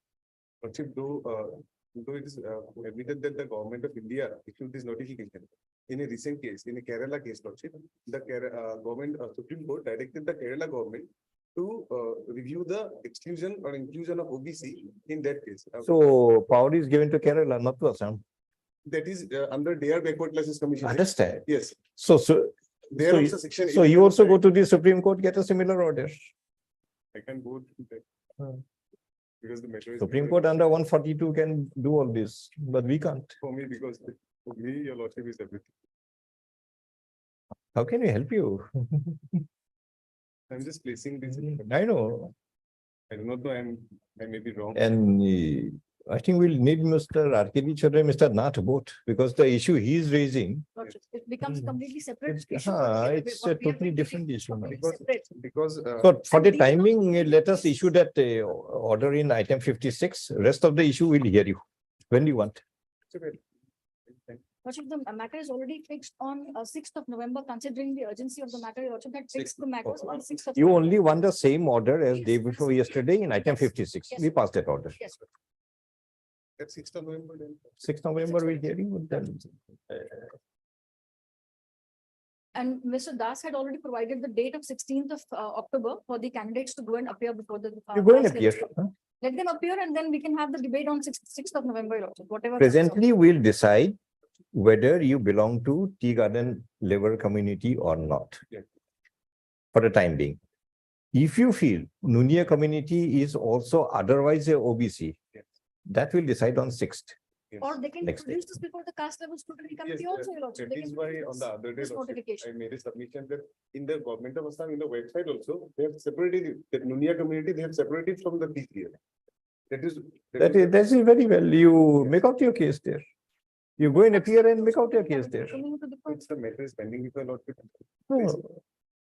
Lordship, though it is admitted that the government of India issued this notification. In a recent case, in a Kerala case, Lordship, the government, Supreme Court directed the Kerala government to review the exclusion or inclusion of OBC in that case. So power is given to Kerala, not to Assam. That is under their backward classes commission. Understand? Yes, So, there so, also section. so you also go to the Supreme Court, get a similar order. I can go to that. Hmm. Because the matter is. Supreme Court under 142 can do all this, but we can't. For me, because for me, your lordship is everything. How can we help you? I'm just placing this. I know. I do not know, I may be wrong. And I think we'll need Mr. RKD Chaudhary, Mr. Nath both, because the issue he is raising, Lordship, it becomes completely separate. it's issue. it's a What we are totally doing different is issue. now. completely separate. Because, So for the And these are not- timing, let us issue that order in item 56. Rest of the issue will hear you. When do you want? Lordship, the matter is already fixed on sixth of November, considering the urgency of the matter, Lordship had fixed the matters on sixth of. You November. only want the same order as day Yes, before yes. yesterday in item Yes, 56. yes. We passed that order. Yes, That's 6th of November then. 6th November, we hear you. Then and Mr. Das had already provided the date of sixteenth of October for the candidates to go and appear before the. you go and task appear. force. huh? Let them appear and then we can have the debate on sixth of November, Lordship, whatever. Presently, we'll decide whether you belong to Tea Garden Labour community or not. Yeah. For the time being. If you feel Nunia community is also otherwise a OBC, Yes. that will decide on 6th. Yes. Or they can Next day. produce this before the caste level scrutiny Yes, committee also, Your Lordship. that They is can why produce on the other day, this Lordship, notification. I made a submission that in the government of Assam, in the website also, they have separated, the Nunia community, they have separated from the P3. That is. That is very well. You make out your case there. You go and appear and make out your case there. Coming to the point. It's the matter is pending with the lordship. No,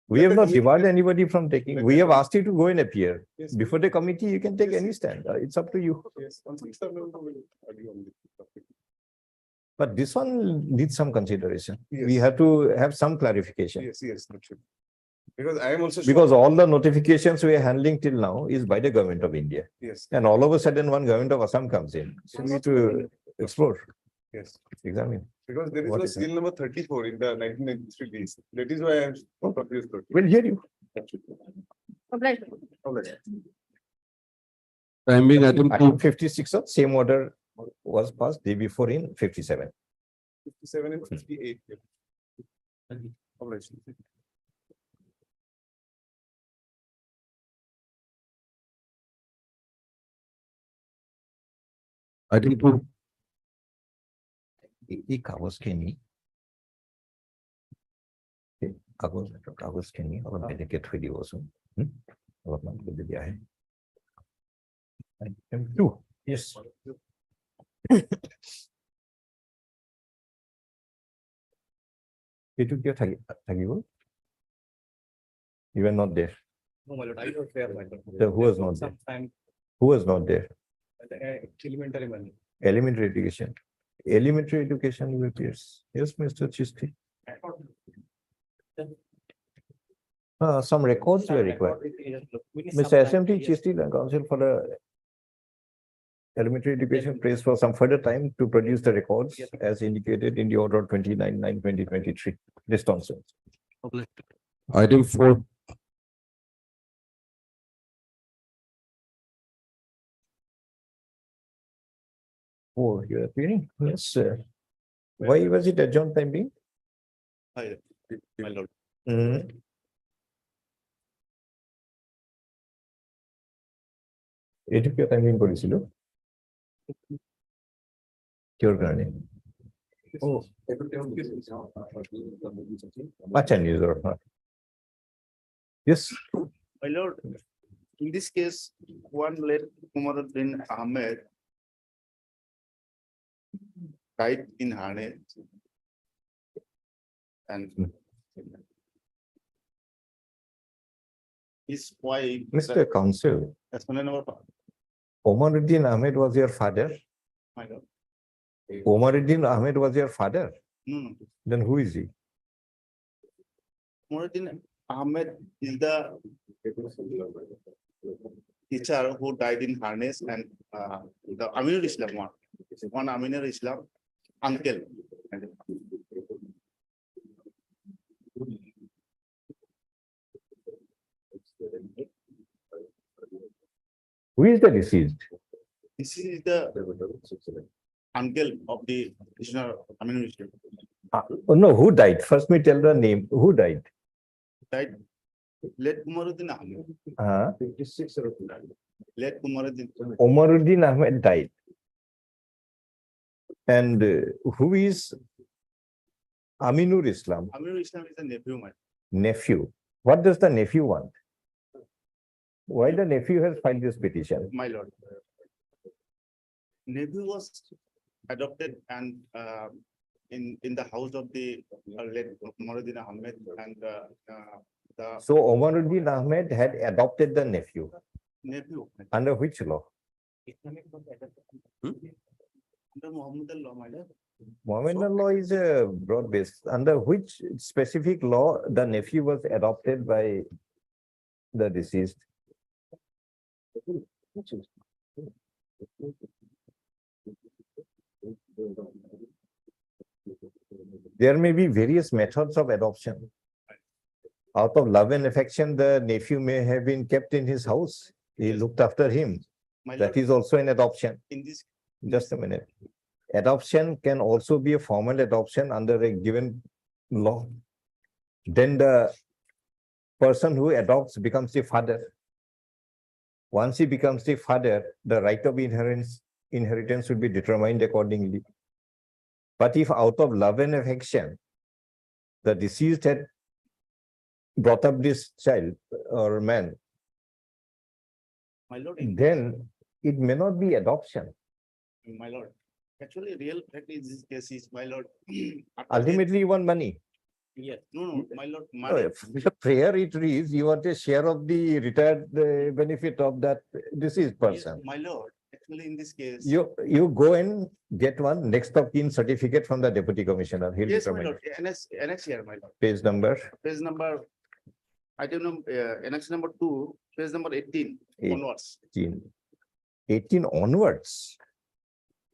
we have not debarred anybody from taking. We have asked you to go and appear. Yes, Before the committee, you can take Yes, any yes. stand. It's up to you. Yes, on 6th of November, we'll argue on this topic. But this one needs some consideration. We Yes. have to have some clarification. Yes, yes, lordship. Because I am also. sure- Because all the notifications we are handling till now is by the government of India. Yes, And all of a sudden, one government of Assam comes in. So we need to explore, yes. examine. Because there is What no is it? seal number 34 in the 1993 list. That is why I am confused. lordship. We'll hear you. Obliged. All right. Time being item Item 2, 56, same order was passed day before in 57. 57 and 58. All right. item 2, ये कागज के नहीं ये कागज के नहीं और मैंने के थोड़ी वो सुन और अपना को दे दिया है item 2 yes itu क्या था वो you were not there No, my lord, I was there, my lord. So who was not there? Sometime, who was not there elementary, my lord. elementary education you appears yes Mr. Chisti some records were required. Mr. SMT Chisti, the council for the elementary education prays for some further time to produce the records as indicated in the order 29/9/2023. This nonsense. item 4, Oh, you're appearing? Yes, sir. Why was it adjourned time being? Hi, my lord. এইটো কিয় timing কৰিছিলো কিহৰ কাৰণে আচ্ছা নিজৰ yes My lord, in this case, one late Umaruddin Ahmed died in Hane. And his wife. Mr. Council, Explain our, Omaruddin Ahmed was your father? my lord. Omaruddin Ahmed was your father? No, no. Then who is he? Umaruddin Ahmed is the teacher who died in harness and the Aminul Islam one Aminul Islam uncle. Who is the deceased? This is the uncle of the petitioner, Aminul Islam. Oh, no, who died? First me tell the name. Who died? Died. Late Kumaruddin Ahmed. Late Kumaruddin. Omaruddin Ahmed died. And who is Aminur Islam? Aminul Islam is a nephew, my Nephew. What does the nephew want? Why the nephew has filed this petition? my lord. Nephew was adopted and in the house of the late Kumaruddin Ahmed and the So Omaruddin Ahmed had adopted the nephew. nephew. Under which law? Under Muhammad law, my lord. Mohammedan law is a broad base. Under which specific law the nephew was adopted by the deceased? There may be various methods of adoption. Out of love and affection, the nephew may have been kept in his house. He looked after him. My That lord, is also an adoption. in this, Just a minute. Adoption can also be a formal adoption under a given law. Then the person who adopts becomes the father. Once he becomes the father, the right of inheritance will be determined accordingly. But if out of love and affection, the deceased had brought up this child or man, my lord, then it may not be adoption. my lord. Actually, real fact is this case is, my lord. after Ultimately, you want money. death- no, my lord, No, money. if the prayer it reads, you want a share of the retired benefit of that deceased person. My lord, actually in this case. You go and get one next of kin certificate from the deputy commissioner. He'll Yes, my determine lord, annex here, my lord. page number Page number, item number, annex number 2, page number 18 Eight. onwards. 18 onwards.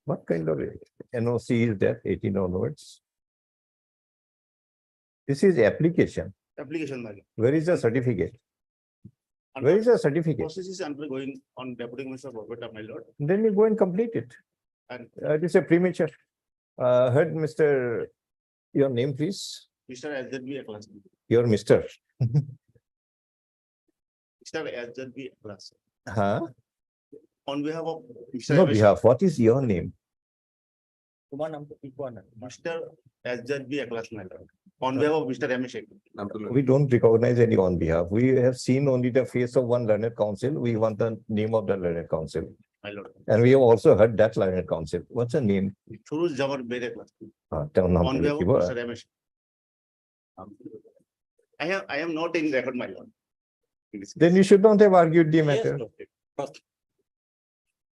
What kind of NOC is that 18 onwards? This is application. Application, my lord. Where is the certificate? Where is the certificate? Process is undergoing on deputy commissioner, Bogota, my lord. Then you go and complete it. And It is a premature. Heard Mr. Your name, please. Mr. SZB class. Your Mr. Mr. SZB class. Huh? On behalf of Mr. No Ramesh- behalf. What is your name? Mr. SZB class, my lord. On behalf of Mr. Ramesh Shekhar. We don't recognize any on behalf. We have seen only the face of one learned counsel. We want the name of the learned counsel. My lord. And we have also heard that learned counsel. What's the name? Suruz Jamar Bere class. Tell now. On behalf of Mr. Ramesh. I am not in record, my lord. In this Then case. you should not have argued the Yes, matter. lord.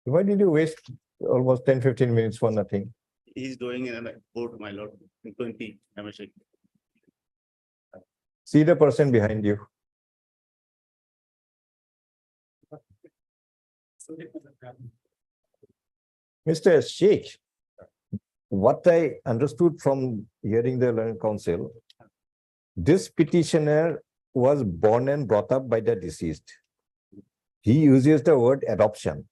Why did you waste almost 10-15 minutes for nothing? He is doing in a court, my lord, in 20, Ramesh Shekhar. See the person behind you. Mr. Sheikh, what I understood from hearing the learned counsel, this petitioner was born and brought up by the deceased. He uses the word adoption.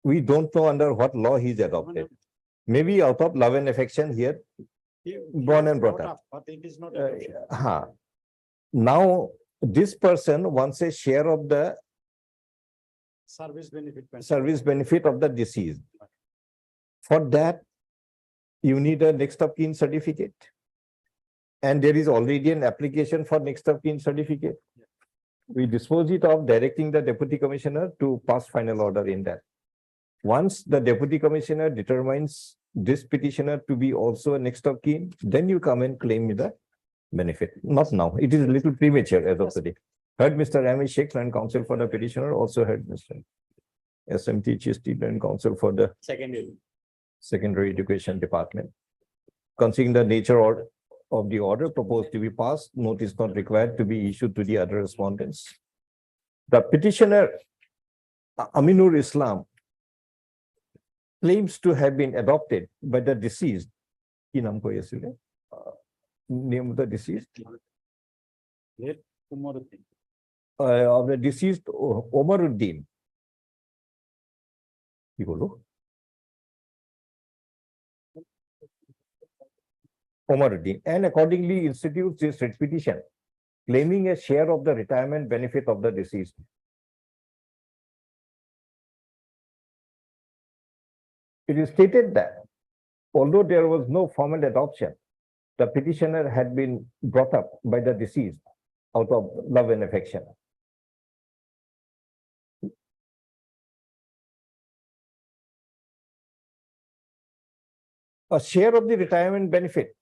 We don't know under what law he is adopted. Maybe out of love and affection here, born and brought up. But it is not. Now, this person wants a share of the Service benefit. service benefit of the deceased. For that, you need a next of kin certificate. And there is already an application for next of kin certificate. We dispose it of directing the deputy commissioner to pass final order in that. Once the deputy commissioner determines this petitioner to be also a next of kin, then you come and claim the benefit. Not now. It is a little premature as of today. Heard Mr. Ramesh Sheikh and counsel for the petitioner, also heard Mr. SMT Chisti and counsel for the secondary education department. Considering the nature of the order proposed to be passed, notice not required to be issued to the other respondents. The petitioner, Aminur Islam, claims to have been adopted by the deceased. Ki naam ko yesterday? Name of the deceased? Of the deceased Omaruddin. Ki bolo? Omaruddin, and accordingly institutes this writ petition, claiming a share of the retirement benefit of the deceased. It is stated that although there was no formal adoption, the petitioner had been brought up by the deceased out of love and affection. A share of the retirement benefit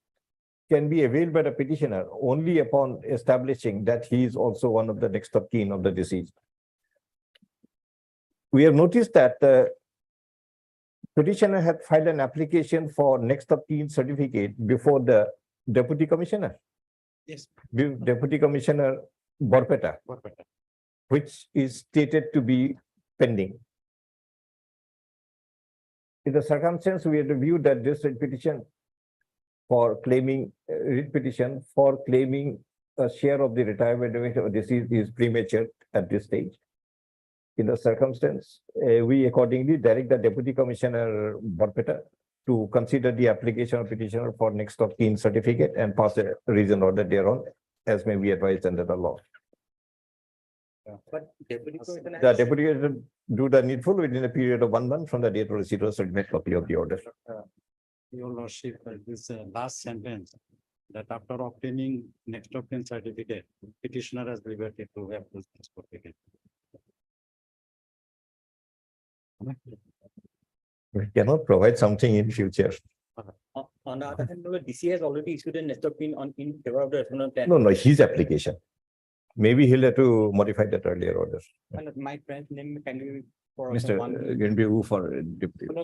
can be availed by the petitioner only upon establishing that he is also one of the next of kin of the deceased. We have noticed that the petitioner had filed an application for next of kin certificate before the deputy commissioner. Yes. Deputy Commissioner Borpeta, which is stated to be pending. In the circumstance, we have reviewed that this writ petition for claiming a share of the retirement benefit of deceased is premature at this stage. In the circumstance, we accordingly direct the Deputy Commissioner Borpeta to consider the application of petitioner for next of kin certificate and pass a reason order thereon, as may be advised under the law. But deputy commissioner. The deputy will do the needful within a period of 1 month from the date of receipt of submit copy of the order. Your lordship, this last sentence, that after obtaining next of kin certificate, petitioner has liberty to have this certificate. We cannot provide something in future. On the other hand, the DC has already issued a next of kin on in favor of the respondent. No, his application. Maybe he'll have to modify that earlier order. And my friend's name can be for Mr. one. Genbi, for deputy.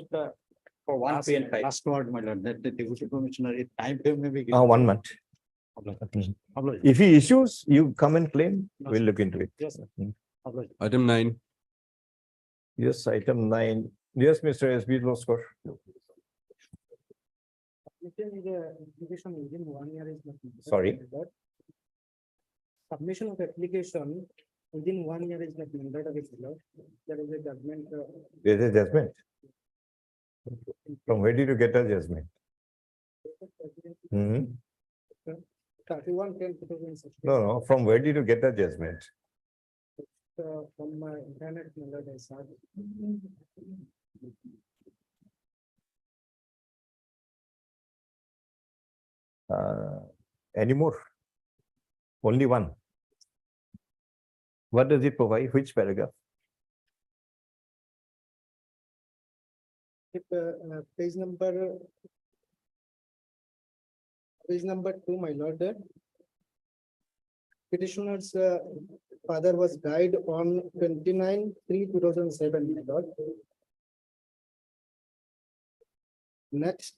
For 1, 3 and 5. Last word, my lord, that the deputy commissioner, if time frame may be. given. 1 month. Obliged. If he issues, you come and claim, we'll look into it. Yes, sir. Obliged. Item 9. Yes, item 9. Yes, Mr. SB Loskar. Application within 1 year is not. Sorry. Submission of application within 1 year is not mandatory. There is a judgment. There's a judgment. From where did you get a judgment? 31/10/2016. No, from where did you get the judgment? From my internet. I saw. Any more? Only one. What does it provide? Which paragraph? Page number 2, my lord. Petitioner's father was died on 29/3/2007, my lord. Next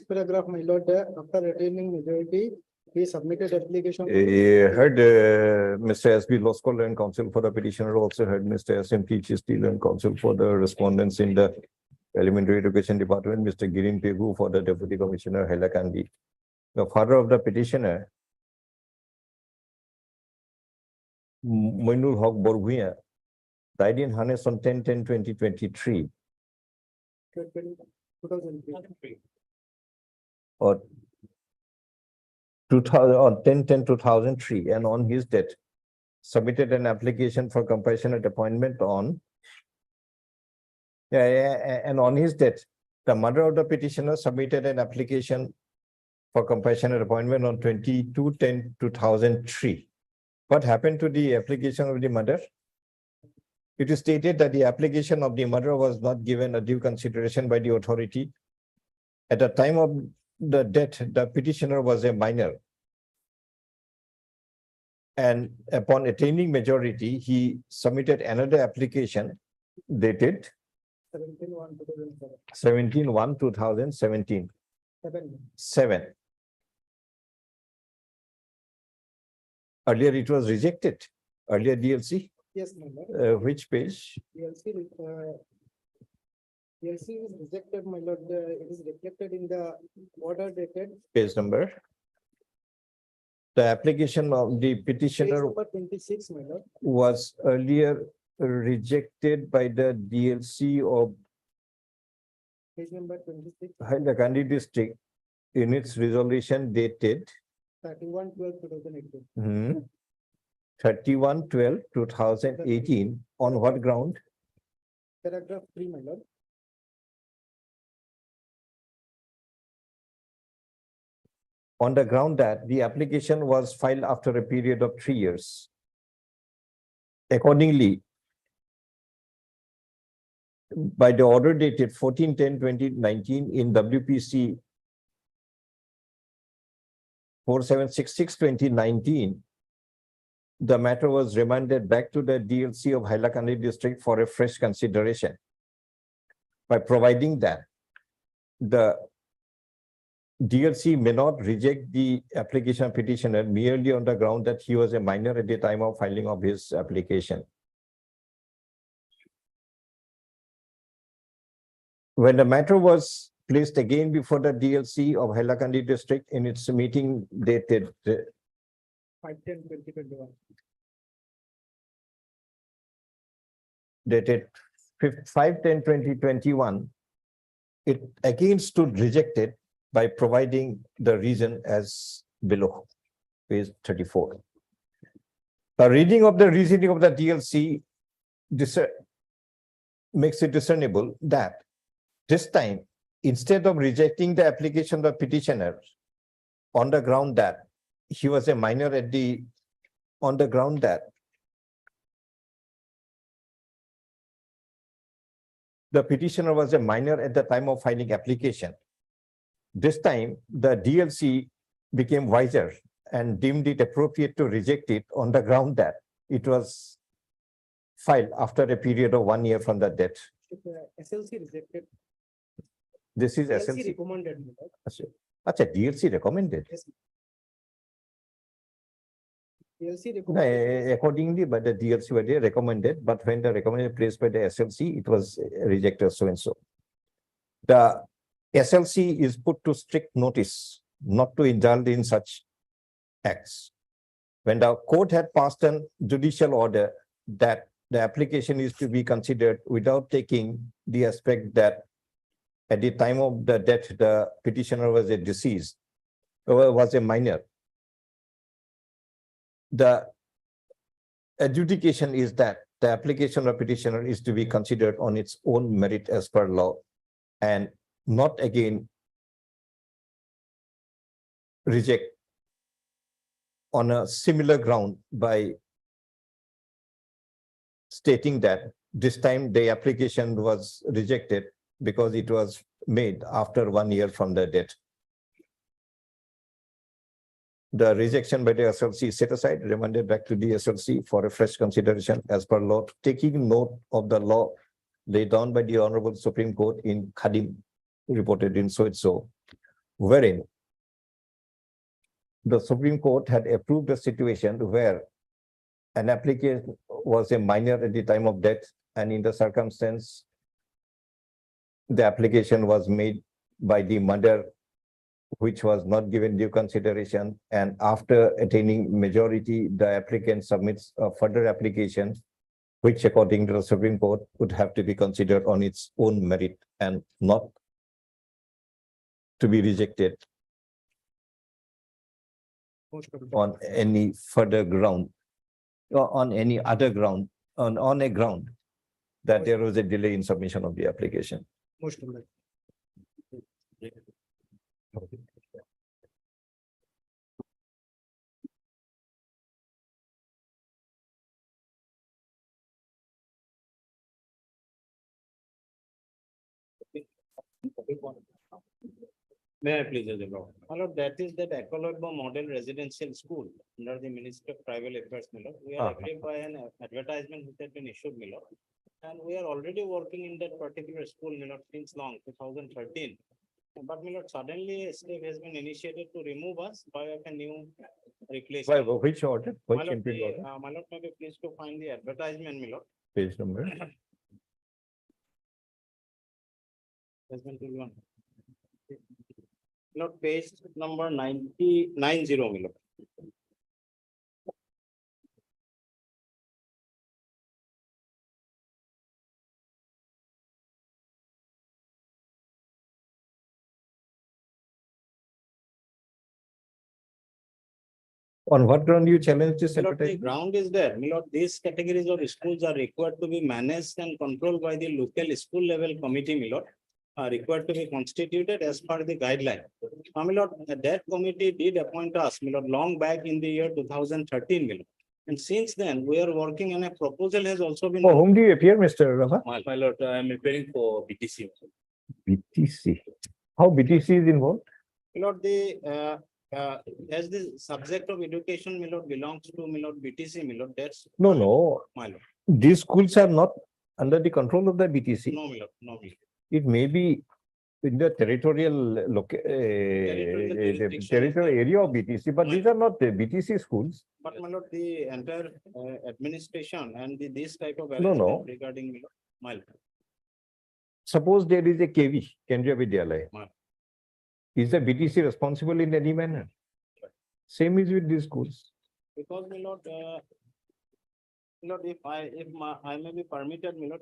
paragraph, my lord, after attaining majority, he submitted application. Heard Mr. SB Law Scholar and counsel for the petitioner, also heard Mr. SMP Steel and counsel for the respondents in the Elementary Education Department, Mr. Girin Pegu for the Deputy Commissioner Hailakandi. The father of the petitioner, Moinul Haq Borguia, died in Hanes on 10/10/2023 2003. or 2000 or 10/10/2003, and on his death submitted an application for compassionate appointment on. And on his death, the mother of the petitioner submitted an application for compassionate appointment on 22/10/2003. What happened to the application of the mother? It is stated that the application of the mother was not given a due consideration by the authority. At the time of the death, the petitioner was a minor. And upon attaining majority, he submitted another application dated 17/1/2007. 17/1/2017. 7. Earlier it was rejected. Earlier DLC, Yes, my lord. which page? DLC is rejected, my lord. It is reflected in the order dated. Page number. The application of the Page petitioner number 26, my lord. was earlier rejected by the DLC of Page number 26. Hailakandi district in its resolution dated 31/12/2018. 31/12/2018, on what ground? Paragraph 3, my lord. On the ground that the application was filed after a period of 3 years. Accordingly, by the order dated 14/10/2019 in WPC 4766/2019, the matter was remanded back to the DLC of Hailakandi district for a fresh consideration, by providing that the DLC may not reject the application petitioner merely on the ground that he was a minor at the time of filing of his application. When the matter was placed again before the DLC of Hailakandi district in its meeting dated 5/10/2021. dated 5/10/2021, it again stood rejected by providing the reason as below, page 34. A reading of the reasoning of the DLC makes it discernible that this time, instead of rejecting the application of the petitioner on the ground that he was a minor on the ground that the petitioner was a minor at the time of filing application, this time the DLC became wiser and deemed it appropriate to reject it on the ground that it was filed after a period of 1 year from the date. SLC rejected. This is DLC SLC. recommended, my lord. Acha, DLC recommended. Yes. DLC No, recommended. accordingly, but the DLC were there recommended, but when the recommended placed by the SLC, it was rejected so and so. The SLC is put to strict notice not to indulge in such acts. When the court had passed a judicial order that the application is to be considered without taking the aspect that at the time of the death, the petitioner was a deceased, or was a minor. The adjudication is that the application of petitioner is to be considered on its own merit as per law, and not again reject on a similar ground by stating that this time the application was rejected because it was made after 1 year from the date. The rejection by the SLC is set aside, remanded back to the SLC for a fresh consideration as per law, taking note of the law laid down by the Honorable Supreme Court in Khadim, reported in so and so, wherein the Supreme Court had approved a situation where an applicant was a minor at the time of death, and in the circumstance, the application was made by the mother, which was not given due consideration, and after attaining majority, the applicant submits a further application, which according to the Supreme Court would have to be considered on its own merit and not to be rejected on any further ground, or on any other ground, on a ground that there was a delay in submission of the application. Most of them. May I please, Judge Law? My lord, that is that Ecologbo Model Residential School under the Ministry of Tribal Affairs, my lord. We are agreed by an advertisement which has been issued, my lord. And we are already working in that particular school, my lord, since long, 2013. But my lord, suddenly a step has been initiated to remove us by a new By replacement. which order? My Which lord, imperial order? my lord, may be pleased to find the advertisement, my lord. Page number. Advertisement will one. Not page number 90, 90, my lord. On what ground you challenge this My lord, the advertisement? ground is there. My lord, these categories of schools are required to be managed and controlled by the local school level committee, my lord. Are required to be constituted as per the guideline. My lord, that committee did appoint us, my lord, long back in the year 2013, my lord. And since then, we are working and a proposal has also been. For whom do you appear, Mr. Rafa? My lord, I am appearing for BTC. BTC. How BTC is involved? My lord, as the subject of education, my lord, belongs to, my lord, BTC, my lord, that's. No. My lord, These schools are not under the control of the BTC. no, my lord, no, my lord. It may be in the territorial jurisdiction is territorial there. area of BTC, but these are not the BTC schools. But my lord, the entire administration and this type of No. arrangement regarding, my lord, my lord. Suppose there is a KV, Kendriya Vidyalaya. Right. Is the BTC responsible in any manner? Same is with these schools. Because, my lord, if I may be permitted, my lord,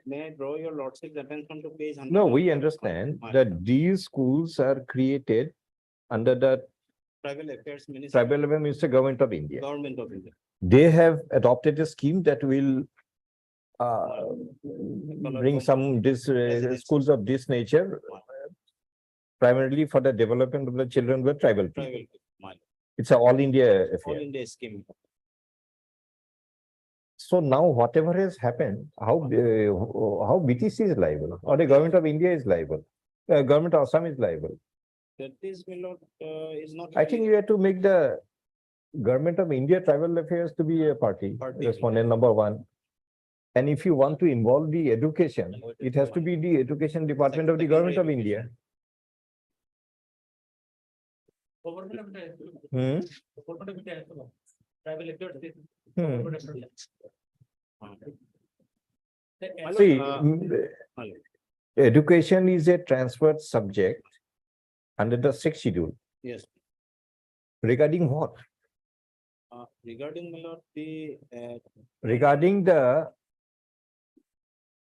may I draw your lordship's attention to page 100? No, we understand that these schools are created under the Tribal Affairs Ministry, Tribal Minister Government of India. Government of India. They have adopted a scheme that will bring some schools of this nature, primarily for the development of the children with tribal people. Tribal, my lord. It's an all India All affair. India scheme. So now whatever has happened, how BTC is liable or the government of India is liable, government of Assam is liable. That is, my lord, is not. I think you have to make the government of India tribal affairs to be a party, respondent number one. And if you want to involve the education, it has to be the education department of the government of India. Hmm? Hmm. See, education is a transferred subject under the sixth schedule. Yes. Regarding what? Regarding, my lord, the Regarding the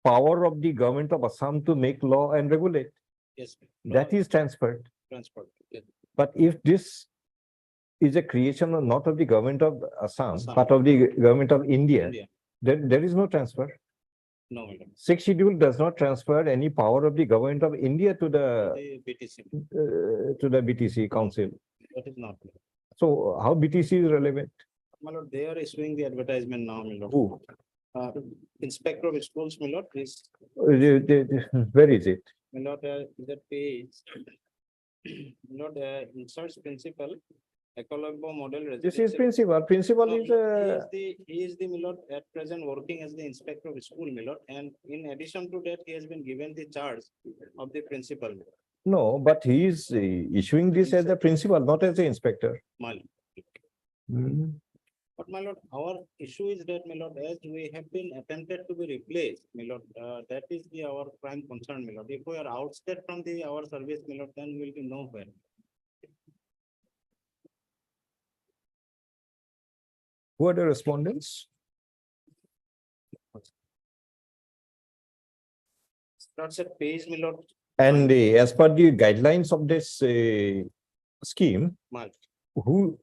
power of the government of Assam to make law and regulate. yes, That is transferred. transport. Yes. But if this is a creation of not of the government of Assam, Assam. but of the government of India, India. then there is no transfer. No, my lord. Sixth schedule does not transfer any power of the government of India to The BTC, the BTC council. that is not. So how BTC is relevant? My lord, they are issuing the advertisement now, my lord. Who? Inspector of schools, my lord, please. Where is it? My lord, that page. My lord, inserts principal, Ecologbo model. This is principal. Principal No, is he is the, my lord, at present working as the inspector of school, my lord, and in addition to that, he has been given the charge of the principal. no, but he is issuing this as a principal, not as an inspector. My lord. Hmm. But my lord, our issue is that, my lord, as we have been attempted to be replaced, my lord, that is our prime concern, my lord. If we are ousted from our service, my lord, then we will be nowhere. Who are the respondents? Starts at page, my lord. And as per the guidelines of this scheme, My who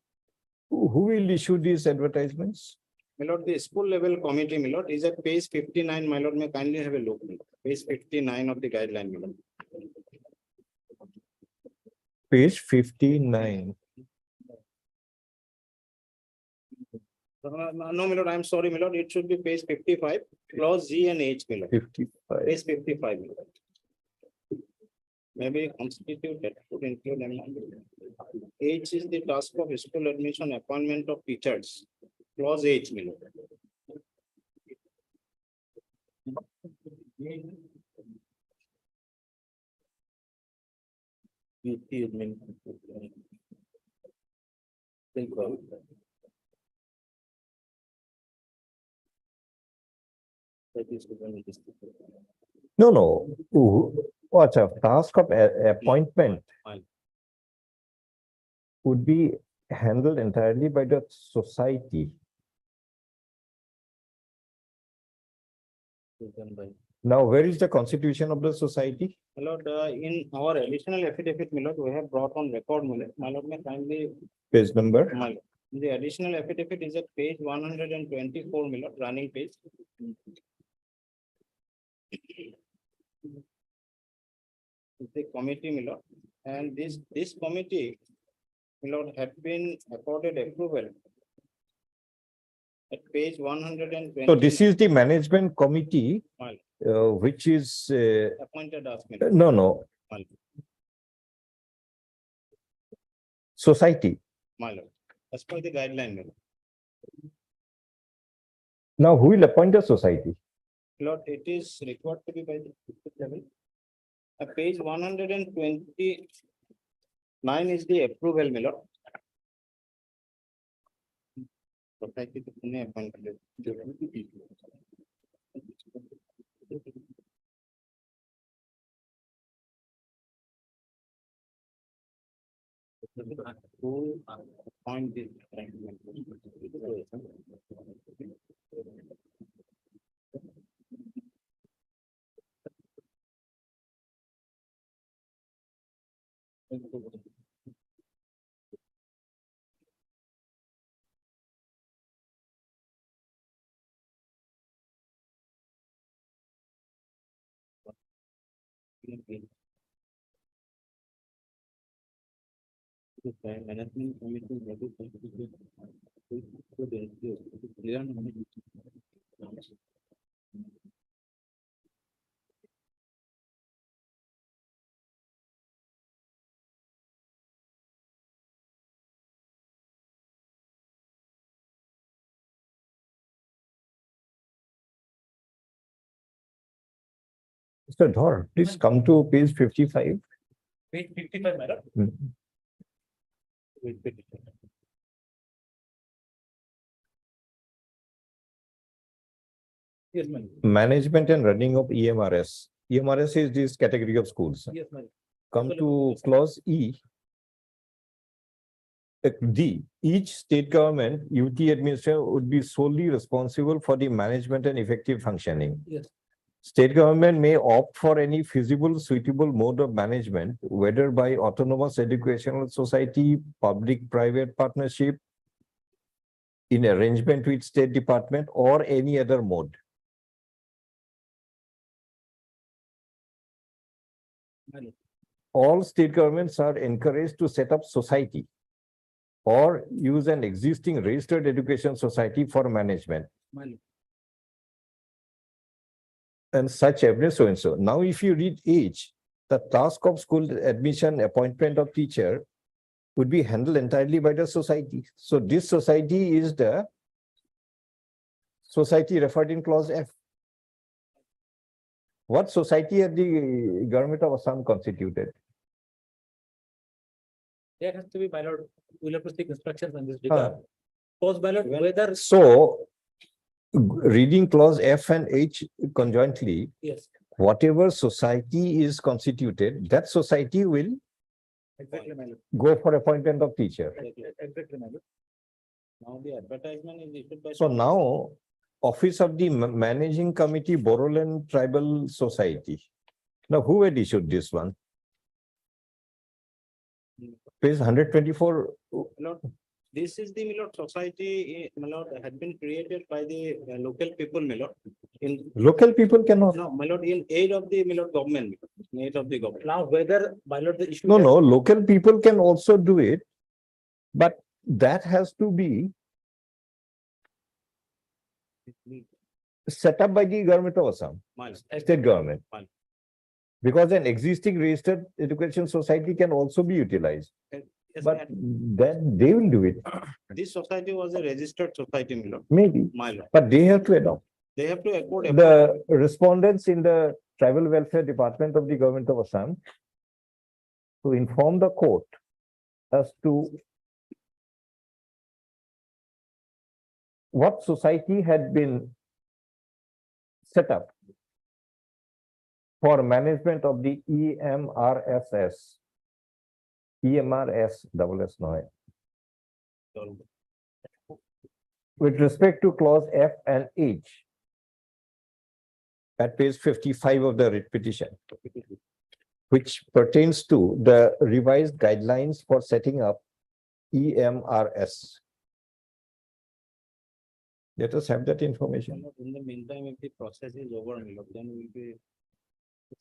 will issue these advertisements? My lord, the school level committee, my lord, is at page 59, my lord, may kindly have a look, my lord. Page 59 of the guideline, my lord. Page 59. No, my lord, I am sorry, my lord, it should be page 55, clause G and H, my lord. 55. Page 55, my lord. Maybe constitute that would include them. H is the task of school admission, appointment of teachers. Clause H, my lord. No. What's a task of appointment Fine. would be handled entirely by the society. Now, where is the constitution of the society? My lord, in our additional affidavit, my lord, we have brought on record, my lord, may kindly, Page number. my lord, The additional affidavit is at page 124, my lord, running page. It's the committee, my lord, and this committee, my lord, had been accorded approval at page 120. So this is the management committee, My which is, appointed us, my lord. no, My society. lord, as per the guideline, my lord. Now, who will appoint the society? Lord, it is required to be by the district level. Page 129 is the approval, my lord. Society to Pune appointed. Who appoint this? Management committee. Mr. Dhar, please come to page 55. Page 55, madam. Mm. Yes, madam. Management and running of EMRS. EMRS is this category of schools. Yes, madam. Come to clause E. D, each state government UT administrator would be solely responsible for the management and effective functioning. Yes. State government may opt for any feasible, suitable mode of management, whether by autonomous educational society, public-private partnership, in arrangement with state department, or any other mode. Madam. All state governments are encouraged to set up society or use an existing registered education society for management. Madam. And such evidence so and so. Now, if you read H, the task of school admission, appointment of teacher would be handled entirely by the society. So this society is the society referred in clause F. What society had the government of Assam constituted? There has to be, my lord, we'll have to seek instructions on this regard. Post ballot, whether, So reading clause F and H conjointly, yes, whatever society is constituted, that society will exactly, my lord. go for appointment of teacher. Exactly, my lord. Now the advertisement is issued by. So now, Office of the Managing Committee, Boroland Tribal Society. Now, who had issued this one? Page 124. Lord, this is the Milord society, Milord, had been created by the local people, Milord. In, Local people cannot. no, Milord, in aid of the Milord government, in aid of the government. Now, whether, my lord, the issue. No, no, local people can also do it, but that has to be set up by the government of Assam, My lord. state government. Fine. Because an existing registered education society can also be utilized, Yes, but then they will do it, this society was a registered society, Milord, maybe, my lord. but they have to adopt. They have to accord. The respondents in the Tribal Welfare Department of the government of Assam to inform the court as to what society had been set up for management of the EMRSS. EMRS, double S now. With respect to clause F and H at page 55 of the writ petition, which pertains to the revised guidelines for setting up EMRS. Let us have that information. In the meantime, if the process is over, my lord, then we'll be.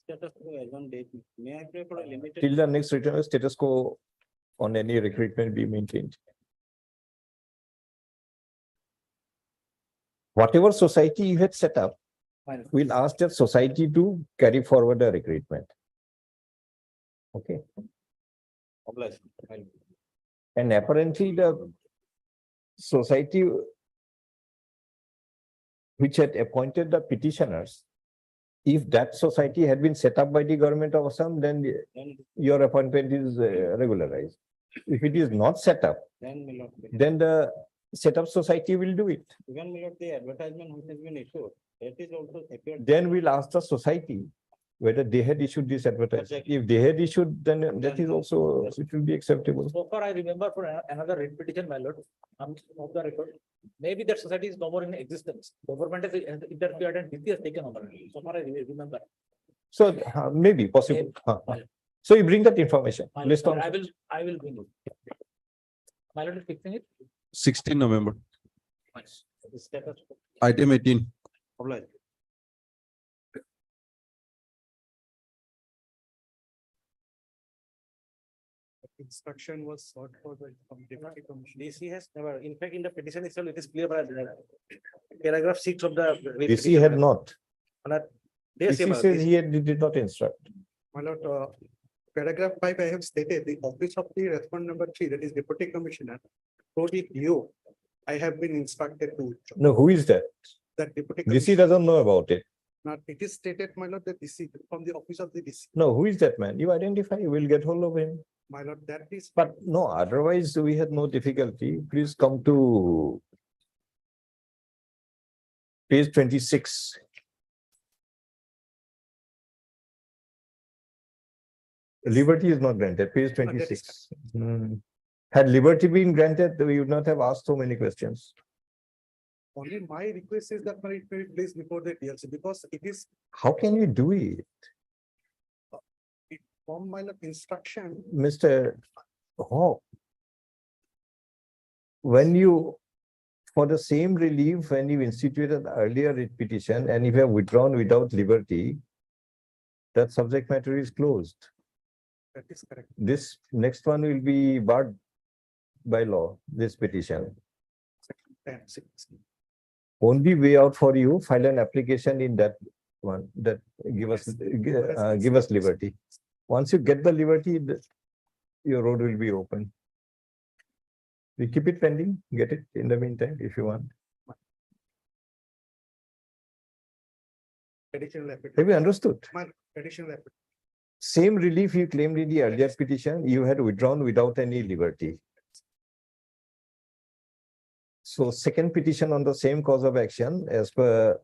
Status quo as on date, may I pray for a limited? Till the next return, status quo on any recruitment be maintained. Whatever society you had set up, we'll ask that society to carry forward the recruitment. Okay, Obliged. and apparently the society which had appointed the petitioners, if that society had been set up by the government of Assam, then your appointment is regularized. If it is not set up, Then, my lord, then the set up society will do it. even my lord, the advertisement which has been issued, that is also appeared. Then we'll ask the society whether they had issued this advertisement. If they had issued, then that is also, it will be acceptable. So far, I remember for another writ petition, my lord, of the record. Maybe that society is no more in existence. Government has interfered and DC has taken over. So far, I remember. So maybe possible. So you bring that information. My List lord, on I will bring it. My lord is fixing it. 16 November, Status. item 18. Obliged. Instruction was sought for the deputy commissioner. DC has never, in fact, in the petition itself, it is clear by paragraph 6 of the. DC had not. Yes, DC says he did not instruct. My lord, paragraph 5, I have stated the office of the respondent number 3, that is deputy commissioner, told it you, I have been instructed to. No, who is that? That deputy. DC commissioner. doesn't know about it. Not, it is stated, my lord, that DC, from the office of the DC. No, who is that man? You identify, you will get hold of him. My lord, that is. But no, otherwise we had no difficulty. Please come to page 26. Liberty is not granted, page 26. Had liberty been granted, we would not have asked so many questions. Only my request is that it may be placed before the DLC, because it is How can you do it? from my lord instruction. Mr. Hawk, when you, for the same relief, when you instituted earlier writ petition and if you have withdrawn without liberty, that subject matter is closed. That is correct. This next one will be barred by law, this petition. Section 10, 6. Only way out for you, file an application in that one, that give us liberty. Once you get the liberty, your road will be open. We keep it pending, get it in the meantime, if you want. Additional effort. Have you understood? My additional effort. Same relief you claimed in the earlier petition, you had withdrawn without any liberty. So second petition on the same cause of action as per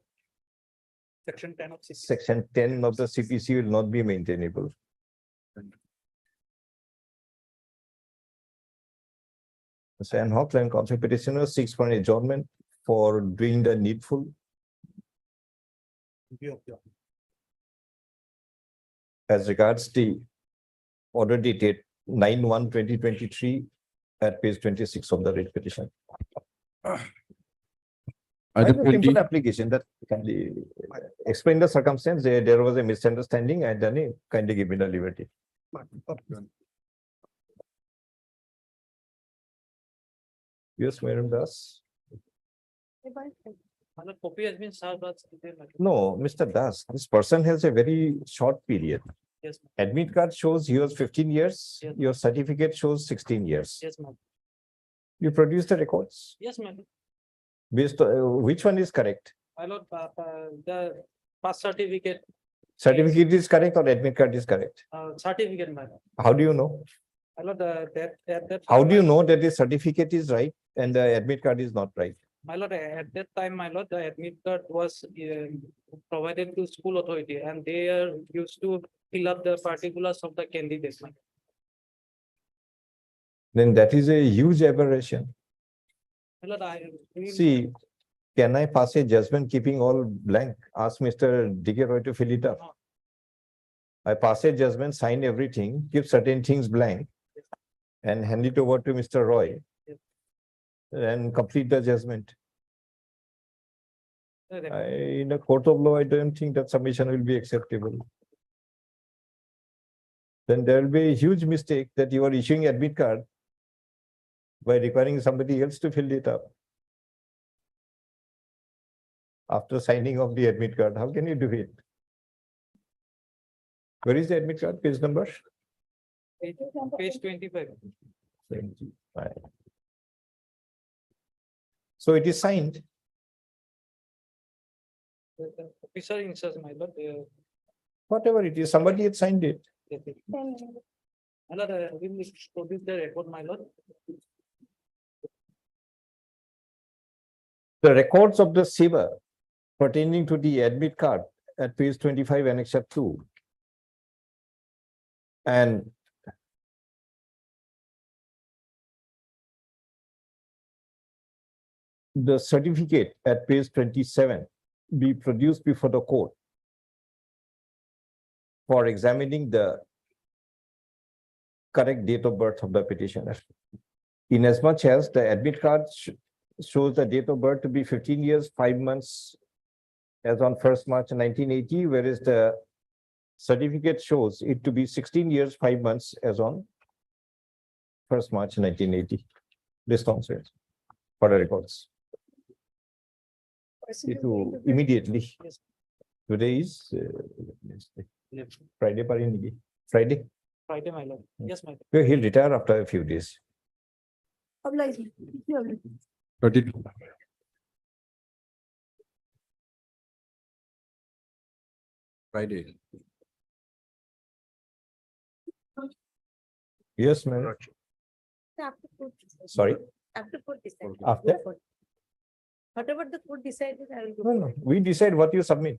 Section 10 of CC. section 10 of the CPC will not be maintainable. Mr. Hawk and council petitioner seeks for an adjournment for doing the needful. As regards the order dated 9/1/2023 at page 26 of the writ petition. Item Simple 20, application that kindly explain the circumstance. There was a misunderstanding and then kindly give me the liberty. Yes, Madam Das. The copy has been served. No, Mr. Das, this person has a very short period. Yes, Admit card shows he was 15 years. Yes. Your certificate shows 16 years. yes, ma'am. You produce the records. Yes, ma'am. Based on which one is correct? My lord, the pass certificate, Certificate is correct or admit card is correct? certificate, my lord. How do you know? My lord, that. How do you know that the certificate is right and the admit card is not right? My lord, at that time, my lord, the admit card was provided to school authority and they are used to fill up the particulars of the candidates. My lord. Then that is a huge aberration. My lord, See, can I pass a judgment keeping all blank? Ask Mr. D.K. Roy to fill it up. I pass a judgment, sign everything, keep certain things blank and hand it over to Mr. Roy and complete the judgment. In a court of law, I don't think that submission will be acceptable. Then there will be a huge mistake that you are issuing admit card by requiring somebody else to fill it up. After signing of the admit card, how can you do it? Where is the admit card? Page number? Page 25. 25. So it is signed. Officer in charge, my lord. Whatever it is, somebody had signed it. My lord, we will produce the record, my lord. The records of the SEBA pertaining to the admit card at page 25, annexure 2. And the certificate at page 27 be produced before the court for examining the correct date of birth of the petitioner. Inasmuch as the admit card shows the date of birth to be 15 years, 5 months as on 1st March 1980, whereas the certificate shows it to be 16 years, 5 months as on 1st March 1980. This concerns for the records. It will immediately. Today is Friday, Friday. Friday, my lord. Yes, my lord. He'll retire after a few days. Thirty-two. Friday. Yes, ma'am. Sorry. After court decided. After? Whatever the court decided, I will go. No, no. We decide what you submit.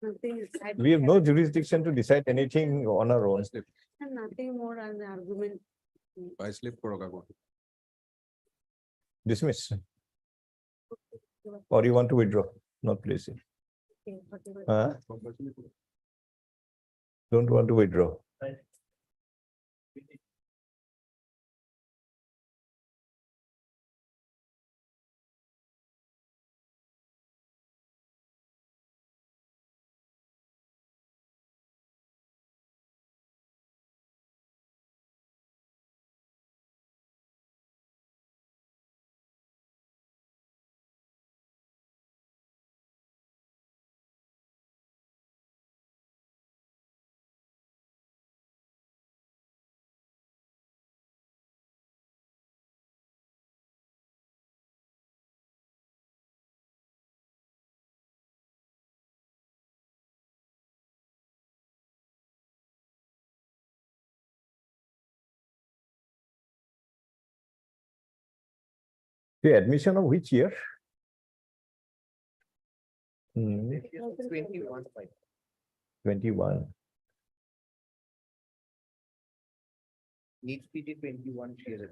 Nothing is. We have no jurisdiction to decide anything on our own. And nothing more as an argument. By slip for Dismiss. Or you want to withdraw? Not place it. Okay, whatever. Don't want to withdraw. The admission of which year? 21. 21. Needs PD 21 years.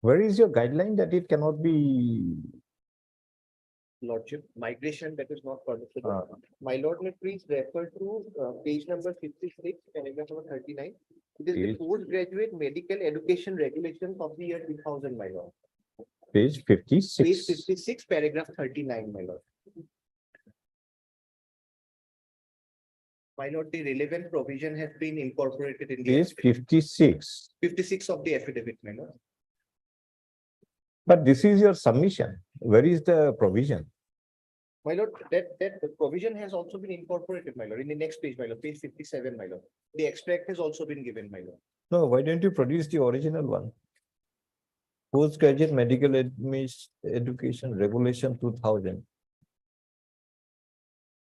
Where is your guideline that it cannot be? Lordship, migration that is not permissible. My lord, may please refer to page number 56, paragraph number 39. It is the Page- postgraduate medical education regulations of the year 2000, my lord. Page Page 56. 56, paragraph 39, my lord. My lord, the relevant provision has been incorporated in the Page 56. 56 of the affidavit, my lord. But this is your submission. Where is the provision? My lord, that the provision has also been incorporated, my lord, in the next page, my lord, page 57, my lord. The extract has also been given, my lord. No, why don't you produce the original one? Postgraduate medical education regulation 2000.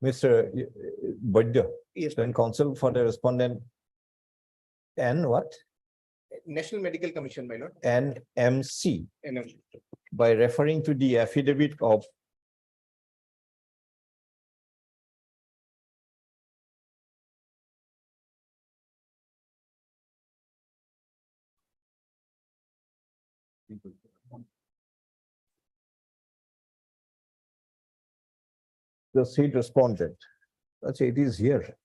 Mr. Badya, Yes, then counsel for the respondent. And what? National Medical Commission, my lord. NMC, And by referring to the affidavit of the seat responded. That's it is here.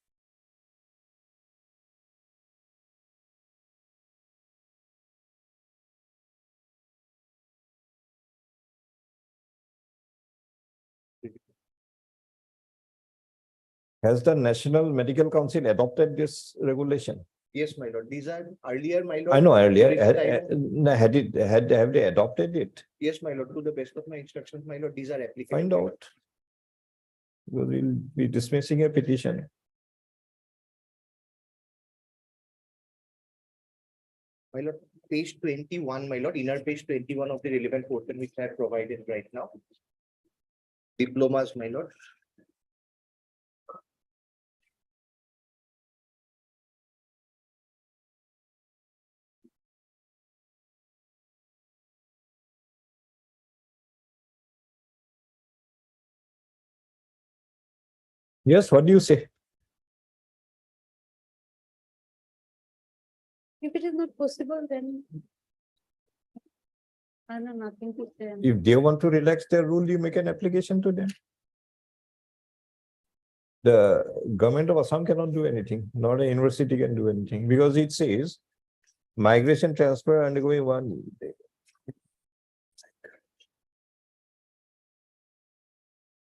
Has the National Medical Council adopted this regulation? Yes, my lord. These are earlier, my lord. I know earlier, during the time- have they adopted it? Yes, my lord. To the best of my instructions, my lord, these are applicable. Find out. Because we'll be dismissing a petition. My lord, page 21, my lord, inner page 21 of the relevant portion which I have provided right now. Diplomas, my lord. Yes, what do you say? If it is not possible, then I have nothing to say. If they want to relax their rule, you make an application to them. The government of Assam cannot do anything, not a university can do anything, because it says migration transfer undergoing one.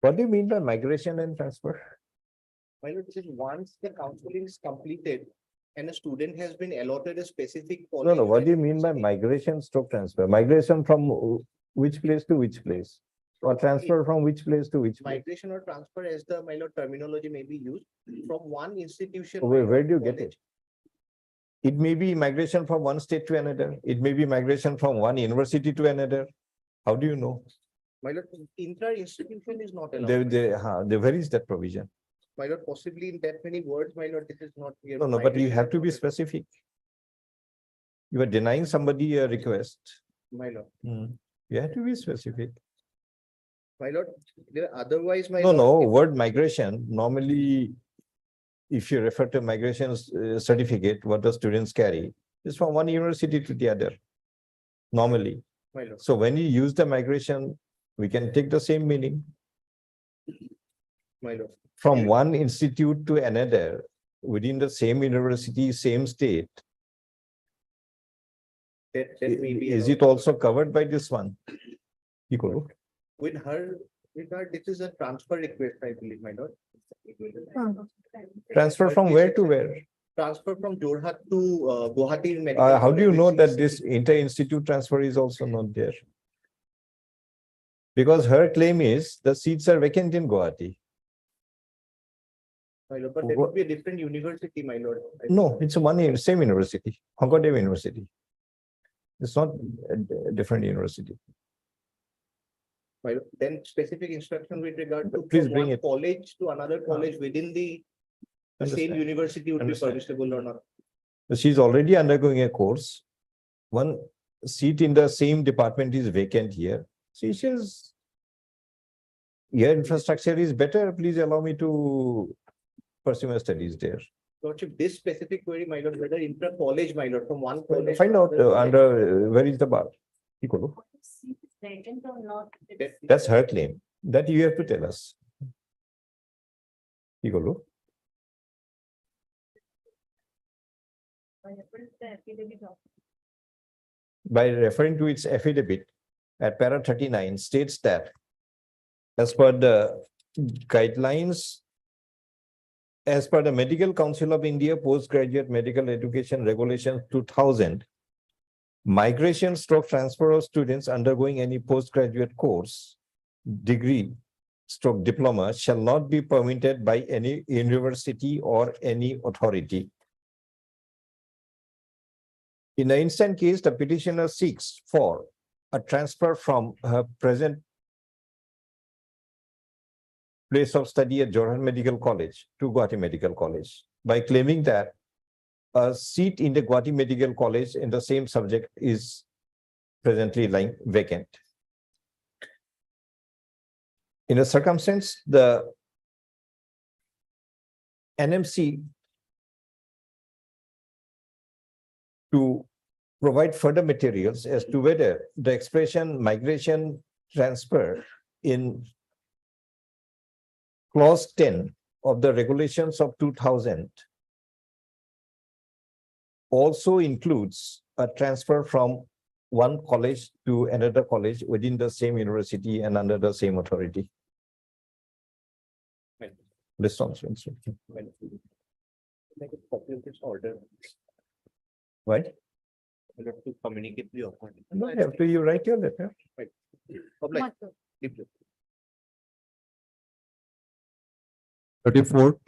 What do you mean by migration and transfer? My lord, this is once the counseling is completed and a student has been allotted a specific. No, no, what do you college mean by or migration stroke transfer? Migration from which place to which place? Or transfer from which place to which place? migration or transfer, as the, my lord, terminology may be used from one institution. Where do you get it? It may be migration from one state to another. It may be migration from one university to another. How do you know? My lord, intra-institution is not allowed. Where is that provision? My lord, possibly in that many words, my lord, this is not here. No, but you have to be specific. You are denying somebody a request. My lord, You have to be specific. my lord, there are otherwise, my. No, lord, no, word migration, normally, if you refer to migration certificate, what the students carry, is from one university to the other, normally. My lord, So when you use the migration, we can take the same meaning. my lord. From one institute to another, within the same university, same state, That may be is allowed. it also covered by this one? Equal. With her regard, this is a transfer request, I believe, my lord. Transfer from where to where? Transfer from Jorhat to Guwahati. Medical How do you College, know which that is- this inter-institute transfer is also not there? Because her claim is the seats are vacant in Guwahati. My lord, but that would be a different university, my lord. No, it's same university, Hankodev University. It's not a different university. My lord, then specific instruction with regard to. Please from bring one it. College to another college within the same Understand. university would be Understand. permissible or not. She's already undergoing a course. One seat in the same department is vacant here. She says, your infrastructure is better. Please allow me to pursue my studies there. Lordship, this specific query, my lord, whether intra-college, my lord, from one college. Find to out another college. under where is the bar. Equal. Vacant or not? That's her claim. That you have to tell us. Equal. By referring to its affidavit at para 39 states that as per the guidelines, as per the Medical Council of India Postgraduate Medical Education Regulations 2000, migration stroke transfer of students undergoing any postgraduate course, degree, stroke diploma shall not be permitted by any university or any authority. In the instant case, the petitioner seeks for a transfer from her present place of study at Jorhat Medical College to Guwahati Medical College by claiming that a seat in the Guwahati Medical College in the same subject is presently lying vacant. In a circumstance, the NMC to provide further materials as to whether the expression migration transfer in clause 10 of the regulations of 2000 also includes a transfer from one college to another college within the same university and under the same authority. List on instruction. Make a copy of this order. Right? You have to communicate the offer. No, after you write your letter. Public. Matlab. 34.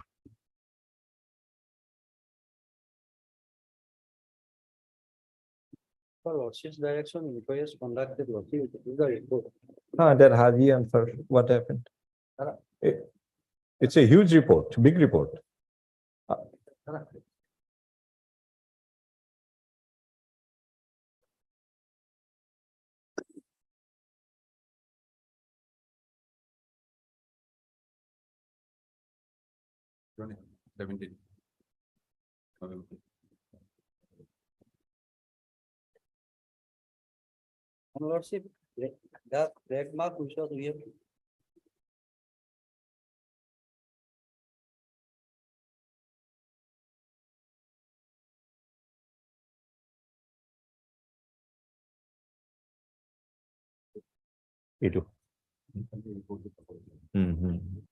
For Lordship's direction, inquiries conducted Lordship is the report. That Haji answer, what happened? It's a huge report, big report. 17. Lordship, the red mark which was we have. Itu. Mhm.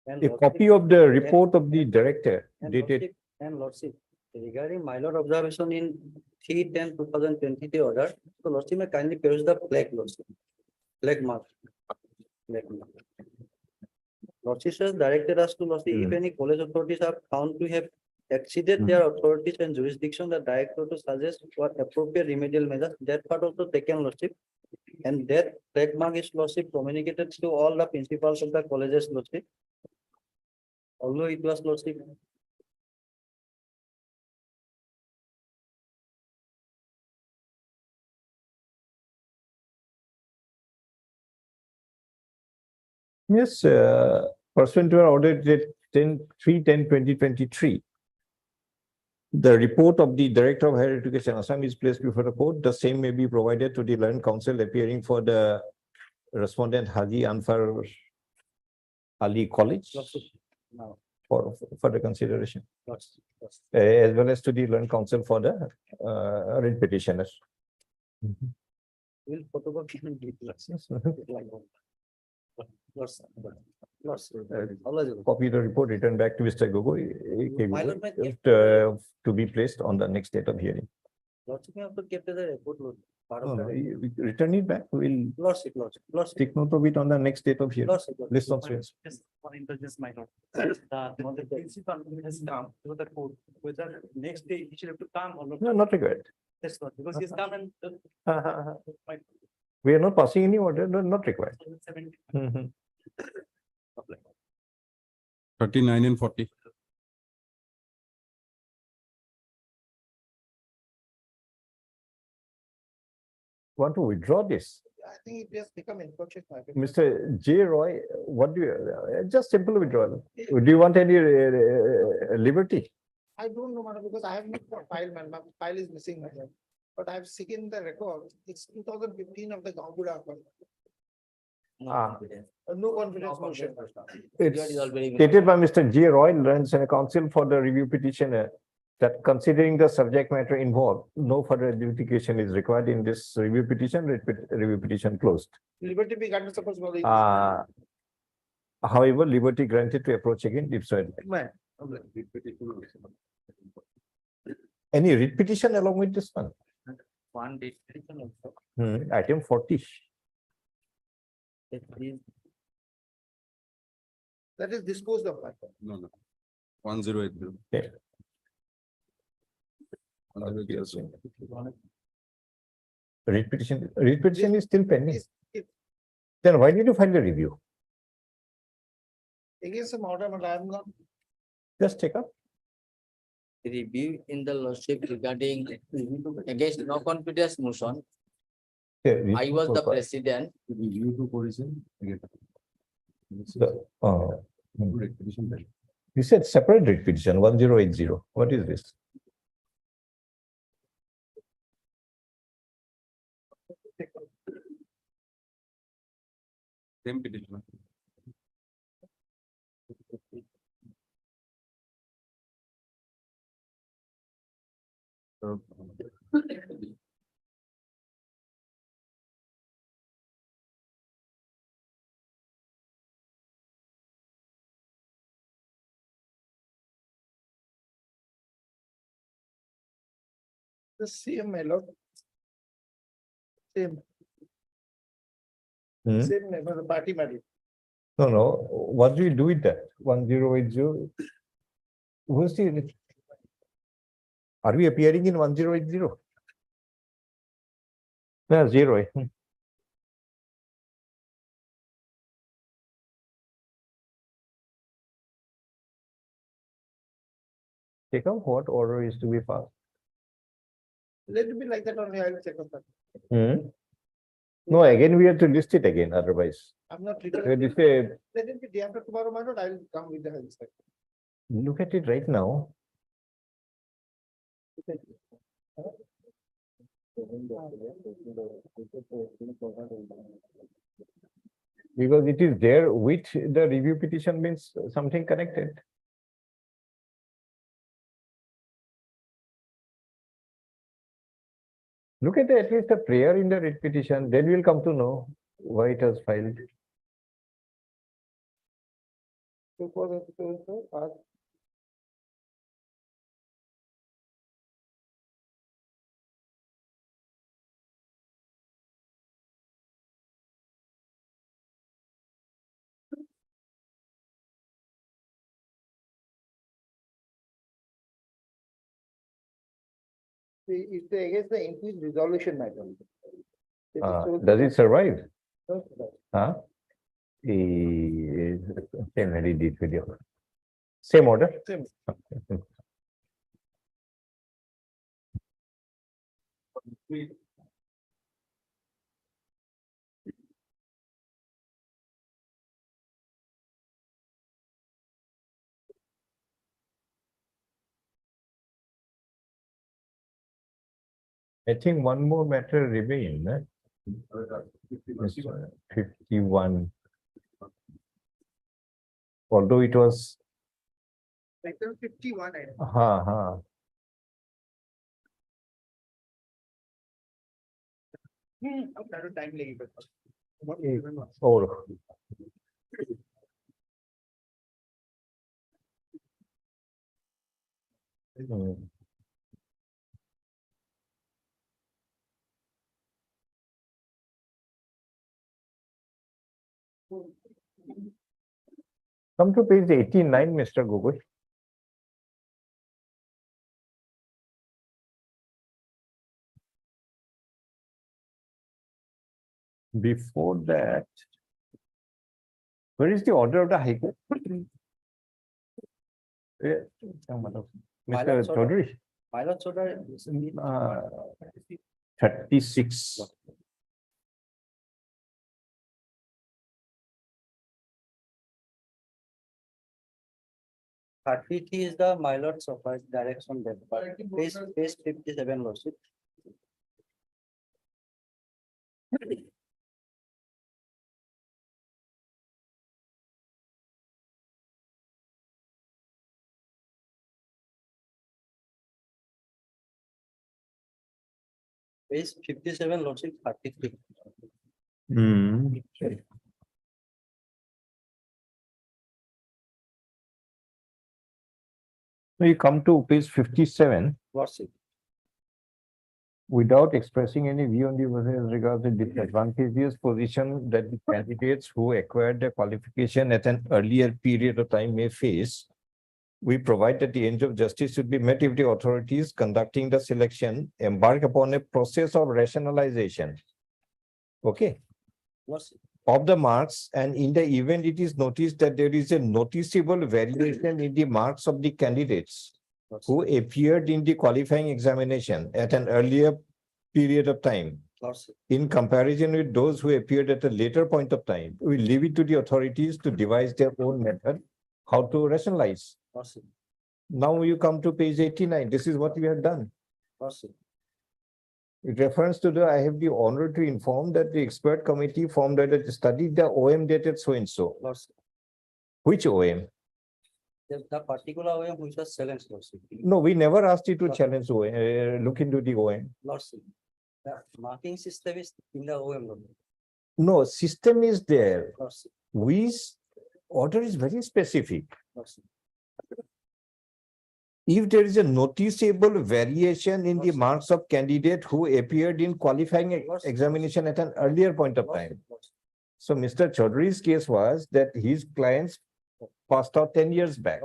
A copy of the report of the director dated. And Lordship, regarding minor observation in 3/10/2023 order, so Lordship may kindly peruse the flag Lordship. Flag mark. Flag mark. Lordship says directed us to Lordship, if any college authorities are found to have exceeded their authorities and jurisdiction, the director to suggest what appropriate remedial measures, that part also taken Lordship. And that flag mark is Lordship communicated to all the principals of the colleges Lordship. Although it was Lordship. Yes, pursuant to our order dated 3/10/2023. The report of the Director of Higher Education Assam is placed before the court. The same may be provided to the Learned Council appearing for the respondent Haji Anfar Ali College No. for further consideration, Lordship. as well as to the Learned Council for the writ petitioners. Will photocopy and give Lordship. Copy the report returned back to Mr. Gogoi Lord, my to be placed on the next date of hearing. Lordship may have to keep the report. Lord. Part No, of no, the report. we return it back. We'll Lordship. take note of it on the next date of hearing. Lordship. List on students. Just for interest, my lord. The principal has come to the court, whether next day he should have to come or not. No, not required. That's not, because he's come and. We are not passing any order, no, not required. 70. Mhm. 39 and 40. Want to withdraw this? I think it has become encroaching. Mr. J. Roy, what do you, just simple withdrawal. Do you want any liberty? I don't know, madam, because I have not got file, man. My file is missing, madam. But I have seen the record. It's 2015 of the Gaumbuda. Ah. No confidence motion. It's stated by Mr. J. Roy, Learns and Council for the review petitioner, that considering the subject matter involved, no further adjudication is required in this review petition, review petition closed. Liberty be granted, suppose. However, liberty granted to approach again if so. Any writ petition along with this one? One petition also. Item 40. It is That is disposed of. No. 1080. Okay. 1080. Writ petition is still pending. If Then why did you file a review? against some order, but I am not. Just take up. review in the lordship regarding against no confidence motion. Okay, I was the president. Review to position. You said separate writ petition 1080. What is this? Same petition. The same, my lord. Same, Hmm? same name, the party married. No. What do you do with that? 1080? Who's the? Are we appearing in 1080? No, zero. Take up what order is to be passed. Let it be like that only, I will check on that. No, again, we have to list it again, otherwise. I'm not. When you say, Let it be day after tomorrow, my lord, I will come with the health inspector. look at it right now. Because it is there with the review petition means something connected. Look at least the prayer in the writ petition, then we'll come to know why it was filed. It's against the increased resolution matter. Does it survive? Huh? Same edit video. Same order? Same. I think one more matter remain. 51. Although it was. Like 51. Time legi. Oh. Come to page 89, Mr. Gogoi. Before that, where is the order of the High Court? Mr. Chaudhary. Pilot order. 36. Is the my lord's office direction that page 57 lordship. Page 57 lordship 33. You come to page 57. Lordship. Without expressing any view on the as regards the disadvantageous position that the candidates who acquired the qualification at an earlier period of time may face, we provide that the end of justice should be met if the authorities conducting the selection embark upon a process of rationalization. Okay, Lordship. of the marks, and in the event it is noticed that there is a noticeable variation in the marks of the candidates who appeared in the qualifying examination at an earlier period of time Lordship. in comparison with those who appeared at a later point of time, we leave it to the authorities to devise their own method how to rationalize. Lordship. Now you come to page 89. This is what we have done. Lordship. It refers to the, I have the honor to inform that the expert committee formed that studied the OM dated so and so. Lordship. Which OM? The particular way which was challenged, Lordship. No, we never asked you to challenge OM, look into the OM. Lordship. The marking system is in the OM. Lordship. No, system is there. Lordship. Order is very specific. Lordship. If there is a noticeable variation in the marks of candidate who appeared in qualifying examination at an earlier point of time. So Mr. Chaudhary's case was that his clients passed out 10 years back.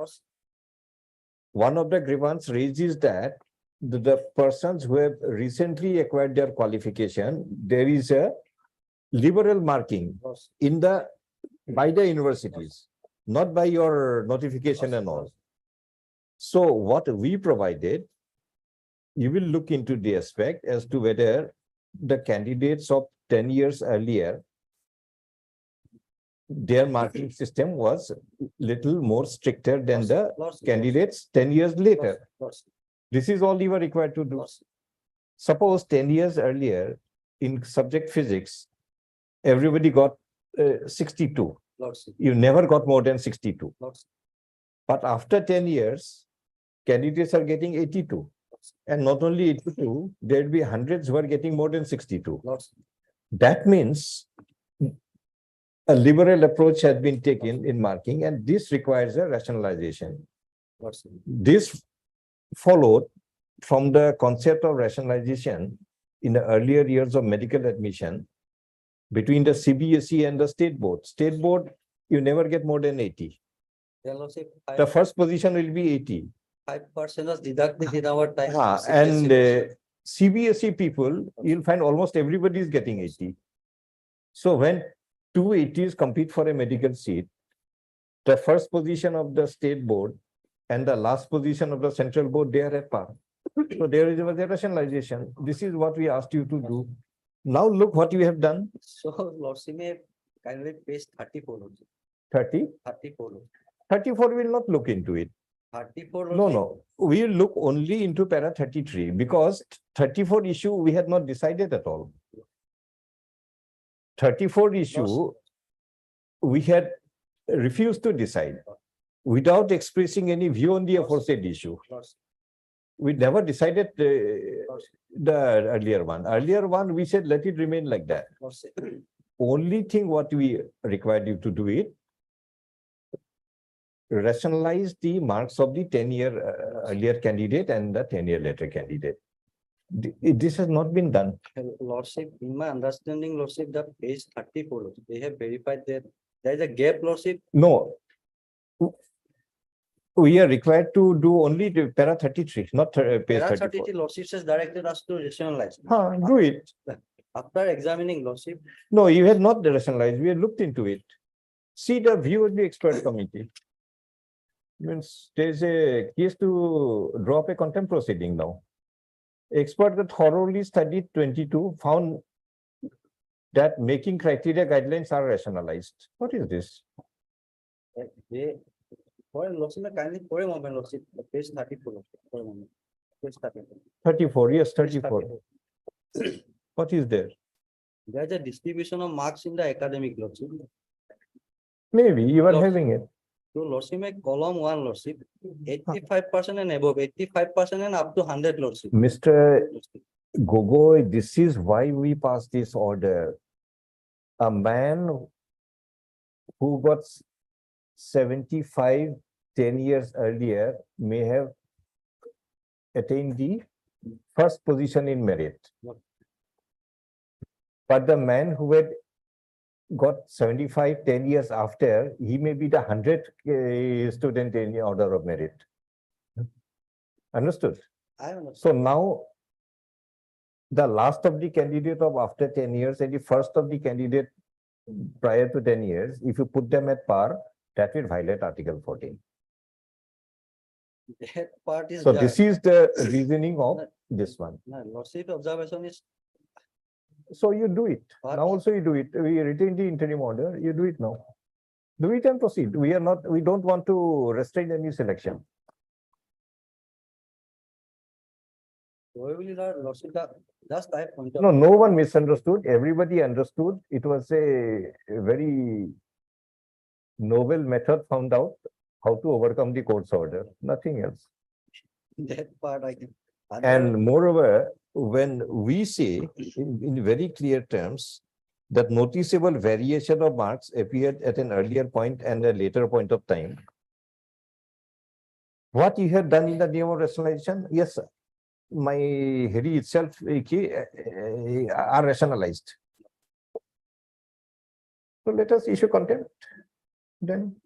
One of the grievance raised is that the persons who have recently acquired their qualification, there is a liberal marking in the by the universities, not by your notification and all. So what we provided, you will look into the aspect as to whether the candidates of 10 years earlier, their marking system was little more stricter than the candidates 10 years later. This is all you were required to do. Suppose 10 years earlier in subject physics, everybody got 62. You never got more than 62. But after 10 years, candidates are getting 82. And not only 82, there'll be hundreds who are getting more than 62. That means a liberal approach has been taken in marking, and this requires a rationalization. This followed from the concept of rationalization in the earlier years of medical admission between the CBSE and the state board. State board, you never get more than 80. The first position will be 80. 5% was deducted in our time. And CBSE people, you'll find almost everybody is getting 80. So when two 80s compete for a medical seat, the first position of the state board and the last position of the central board, they are at par. So there is a rationalization. This is what we asked you to do. Now look what you have done. So Lordship may kindly page 34. 30? 34. 34 will not look into it. 34. No. We will look only into para 33 because 34 issue we had not decided at all. 34 issue we had refused to decide without expressing any view on the aforesaid issue. We never decided the earlier one. Earlier one, we said, let it remain like that. Only thing what we required you to do it, rationalize the marks of the 10-year earlier candidate and the 10-year later candidate. This has not been done. Lordship, in my understanding, Lordship, the page 34, they have verified that there is a gap, Lordship. No. We are required to do only the para 33, not page Para 34. 33, Lordship has directed us to rationalize. Do it. After examining, Lordship. No, you had not rationalized. We had looked into it. See the view of the expert committee. Means there's a case to drop a contempt proceeding now. Expert that thoroughly studied 22 found that making criteria guidelines are rationalized. What is this? Lordship, kindly for a moment, Lordship, page 34. For a moment. Page 34. 34, yes, 34. What is there? There's a distribution of marks in the academic, Lordship. Maybe you are having it. So Lordship, column 1, Lordship, 85% and above, 85% and up to 100, Lordship. Mr. Gogoi, this is why we passed this order. A man who got 75 10 years earlier may have attained the first position in merit. But the man who had got 75, 10 years after, he may be the 100th student in the order of merit. Understood? So now, the last of the candidate of after 10 years and the first of the candidate prior to 10 years, if you put them at par, that will violate Article 14. That part is. So this is the reasoning of this one. Lordship observation is. So you do it. Now also you do it. We retain the interim order, you do it now. Do it and proceed. We don't want to restrain any selection. Probably the lordship, just I point out. No, no one misunderstood. Everybody understood. It was a very novel method found out how to overcome the court's order, nothing else. That part I can. And moreover, when we say in very clear terms that noticeable variation of marks appeared at an earlier point and a later point of time, what you have done in the name of rationalization, yes, sir. My Hari itself are rationalized. So let us issue contempt then.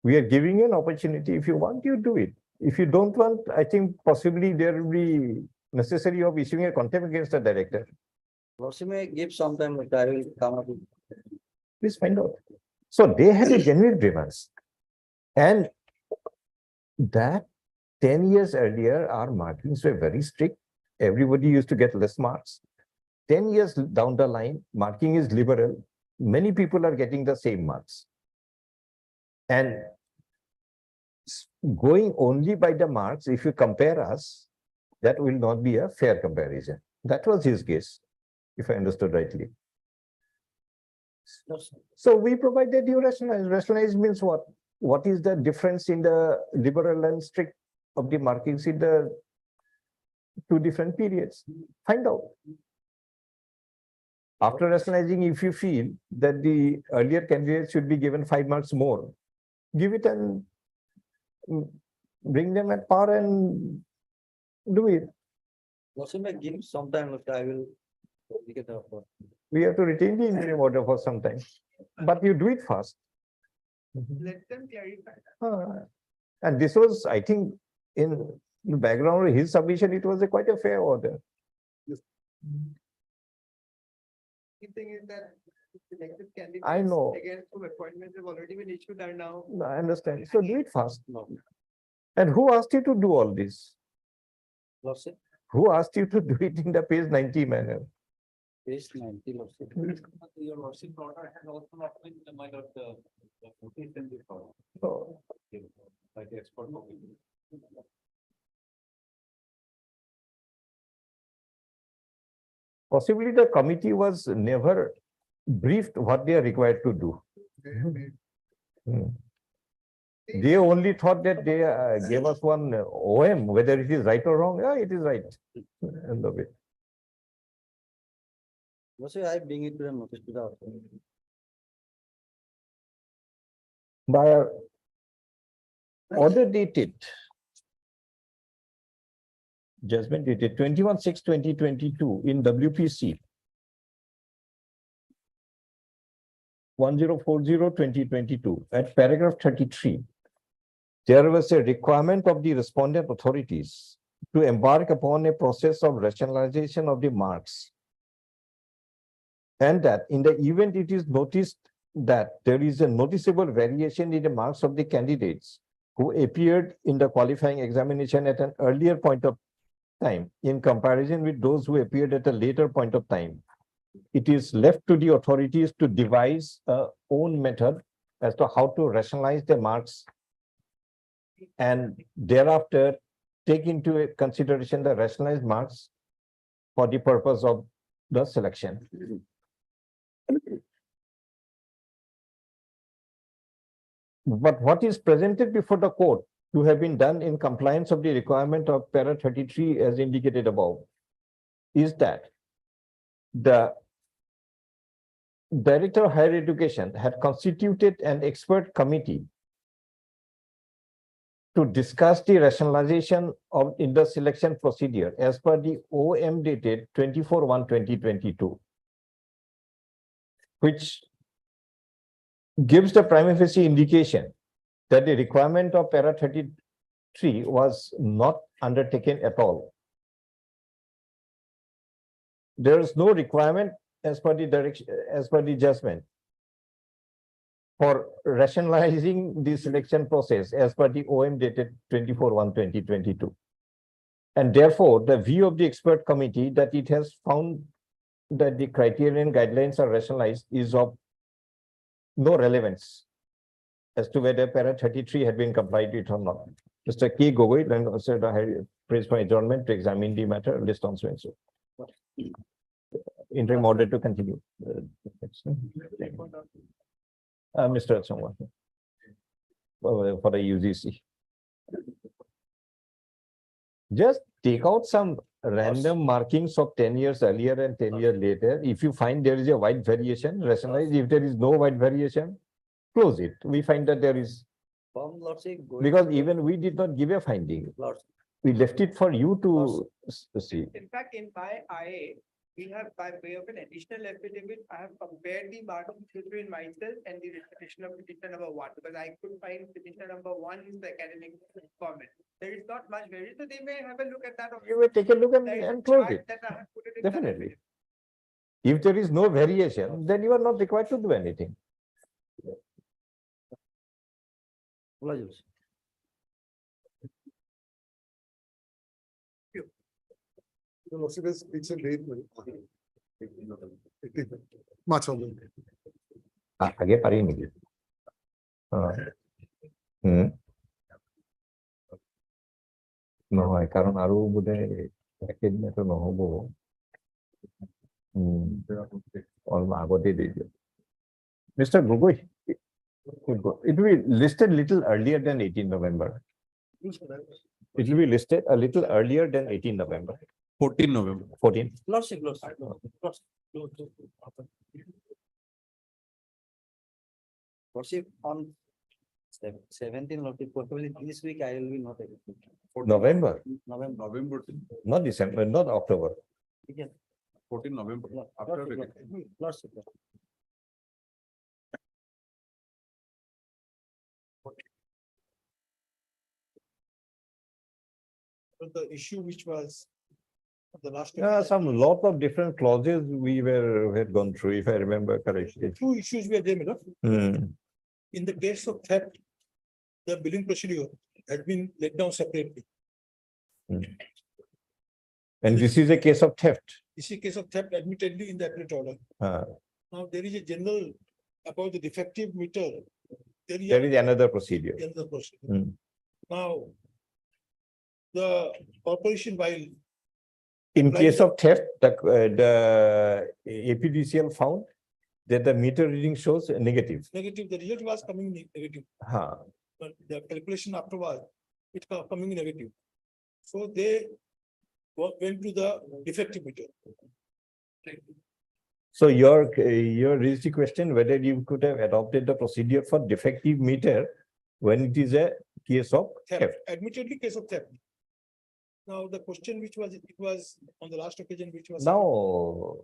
We are giving you an opportunity. If you want, you do it. If you don't want, I think possibly there will be necessary of issuing a contempt against the director. Lordship may give some time, but I will come up with. Please find out. So they had a genuine grievance. And that 10 years earlier, our markings were very strict. Everybody used to get less marks. 10 years down the line, marking is liberal. Many people are getting the same marks. And going only by the marks, if you compare us, that will not be a fair comparison. That was his case, if I understood rightly. So we provided you rationalize. Rationalize means what? What is the difference in the liberal and strict of the markings in the two different periods? Find out. After rationalizing, if you feel that the earlier candidate should be given 5 marks more, give it and bring them at par and do it. Lordship may give some time, but I will. Get the offer. We have to retain the interim order for some time, but you do it fast. Let them clarify. And this was, I think, in the background of his submission, it was quite a fair order. The thing is that selected candidates. I know. Again, some appointments have already been issued and now. I understand. So do it fast. And who asked you to do all this? Lordship, Who asked you to do it in the page 90 manner? page 90, lordship. Your lordship order has also not been my lord the notice in this order. So, By the expert copy. possibly the committee was never briefed what they are required to do. Hmm. They only thought that they gave us one OM, whether it is right or wrong. Yeah, it is right. End of it. Lordship, I bring it to the notice to the authority. By a order dated, judgment dated 21/6/2022 in WPC 1040/2022 at paragraph 33, there was a requirement of the respondent authorities to embark upon a process of rationalization of the marks. And that in the event it is noticed that there is a noticeable variation in the marks of the candidates who appeared in the qualifying examination at an earlier point of time in comparison with those who appeared at a later point of time, it is left to the authorities to devise a own method as to how to rationalize the marks and thereafter take into consideration the rationalized marks for the purpose of the selection. But what is presented before the court to have been done in compliance of the requirement of para 33 as indicated above is that the Director of Higher Education had constituted an expert committee to discuss the rationalization of in the selection procedure as per the OM dated 24/1/2022, which gives the prima facie indication that the requirement of para 33 was not undertaken at all. There is no requirement as per the direction, as per the judgment, for rationalizing the selection process as per the OM dated 24/1/2022. And therefore, the view of the expert committee that it has found that the criterion guidelines are rationalized is of no relevance as to whether para 33 had been complied with or not. Mr. K. Gogoi then also praised for adjournment to examine the matter list on so and so. Interim order to continue. Mr. Atsongwa. For the UGC. Just take out some random markings of 10 years earlier and 10 years later. If you find there is a wide variation, rationalize. If there is no wide variation, close it. We find that there is, because even we did not give a finding. We left it for you to see. In fact, in my IA, we have by way of an additional affidavit, I have compared the markings between myself and the petition of petition number 1, because I could find petition number 1 is the academic comment. There is not much variance, so they may have a look at that. You will take a look There is a and close chart it. that I have put it in that Definitely. If there is no variation, then you are not required to do anything. It's a late. Much of it. আগে পারি নাকি? নহয়, কারণ আরো বোধহয় একেদিনতো নহব। আগতে দি দিও। Mr. Gogoi, it will be listed little earlier than 18 November. It will be listed a little earlier than 18 November. 14 November. 14. On 17 of the possibly this week I will be not able to. November, November. not December, not October. 14 November. After vacation. The issue which was the last. Some lot of different clauses we had gone through, if I remember correctly. Two issues were there, madam. Hmm. In the case of theft, the billing procedure had been laid down separately. And this is a case of theft. This is a case of theft admittedly in the appellate order. Now, there is a general about the defective meter. There is another procedure. Another procedure. Hmm. Now, the corporation while In case of theft, the APDCL found that the meter reading shows negative. negative, the result was coming negative, but the calculation afterwards, it coming negative. So they went to the defective meter. So your raised the question whether you could have adopted the procedure for defective meter when it is a case of theft. Admittedly, case of theft. Now, the question which was, it was on the last occasion, which was. Now,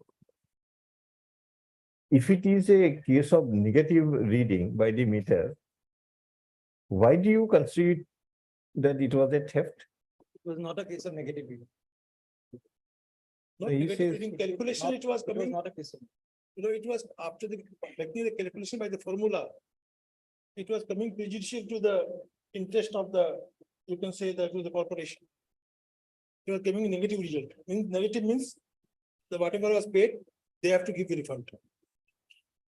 if it is a case of negative reading by the meter, why do you consider that it was a theft? It was not a case of negative reading. So Not he negative says reading calculation, it was coming, not a case of. it was after making the calculation by the formula. It was coming prejudicial to the interest of the, you can say that to the corporation. It was giving a negative result. Negative means the whatever was paid, they have to give the refund.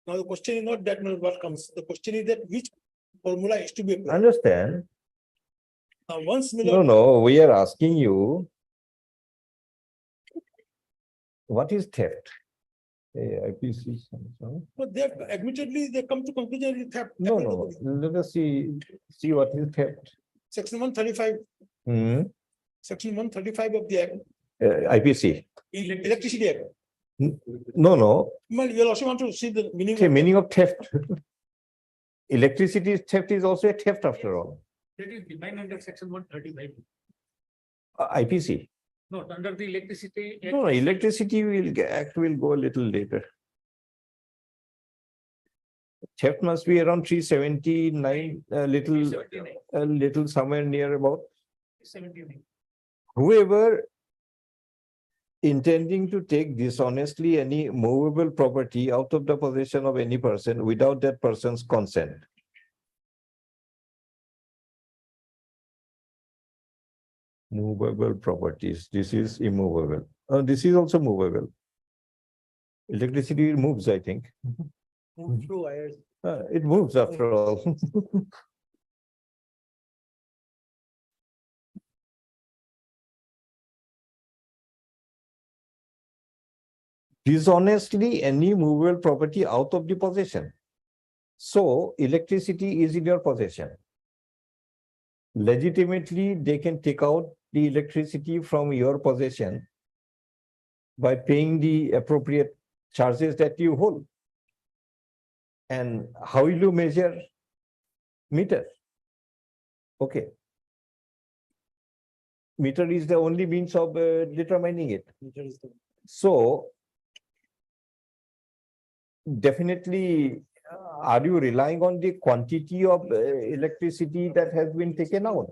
Now, the question is not that what comes. The question is that which formula is to be applied. Understand? Now, once. No, we are asking you. What is theft? IPC. But they admittedly, they come to conclusion it is theft. No. Let us see what is theft. Section 135. Section 135 of the Act, IPC. Electricity Act. No. Well, you also want to see the meaning. Okay, meaning of theft. Electricity theft is also a theft after all. That is defined under section 135. IPC. No, under the electricity. No, electricity act will go a little later. Theft must be around 379, a little somewhere near about. 79. Whoever intending to take dishonestly any movable property out of the possession of any person without that person's consent. Movable properties, this is immovable. This is also movable. Electricity moves, I think. Move through wires. It moves after all. Dishonestly any movable property out of the possession. So electricity is in your possession. Legitimately, they can take out the electricity from your possession by paying the appropriate charges that you hold. And how will you measure? Meter. Okay. Meter is the only means of determining it. So definitely, are you relying on the quantity of electricity that has been taken out?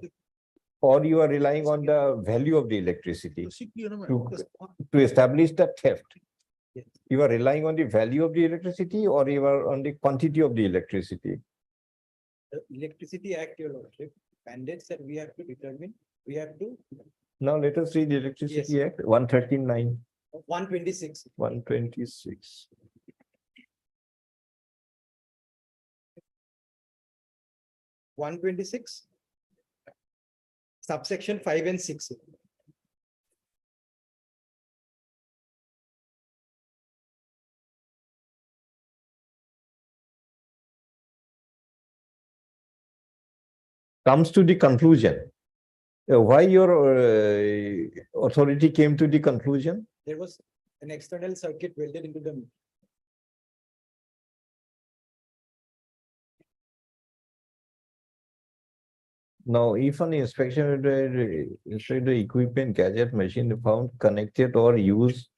Or you are relying on the value of the electricity to establish the theft? You are relying on the value of the electricity or you are on the quantity of the electricity? The Electricity Act, your lordship, mandates that we have to determine, we have to. Now let us read the Electricity Act 139. 126. 126. Subsection 5 and 6. Comes to the conclusion. Why your authority came to the conclusion? There was an external circuit welded into the meter. Now, if an inspection of the equipment, gadget, machine found connected or used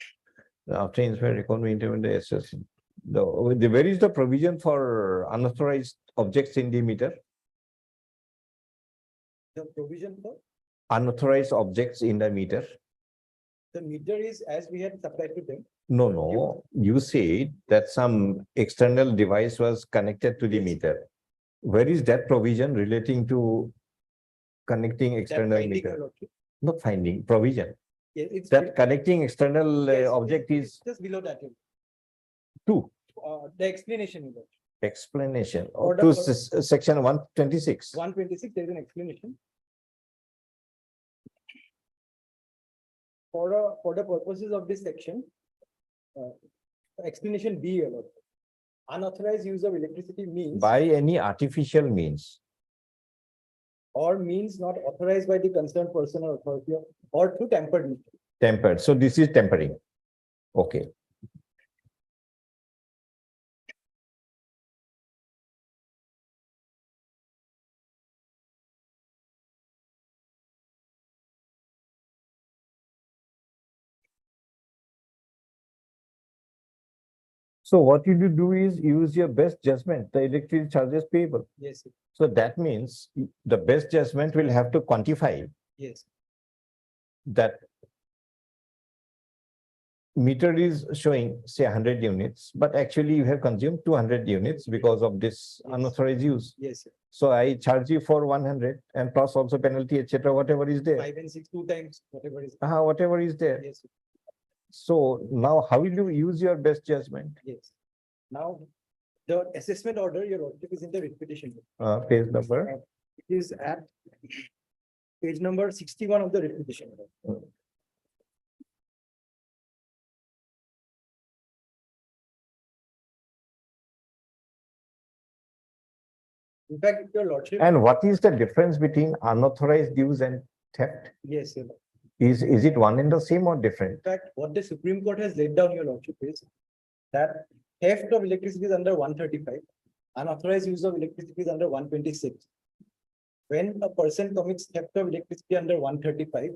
after inspection, record the access. Where is the provision for unauthorized objects in the meter? The provision for Unauthorized objects in the meter? the meter is as we had supplied to them. No. You said that some external device was connected to the meter. Where is that provision relating to connecting external finding, meter? your lordship. Not finding, provision. Yes, it's That connecting external yes, object it's is just below that. two. The explanation, your lordship. Explanation Order to for- section 126. 126, there is an explanation. For the purposes of this section, explanation B, your lordship. Unauthorized use of electricity means By any artificial means. or means not authorized by the concerned person or authority or through tampered meter. Tempered. So this is tempering. Okay. So what you do is use your best judgment, the electricity charges payable. Yes, sir. So that means the best judgment will have to quantify Yes. that meter is showing, say, 100 units, but actually you have consumed 200 units because of this unauthorized use. Yes, sir. So I charge you for 100 and plus also penalty, etc., whatever is there. 5 and 6, 2 times, whatever is. Whatever is there. Yes, sir. So now how will you use your best judgment? Yes. Now, the assessment order, your lordship, is in the repetition. Page number. It is at page number 61 of the repetition. In fact, your lordship. And what is the difference between unauthorized use and theft? Yes, your lordship. Is it one and the same or different? In fact, what the Supreme Court has laid down, your lordship, is that theft of electricity is under 135, unauthorized use of electricity is under 126. when a person commits theft of electricity under 135,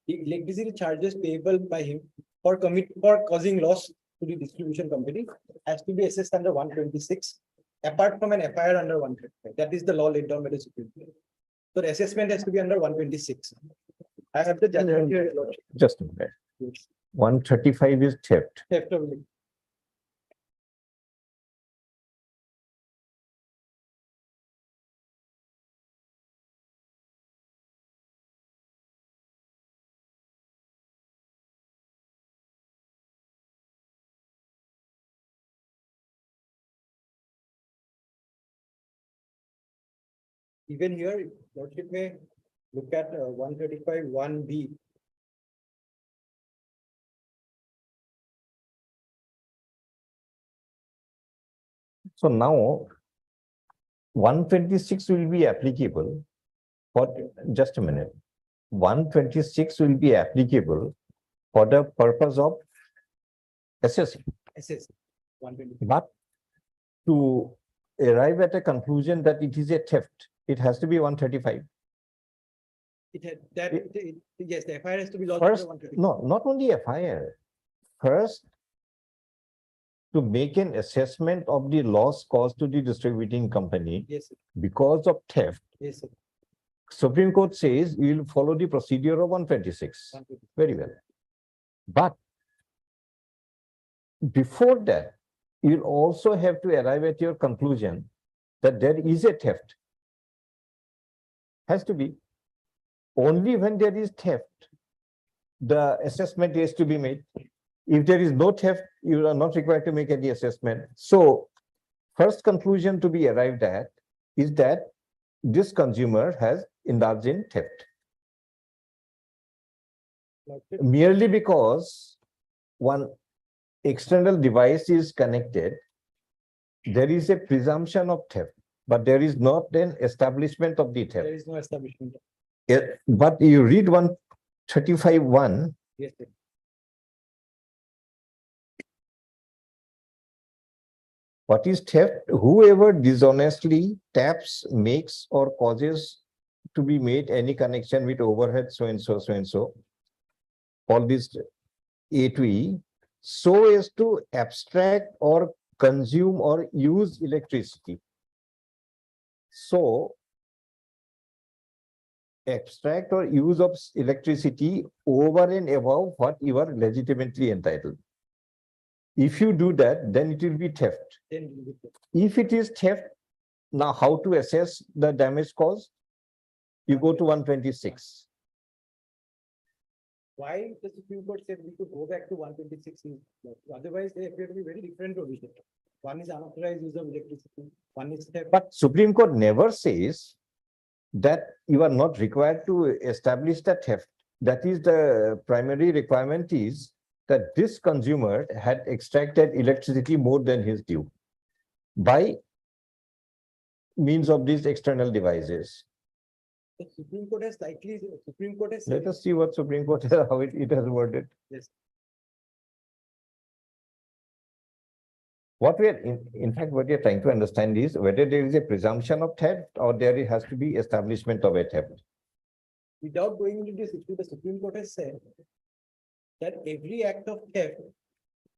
the electricity charges payable by him for causing loss to the distribution company has to be assessed under 126, apart from an FIR under 135. That is the law laid down by the Supreme Court. So the assessment has to be under 126. I have the judgment here. Your Lordship. Just a minute. 135 is theft. Theft of electricity. Even here, Lordship may look at 135 1B. So now 126 will be applicable for, just a minute. 126 will be applicable for the purpose of assessing. SS 120. But to arrive at a conclusion that it is a theft, it has to be 135. It had that, yes, the FIR has to be lodged First, under 135. no, not only FIR. First, to make an assessment of the loss caused to the distributing company Yes, sir. because of theft, Yes, sir. Supreme Court says you will follow the procedure of 126. 126. Very well. But before that, you'll also have to arrive at your conclusion that there is a theft. Has to be. Only when there is theft, the assessment is to be made. If there is no theft, you are not required to make any assessment. So, first conclusion to be arrived at is that this consumer has indulged in theft. Merely because one external device is connected, there is a presumption of theft, but there is not an establishment of the theft. There is no establishment. But you read 135(1), Yes, sir. what is theft? Whoever dishonestly taps, makes, or causes to be made any connection with overhead so and so, so and so, all this A to E, so as to abstract or consume or use electricity. So, abstract or use of electricity over and above what you are legitimately entitled. If you do that, then it will be theft. Then we will get- If it is theft, now how to assess the damage caused? You go to 126. Why the Supreme Court said we could go back to 126 is, otherwise they appear to be very different provisions. One is unauthorized use of electricity, one is theft. But Supreme Court never says that you are not required to establish the theft. That is the primary requirement is that this consumer had extracted electricity more than his due by means of these external devices. The Supreme Court has Supreme Court has Let said, us see what Supreme Court, how it has worded. yes, What we are, in fact, what we are trying to understand is whether there is a presumption of theft or there has to be establishment of a theft. without going into this issue, the Supreme Court has said that every act of theft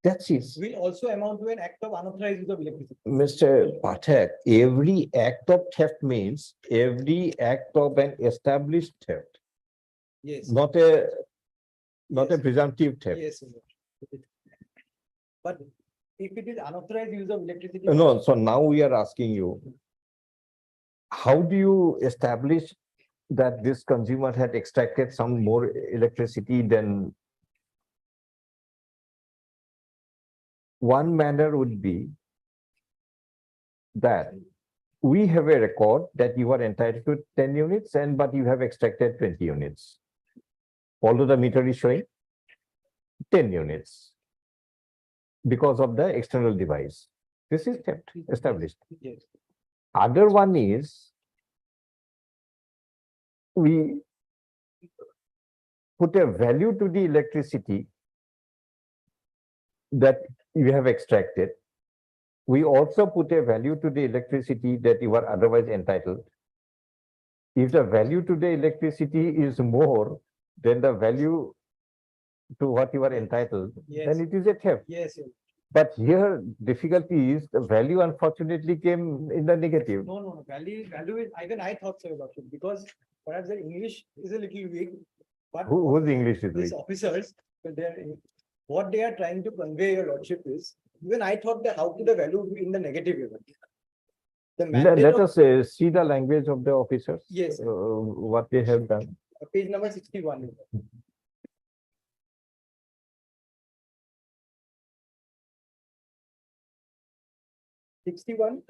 That's it. will also amount to an act of unauthorized use of electricity. Mr. Pathak, every act of theft means every act of an established theft, Yes. not a Yes. presumptive theft. Yes. Sir. But if it is unauthorized use of electricity. No, so now we are asking you, how do you establish that this consumer had extracted some more electricity than? One manner would be that we have a record that you are entitled to 10 units and but you have extracted 20 units. Although the meter is showing 10 units because of the external device. This is theft established. Yes. Other one is we put a value to the electricity that you have extracted. We also put a value to the electricity that you are otherwise entitled. if the value to the electricity is more than the value to what you are entitled, then it is a theft. Yes. But here difficulty is the value unfortunately came in the negative. No, value is, even I thought so, Your Lordship, because perhaps the English is a little weak. But Whose English is these weak? officers, what they are trying to convey, Your Lordship, is, even I thought that how could the value be in the negative even? The mandate Let of us see the language of the officers. Yes. What they have done. page number 61. 61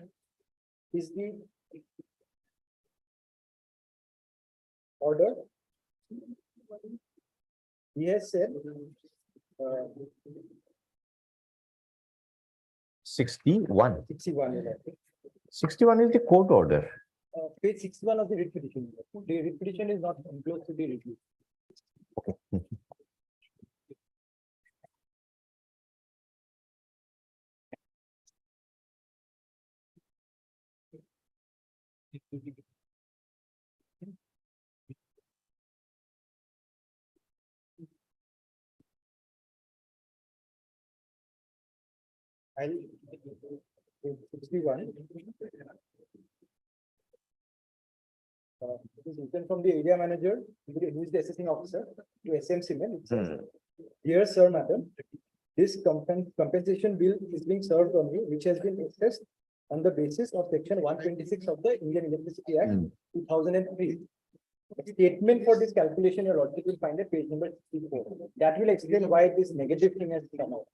is the order. He has said, 61. 61. 61 is the court order. Page 61 of the writ petition. The writ petition is not enclosed to the review. I'll 61. It is written from the area manager, who is the assessing officer, to SM Cement. It says, "Dear Sir, Madam, this compensation bill is being served on you, which has been assessed on the basis of section 126 of the Indian Electricity Act 2003. A statement for this calculation, Your Lordship, will find at page number 64. That will explain why this negative thing has come out.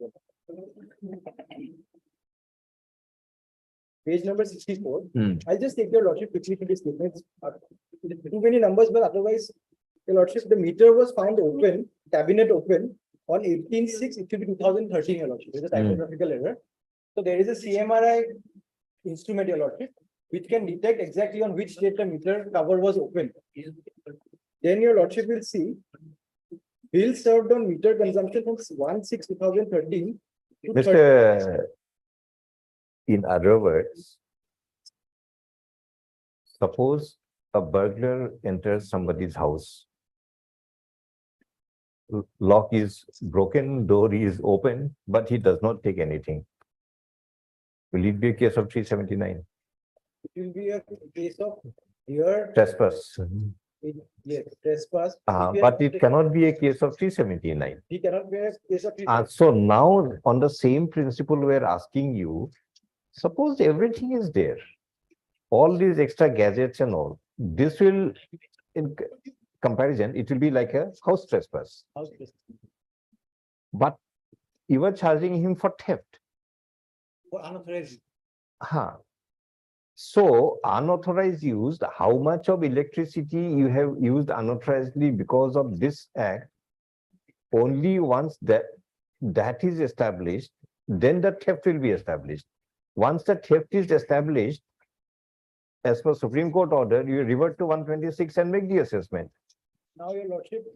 Page number 64. I'll just take Your Lordship quickly to the statements. Too many numbers, but otherwise, Your Lordship, the meter was found open, cabinet open on 18/6, it should be 2013, Your Lordship. There's a typographical error. So there is a CMRI instrument, Your Lordship, which can detect exactly on which date the meter cover was open. Then Your Lordship will see bill served on meter consumption from 1/6/2013. to Mr. In other words, suppose a burglar enters somebody's house. Lock is broken, door is open, but he does not take anything. Will it be a case of 379? It will be a case of here. Trespass. Yes, trespass. But it cannot be a case of 379. He cannot be a case of. So now on the same principle, we're asking you, suppose everything is there, all these extra gadgets and all, this will, in comparison, it will be like a house trespass. House trespass. But you are charging him for theft. For unauthorized. So unauthorized use, how much of electricity you have used unauthorizedly because of this act, only once that is established, then the theft will be established. Once the theft is established, as per Supreme Court order, you revert to 126 and make the assessment. Now, Your Lordship.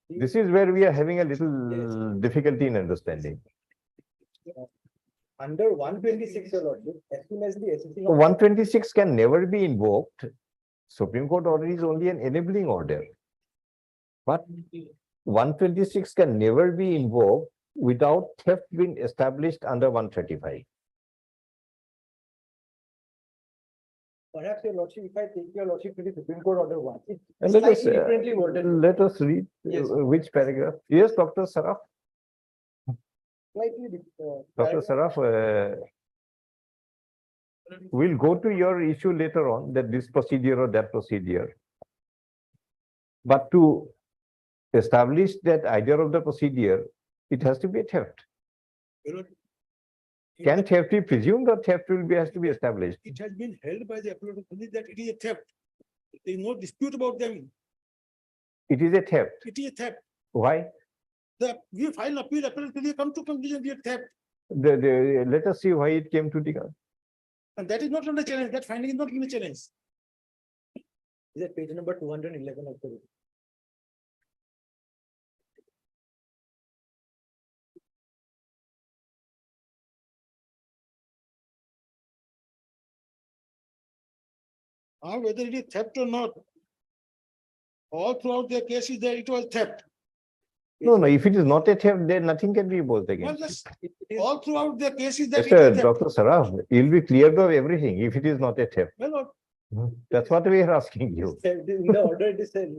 This is where we are having a little difficulty in understanding. Under 126, Your Lordship, as soon as the assessing. 126 can never be invoked. Supreme Court order is only an enabling order. But 126 can never be invoked without theft being established under 135. Perhaps, Your Lordship, if I take Your Lordship to the Supreme Court order 1. It's And let us, slightly differently worded. let us read Yes. which paragraph. Yes, Dr. Saraf. Slightly. Dr. Saraf, we'll go to your issue later on, that this procedure or that procedure. But to establish that idea of the procedure, it has to be a theft. Can theft be presumed or theft has to be established? It has been held by the appellate authority that it is a theft. There is no dispute about them. It is a theft. It is a theft. Why? We file appeal, appellate authority come to conclusion we are theft. Let us see why it came to the. And that is not under challenge. That finding is not in a challenge. Is that page number 211 of the report? Whether it is theft or not, all throughout the case is that it was theft. No, no, if it is not a theft, then nothing can be imposed Well, against. just all throughout the case is that it was Mr. theft. Dr. Saraf, you'll be cleared of everything if it is not a theft. Well, That's what we are asking you. In the order it is said.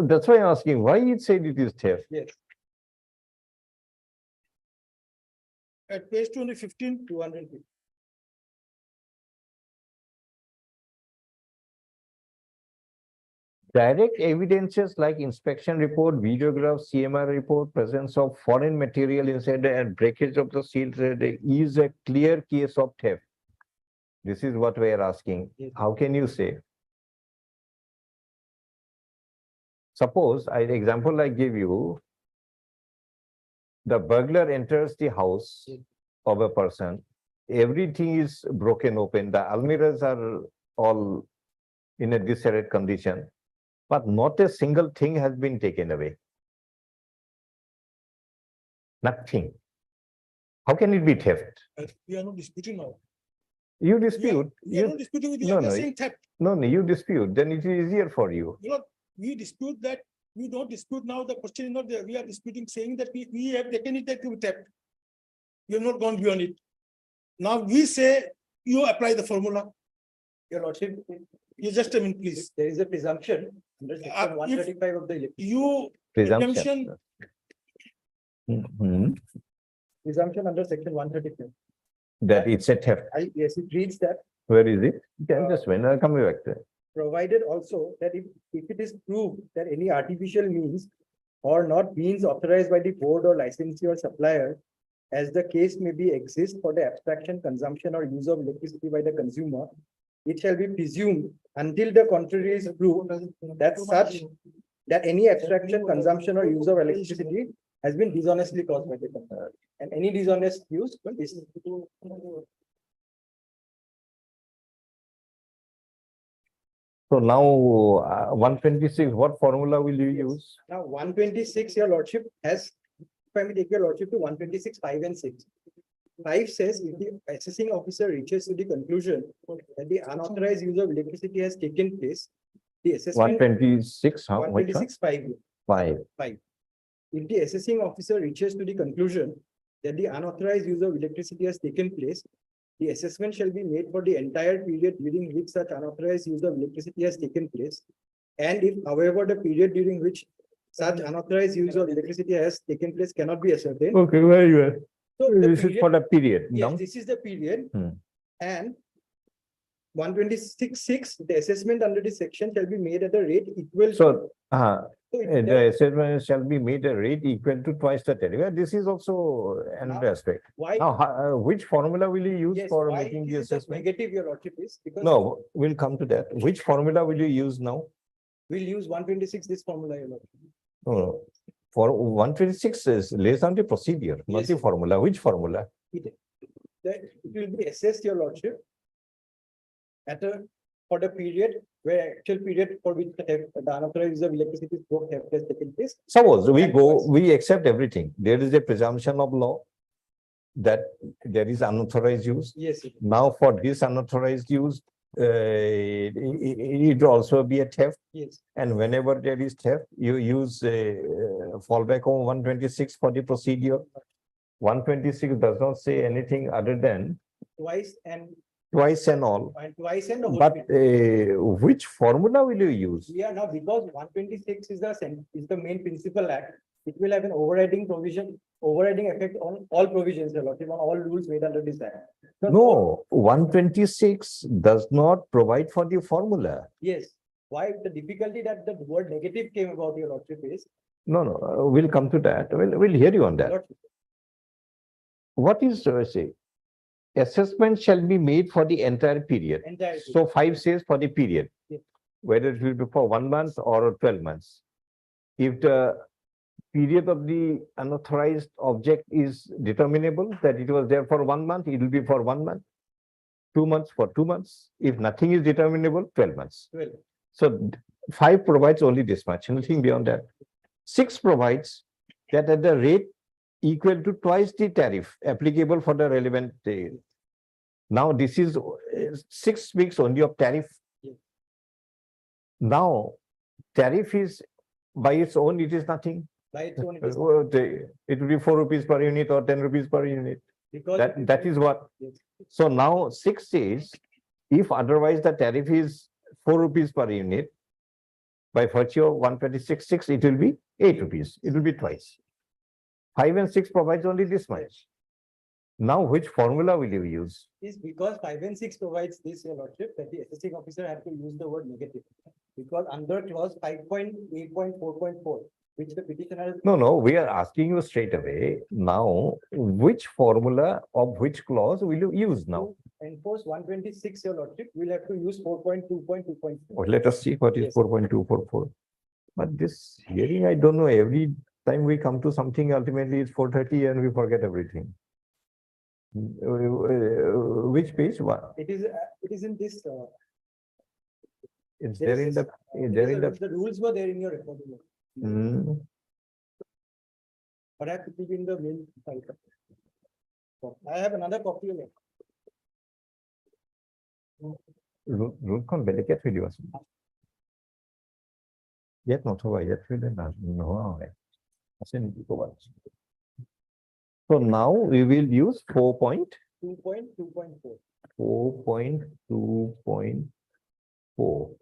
That's why I'm asking, why it said it is theft? Yes. at page 2015, 200. Direct evidences like inspection report, videograph, CMR report, presence of foreign material inside and breakage of the seal is a clear case of theft. This is what we are asking. How can you say? Suppose, example I give you, the burglar enters the house of a person, everything is broken open, the almirahs are all in a disarray condition, but not a single thing has been taken away. Nothing. How can it be theft? We are not disputing now. You dispute. We are not disputing with you, No, we are no, saying theft. No, you dispute, then it is easier for you. You know, we dispute that, we don't dispute now, the question is not there, we are disputing, saying that we have taken it that we theft. We have not gone beyond it. Now we say, you apply the formula. Your lordship, You just a minute, please. there is a presumption under if- section 135 of the You, Presumption. Mhm. presumption under section 135. That it's a theft. Yes, it reads that Where is it? You can just when I'll come back to it. provided also that if it is proved that any artificial means or not means authorized by the board or licensee or supplier, as the case may be exist for the abstraction, consumption or use of electricity by the consumer, it shall be presumed until the contrary is proved that any abstraction, consumption or use of electricity has been dishonestly caused by the consumer. And any dishonest use is So now 126, what formula will you use? now 126, your lordship has, if I may take your lordship to 126, 5 and 6. 5 says if the assessing officer reaches to the conclusion that the unauthorized use of electricity has taken place, the assessment. 126, how much? 126, 5. 5. If the assessing officer reaches to the conclusion that the unauthorized use of electricity has taken place, the assessment shall be made for the entire period during which such unauthorized use of electricity has taken place. And if, however, the period during which such unauthorized use of electricity has taken place cannot be ascertained. Okay, very well. So the This is for period- the period. Yes, Now, this is the period. Hmm. And 126.6, the assessment under this section shall be made at a rate equal. so So it- the assessment shall be made a rate equal to twice the tariff. Yeah, this is also another aspect. Why? Now, which formula will you use Yes, for why making the this is the assessment? negative, your lordship, is because. No, we'll come to that. Which formula will you use now? We'll use 126, this formula, your lordship. No, for 126 is less than the procedure, not Yes. the formula. Which formula? That it will be assessed, your lordship. For the period where actual period for which the unauthorized use of electricity stroke theft has taken place. Suppose we And go, twice. we accept everything. There is a presumption of law that there is unauthorized use. Yes, Now, for this unauthorized use, it will also be a theft. yes, And whenever there is theft, you use fallback on 126 for the procedure. 126 does not say anything other than twice and twice and all. twice and the whole But period. which formula will you use? We are now, because 126 is the main principal act, it will have an overriding provision, overriding effect on all provisions, your lordship, on all rules made under this act. So- No, 126 does not provide for the formula. Yes, why the difficulty that the word negative came about, your lordship, is. No, we'll come to that. We'll hear you on that. Lordship, What is, say, assessment shall be made for the entire period. entire. So 5 says for the period, Yes. whether it will be for 1 month or 12 months. If the period of the unauthorized object is determinable, that it was there for 1 month, it will be for 1 month. 2 months for 2 months. If nothing is determinable, 12 months. 12. So 5 provides only this much, nothing beyond that. 6 provides that at the rate equal to twice the tariff applicable for the relevant. Now, this is 6 weeks only of tariff. Yes. Now, tariff is By its own, it is nothing. By its own, it is It will be 4 rupees per unit or 10 rupees per unit. because. That is what. Yes. So now 6 says, if otherwise the tariff is 4 rupees per unit, by virtue of 126.6, it will be 8 rupees. It will be twice. 5 and 6 provides only this much. Now, which formula will you use? Is because 5 and 6 provides this, your lordship, that the assessing officer had to use the word negative. Because under clause 5.8.4.4, which the petitioner. No, we are asking you straight away. Now, which formula of which clause will you use now? To enforce 126, your lordship, we'll have to use 4.2.2.4. Well, let us see what is Yes. 4.244. But this hearing, I don't know, every time we come to something, ultimately it's 4:30 and we forget everything. Which page? What? It is in this. It's There there in is the, there in the. The rules were there in your record. Hmm. But I have to keep in the main file. I have another copy of it. Rule con delicate video. Yet not over yet. No. So now we will use 2.2.4. 4.2.4.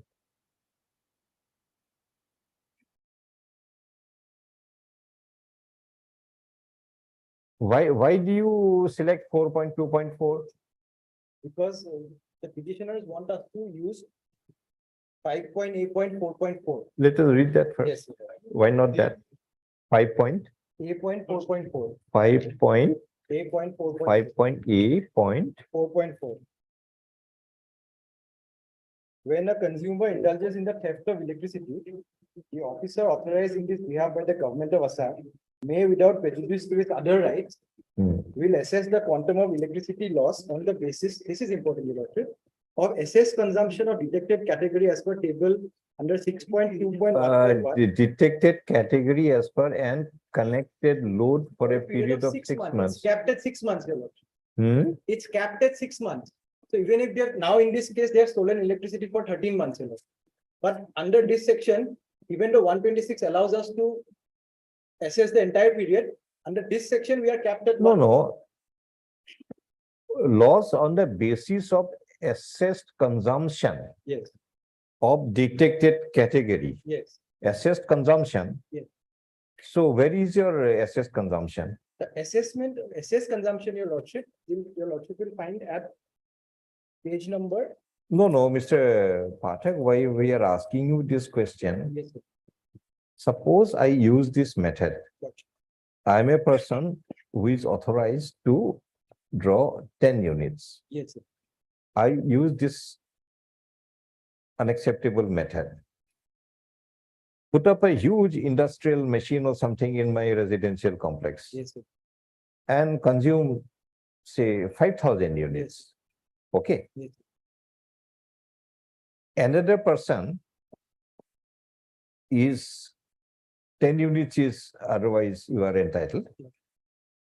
Why do you select 4.2.4? Because the petitioners want us to use 5.8.4.4. Let us read that first. Yes. Why not that? 5.8.4.4. 8.4.4. 8.4.4. 5.8.4. When a consumer indulges in the theft of electricity, the officer authorized in this behalf by the government of Assam may, without prejudice to his other rights, will assess the quantum of electricity loss on the basis, this is important, Your Lordship, of assessed consumption of detected category as per table under 6.2.1. The detected category as per and connected load for a period of 6 months. It's capped at 6 months, Your Lordship. It's capped at 6 months. So even if they're now in this case, they have stolen electricity for 13 months, Your Lordship. But under this section, even though 126 allows us to assess the entire period, under this section, we are capped at. No. Loss on the basis of assessed consumption Yes, of detected category. yes, Assessed consumption. Yes. So where is your assessed consumption? the assessed consumption, Your Lordship, will find at page number. No, Mr. Pathak, why we are asking you this question? Yes, sir. Suppose I use this method. Gotcha. I am a person who is authorized to draw 10 units. Yes, sir. I use this unacceptable method. Put up a huge industrial machine or something in my residential complex Yes, sir. and consume, say, 5,000 units. Okay. Yes. Another person is 10 units is otherwise you are entitled.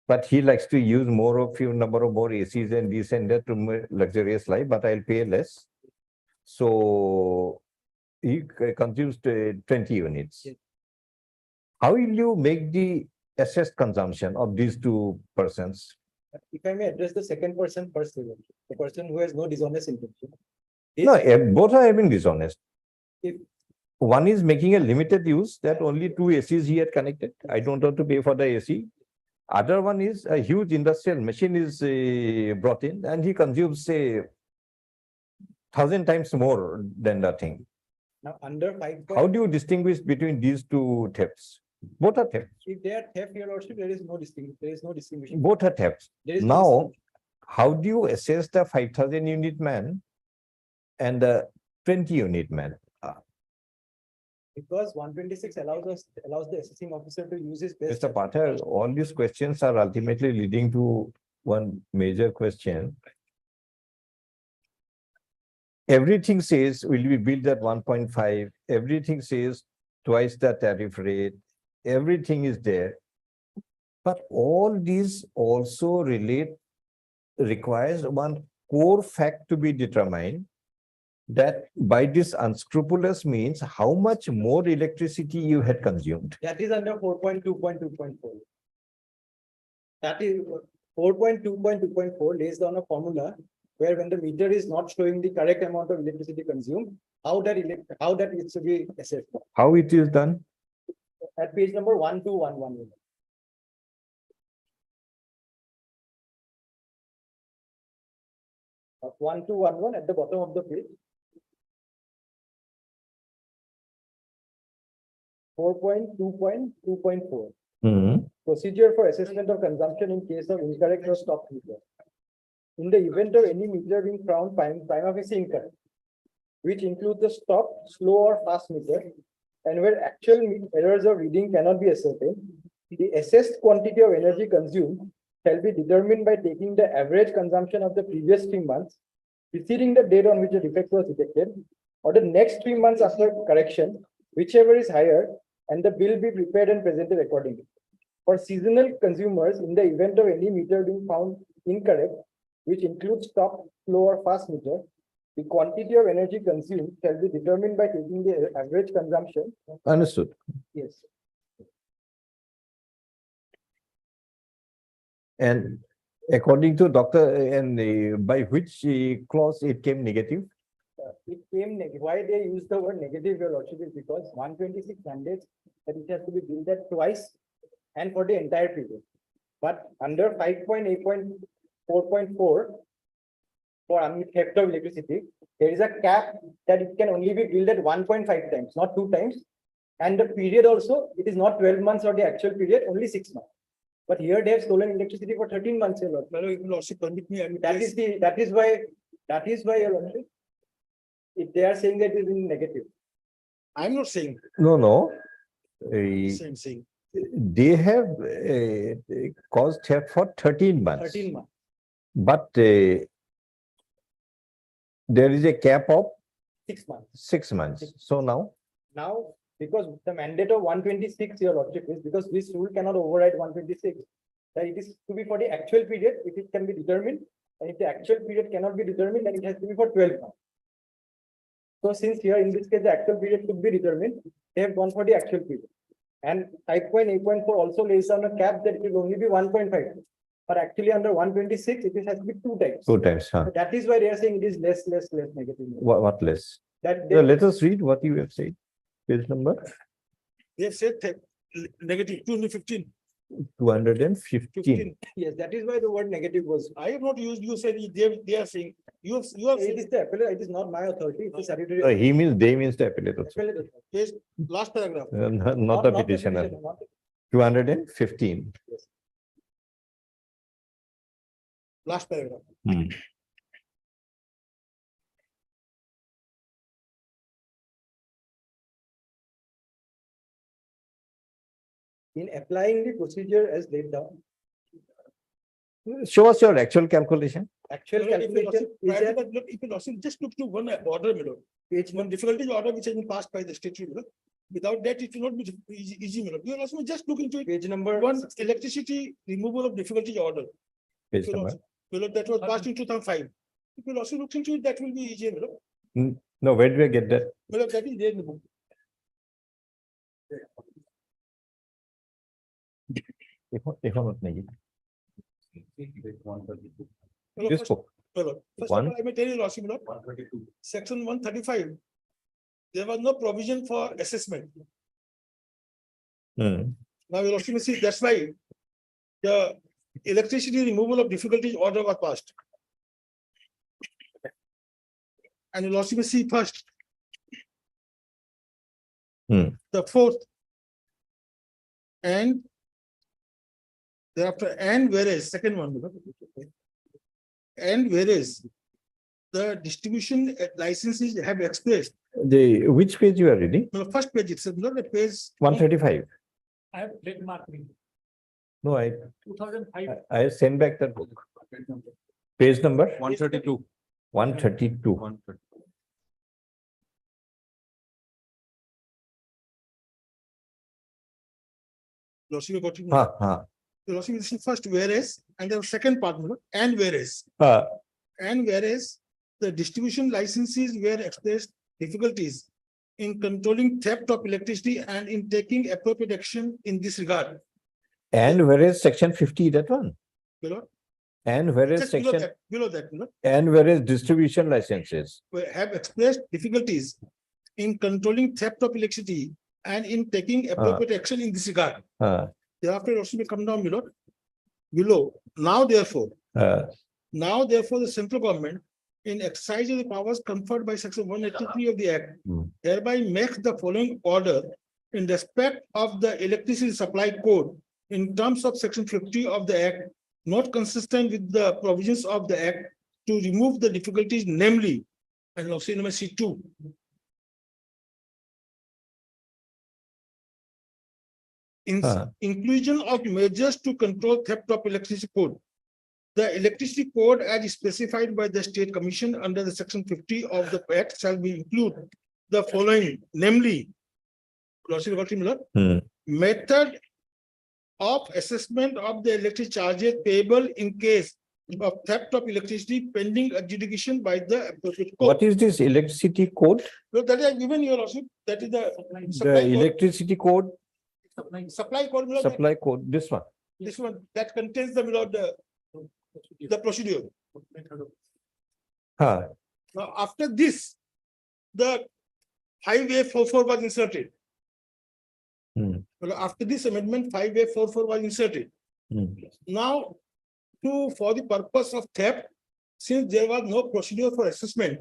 But he likes to use more of few number of more ACs and this and that to my luxurious life, but I'll pay less. So he consumes 20 units. Yes. How will you make the assessed consumption of these two persons? If I may address the second person first, Your Lordship, the person who has no dishonest intention. No, both are having dishonest. If- One is making a limited use that only 2 ACs he had connected. I don't have to pay for the AC. Other one is a huge industrial machine is brought in and he consumes, say, 1,000 times more than the thing. Now, under 5. How do you distinguish between these two thefts? Both are thefts. If they are theft, Your Lordship, there is no distinguishing. Both are thefts. There is no Now, distinction. how do you assess the 5,000 unit man and the 20 unit man? Because 126 allows the assessing officer to use his best. Mr. Pathak, all these questions are ultimately leading to one major question. Everything says will be billed at 1.5. Everything says twice the tariff rate. Everything is there. But all these also requires one core fact to be determined That by this unscrupulous means, how much more electricity you had consumed? That is under 4.2.2.4. That is 4.2.2.4 lays down a formula where when the meter is not showing the correct amount of electricity consumed, how that is to be assessed. How it is done? At page number 1211. 1211 at the bottom of the page. 4.2.2.4. Hmm. Procedure for assessment of consumption in case of incorrect or stopped meter. In the event of any meter being found prima facie incorrect, which include the stop, slow or fast meter, and where actual errors of reading cannot be ascertained, the assessed quantity of energy consumed shall be determined by taking the average consumption of the previous 3 months, preceding the date on which the defect was detected, or the next 3 months after correction, whichever is higher, and the bill be prepared and presented accordingly. For seasonal consumers, in the event of any meter being found incorrect, which includes stop, slow or fast meter, the quantity of energy consumed shall be determined by taking the average consumption. Understood. Yes. And according to doctor, and by which clause it came negative? It came negative. Why they use the word negative, your lordship, is because 126 mandates that it has to be billed at twice and for the entire period. But under 5.8.4.4 for theft of electricity, there is a cap that it can only be billed at 1.5 times, not 2 times. And the period also, it is not 12 months or the actual period, only 6 months. But here they have stolen electricity for 13 months, your lordship. That is why, your lordship, if they are saying that it is in negative. I'm not saying. No. Saying. They have caused theft for 13 months. 13 months. But there is a cap of 6 months. 6 months. So now, Because the mandate of 126, your lordship, is because this rule cannot override 126. That it is to be for the actual period, if it can be determined, and if the actual period cannot be determined, then it has to be for 12 months. So since here in this case, the actual period could be determined, they have gone for the actual period. And 5.8.4 also lays down a cap that it will only be 1.5. But actually under 126, it has to be 2 times. 2 times. Huh? So that is why they are saying it is less negative. What less? That Let us read what you have said. Page number They have said negative 215. 215. Yes, that is why the word negative was. I have not used, you said they are saying, you have It is the appellate, it is not my authority, it is statutory. He means, they means the appellate also. Appellate. Yes, last paragraph. Not the petitioner. 215. Yes. Last paragraph. Hmm. In applying the procedure as laid down, Show us your actual calculation. actual calculation is at If you also just look to one order, page one difficulty order which has been passed by the statute, without that it will not be easy. You also just look into it. page number One electricity removal of difficulty order. Page number. That was passed in 2005. If you also look into it, that will be easier. No, where do I get that? That is there in the book. এখনত নেকি? Well, This first- book. well, First of One. all, I may tell you, Lordship, Section 135, there was no provision for assessment. Hmm. Now, your Lordship, see, that's why the electricity removal of difficulties order was passed. And your Lordship, see first. Hmm. The fourth. And thereafter, and whereas, second one. And whereas the distribution licenses have expressed. Which page you are reading? The first page, it's not the page. 135. I have trademark No, 2005. I sent back that book. Page number? 132. 132. 132. Lordship, got it. Ha. The Lordship, this is first whereas, and the second part, and whereas. Ha. And whereas the distribution licenses were expressed difficulties in controlling theft of electricity and in taking appropriate action in this regard. And where is section 50, that one? Below, And where is just below section, that, below that, and where is distribution licenses? we have expressed difficulties in controlling theft of electricity and in taking appropriate action in this regard. Thereafter, also we come down below. Now therefore, the central government, in exercise of the powers conferred by section 183 of the Act, hereby makes the following order in respect of the electricity supply code in terms of section 50 of the Act, not consistent with the provisions of the Act, to remove the difficulties, namely, and also number C2. Inclusion of measures to control theft of electricity code. The electricity code as specified by the State Commission under the section 50 of the Act shall be include the following, namely, method of assessment of the electric charges payable in case of theft of electricity pending adjudication by the appropriate court. What is this electricity code? Well, that is given your lordship, that is the The supply code. electricity code, Supply code, my lord, supply code, this one. this one that contains the, my lord, the procedure. Huh. Now, after this, the 5A44 was inserted. Well, after this amendment, 5A44 was inserted. Now, for the purpose of theft, since there was no procedure for assessment,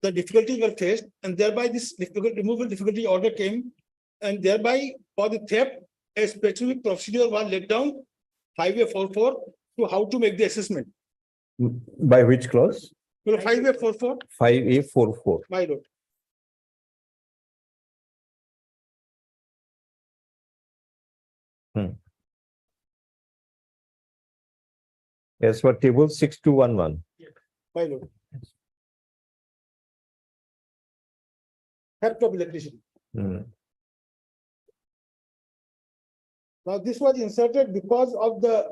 the difficulties were faced, and thereby this removal difficulty order came, and thereby for the theft, a specific procedure was laid down, 5A44, to how to make the assessment. By which clause? Well, 5A44, 5A44. my lord. As for table 6211. My lord. Theft of electricity. Now, this was inserted because of there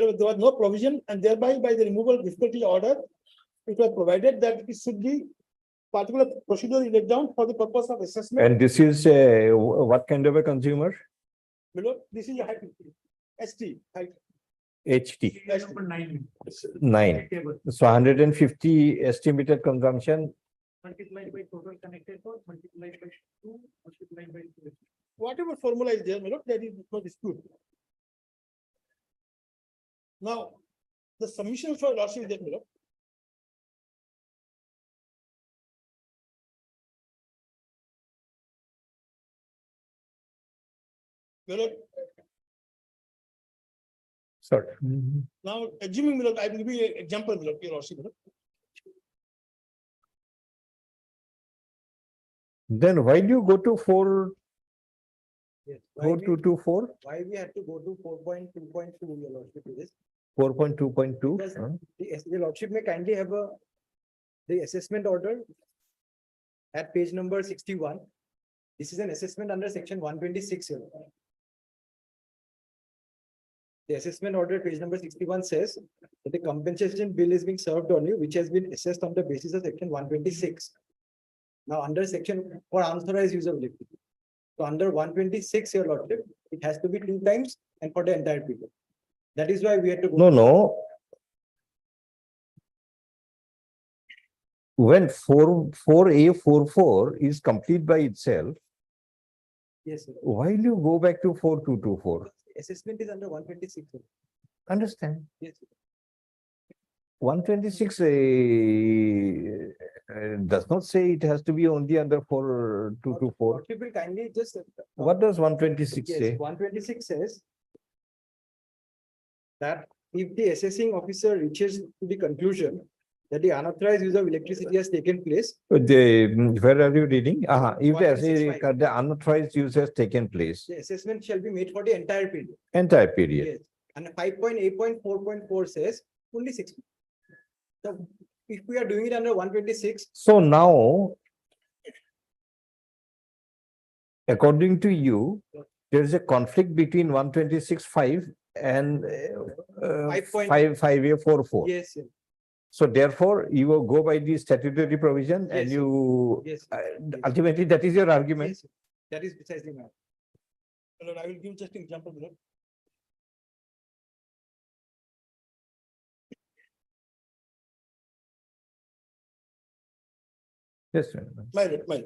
was no provision, and thereby by the removal difficulty order, it was provided that it should be particular procedure laid down for the purpose of assessment. And this is what kind of a consumer? Below, this is a high ST, high HT, ST. 9. So 150 estimated consumption. Multiplied by total connected load, multiplied by 2, multiplied by 2. Whatever formula is there, my lord, that is no dispute. Now, the submission for lordship is there, my lord. My lord, Sorry. now assuming, my lord, I will give you an example, my lord, your lordship, my lord. Then why do you go to 4, Yes. go to 4? Why we had to go to 4.2.2, your lordship, is this? 4.2.2? Because the lordship may kindly have the assessment order at page number 61. This is an assessment under section 126 here. The assessment order, page number 61 says that the compensation bill is being served on you, which has been assessed on the basis of section 126. Now, under section for unauthorized use of electricity. So under 126, your lordship, it has to be 2 times and for the entire period. That is why we had to go. No. When 4A44 is complete by itself, Yes, sir. why do you go back to 4224? Assessment is under 126. Sir. Understand? Yes. Sir. 126 does not say it has to be only under 4224. Lordship will kindly just. What does 126 Yes, say? 126 says that if the assessing officer reaches to the conclusion that the unauthorized use of electricity has taken place, Where are you reading? If 126.5. the unauthorized use has taken place, the assessment shall be made for the entire period. entire period. Yes, and 5.8.4.4 says only 6 months. So if we are doing it under 126, So now, according to you, there is a conflict between 126.5 and 5A44. yes, sir. So therefore, you will go by the statutory provision and Yes. you, Yes. ultimately, that is your argument. Yes, that is precisely my. I will give just example. Yes. My.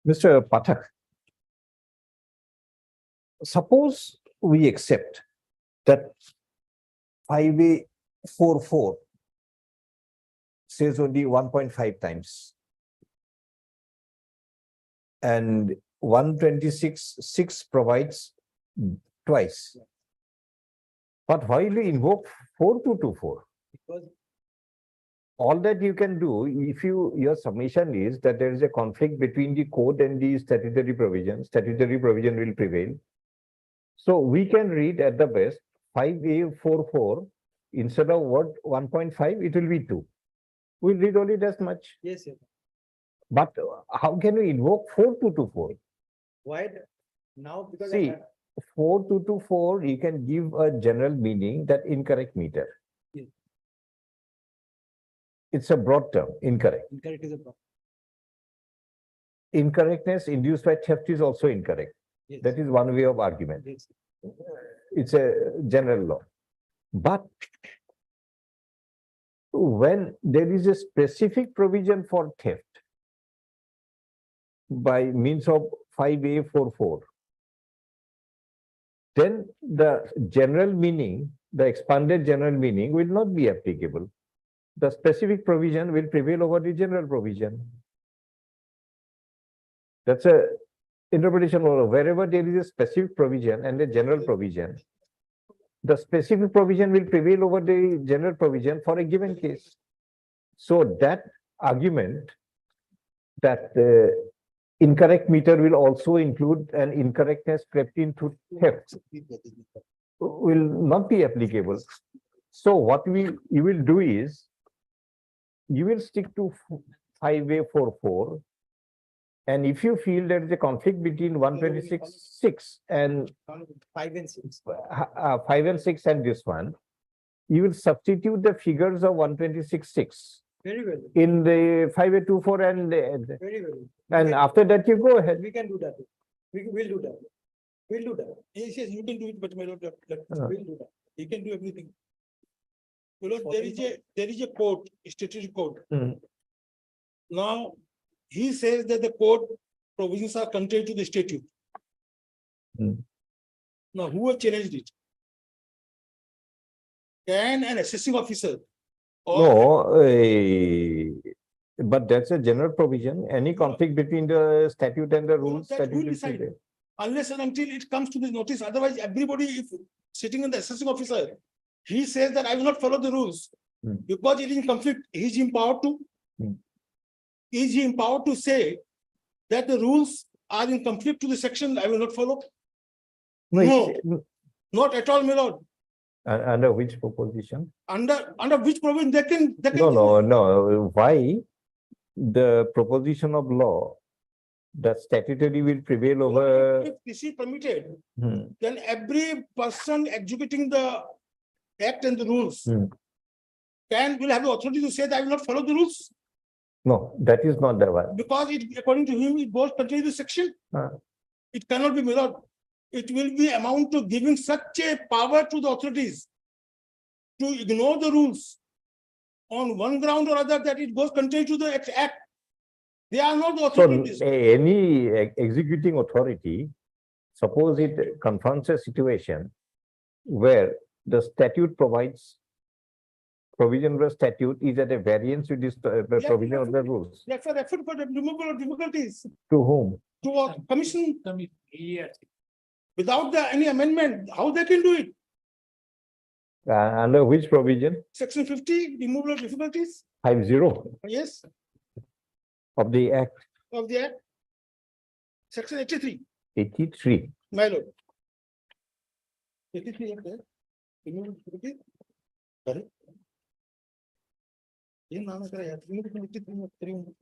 Mr. Pathak, suppose we accept that 5A44 says only 1.5 times. And 126.6 provides twice. But why do you invoke 4224? Because All that you can do, if your summation is that there is a conflict between the code and the statutory provision will prevail. So we can read at the best 5A44 instead of what 1.5, it will be 2. We'll read only that much. yes, yes. But how can we invoke 4224? Why now? Because See, 4224, you can give a general meaning that incorrect meter. Yes. It's a broad term, incorrect. incorrect is a problem. Incorrectness induced by theft is also incorrect. Yes. That is one way of argument. Yes. It's a general law. But when there is a specific provision for theft by means of 5A44, then the general meaning, the expanded general meaning will not be applicable. The specific provision will prevail over the general provision. That's a interpretation of wherever there is a specific provision and a general provision, the specific provision will prevail over the general provision for a given case. So that argument that incorrect meter will also include an incorrectness crept into theft will not be applicable. So what you will do is, you will stick to 5A44. And if you feel there is a conflict between 126.6 and 5 and 6. 5 and 6 and this one, you will substitute the figures of 126.6 Very well. in the 5A24 Very well. and after that you go ahead. We can do that. We will do that. We'll do that. Yes, you can do it, but my lord, Uh. We'll do that. you can do everything. My lord, there is a code, statutory code. Mm. Now, he says that the code provisions are contrary to the statute. Mm. Now, who has challenged it? Can an assessing officer? or- No, but that's a general provision. Any conflict between the statute and the rules. that will statute will decide. prevail. Unless and until it comes to this notice, otherwise everybody, if sitting in the assessing officer, he says that I will not follow the rules. Hmm. Because it is in conflict, he is empowered to. Hmm. Is he empowered to say that the rules are in conflict to the section I will not follow? No, it's- Not at all, my lord. Under which proposition? Under which provision they can. No. Why? The proposition of law, the statutory will prevail over. If this is permitted, Hmm. then every person executing the act and the rules Hmm. will have the authority to say that I will not follow the rules, No, that is not the one. because it, according to him, it goes contrary to the section. Huh. It cannot be mirrored. It will be amount to giving such a power to the authorities to ignore the rules on one ground or other that it goes contrary to the act. They are not the So authorities. any executing authority, suppose it confronts a situation where the statute provides provision of the statute is at a variance with this provision of the rules. That's a reference for the removal of difficulties To whom? to a commission Yes. without any amendment. How they can do it? Under which provision? Section 50, removal of difficulties, 50 yes, of the Act of the act. Section 83, 83. my lord. 83, okay. Removal of difficulties. Correct. ಏನ್ ನಾನು ಕರೆ ಯಾಕೆ removal of 83.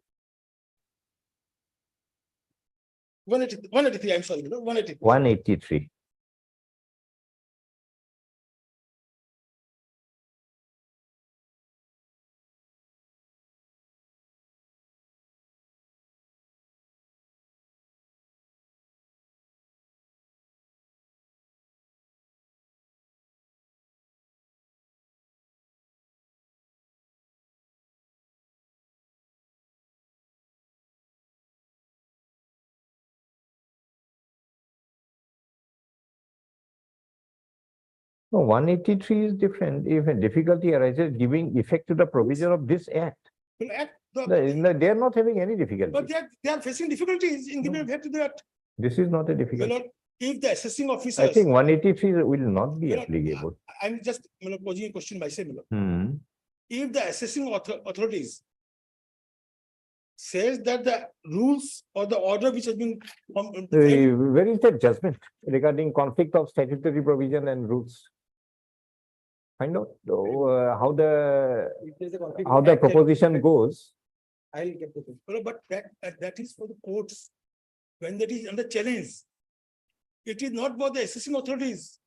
183, I'm sorry, 183. 183. No, 183 is different. If a difficulty arises, giving effect to the provision of this Act, they are not having any But difficulty. they are facing difficulties in giving effect to that. This is not a My difficulty. lord, if the assessing I officers, think 183 will not be You know, applicable. I'm just, posing a question myself, my lord. Hmm. If the assessing authorities says that the rules or the order which has been Where is the judgment regarding conflict of statutory provision and rules? Find out how the If there's a conflict how of the act, then proposition goes. I'll get the. But that is for the courts, when that is under challenge. It is not for the assessing authorities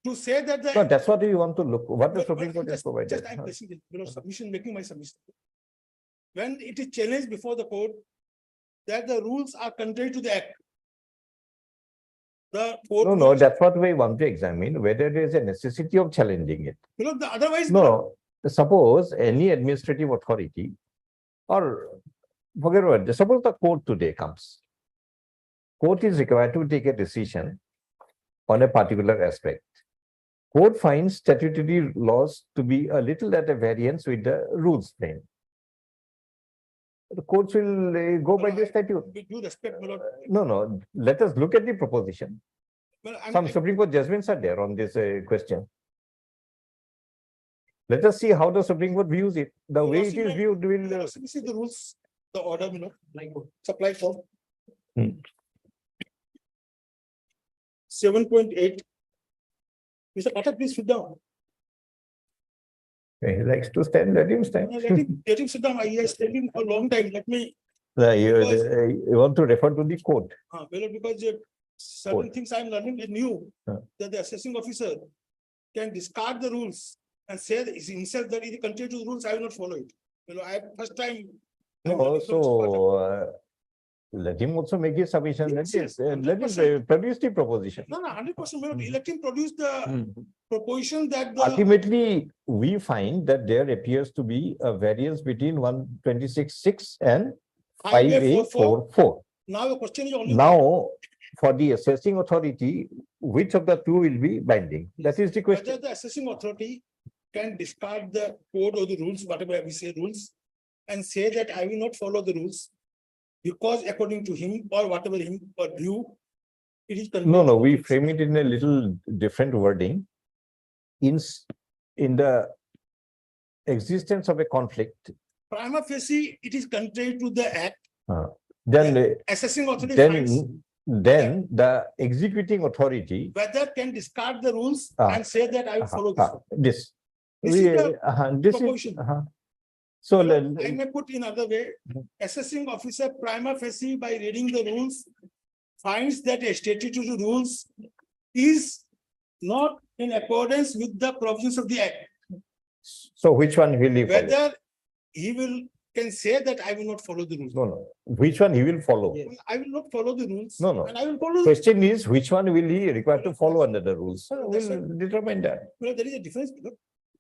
to say that the. No, that's what we want to look, what the But- Supreme but Court has just- provided. Just I'm placing it, submission, making my submission. When it is challenged before the court, that the rules are contrary to the act. The court. No, that's what we want to examine, whether there is a necessity of challenging it. Otherwise. No, suppose any administrative authority or forget about it, suppose the court today comes. Court is required to take a decision on a particular aspect. Court finds statutory laws to be a little at a variance with the rules frame. The courts will go by the statute. With due respect, my lord. No, let us look at the proposition. Well, I'm- Some Supreme Court judgments are there on this question. Let us see how the Supreme Court views it. The way it is viewed will. This is the rules, the order, supply form. Hmm. 7.8. Mr. Pathak, please sit down. He likes to stand, let him stand. Let him sit down. He has taken a long time. Let me, You want to refer to the court. because certain Court. things I'm learning is new, Huh. that the assessing officer can discard the rules and say that it's himself that is contrary to the rules, I will not follow it. I first time. I'm No, learning from Mr. Pathak. so let him also make his submission. Yes, Let him 100%. produce the proposition. No, 100%. Let him produce the Hmm. proposition that the. Ultimately, we find that there appears to be a variance between 126.6 and 5A44. Now the question is only. Now, for the assessing authority, which of the two will be binding? That is the question. Whether the assessing authority can discard the code or the rules, whatever we say rules, and say that I will not follow the rules because according to him or whatever him or you, it is. No, we frame it in a little different wording. In the existence of a conflict, Prima facie, it is contrary to the act. then Assessing authority finds then the executing authority whether can discard the rules and say that I will follow this. this. This is We, the this proposition. is, so I may put in other way, assessing officer prima facie by reading the rules finds that a statutory rules is not in accordance with the provisions of the act. so which one will he follow? Whether he will can say that I will not follow the rules. No, which one he will follow? I will not follow the rules. No. And I will follow. Question is, which one will he require to follow under the rules? So That's we'll determine that. Well, there is a difference.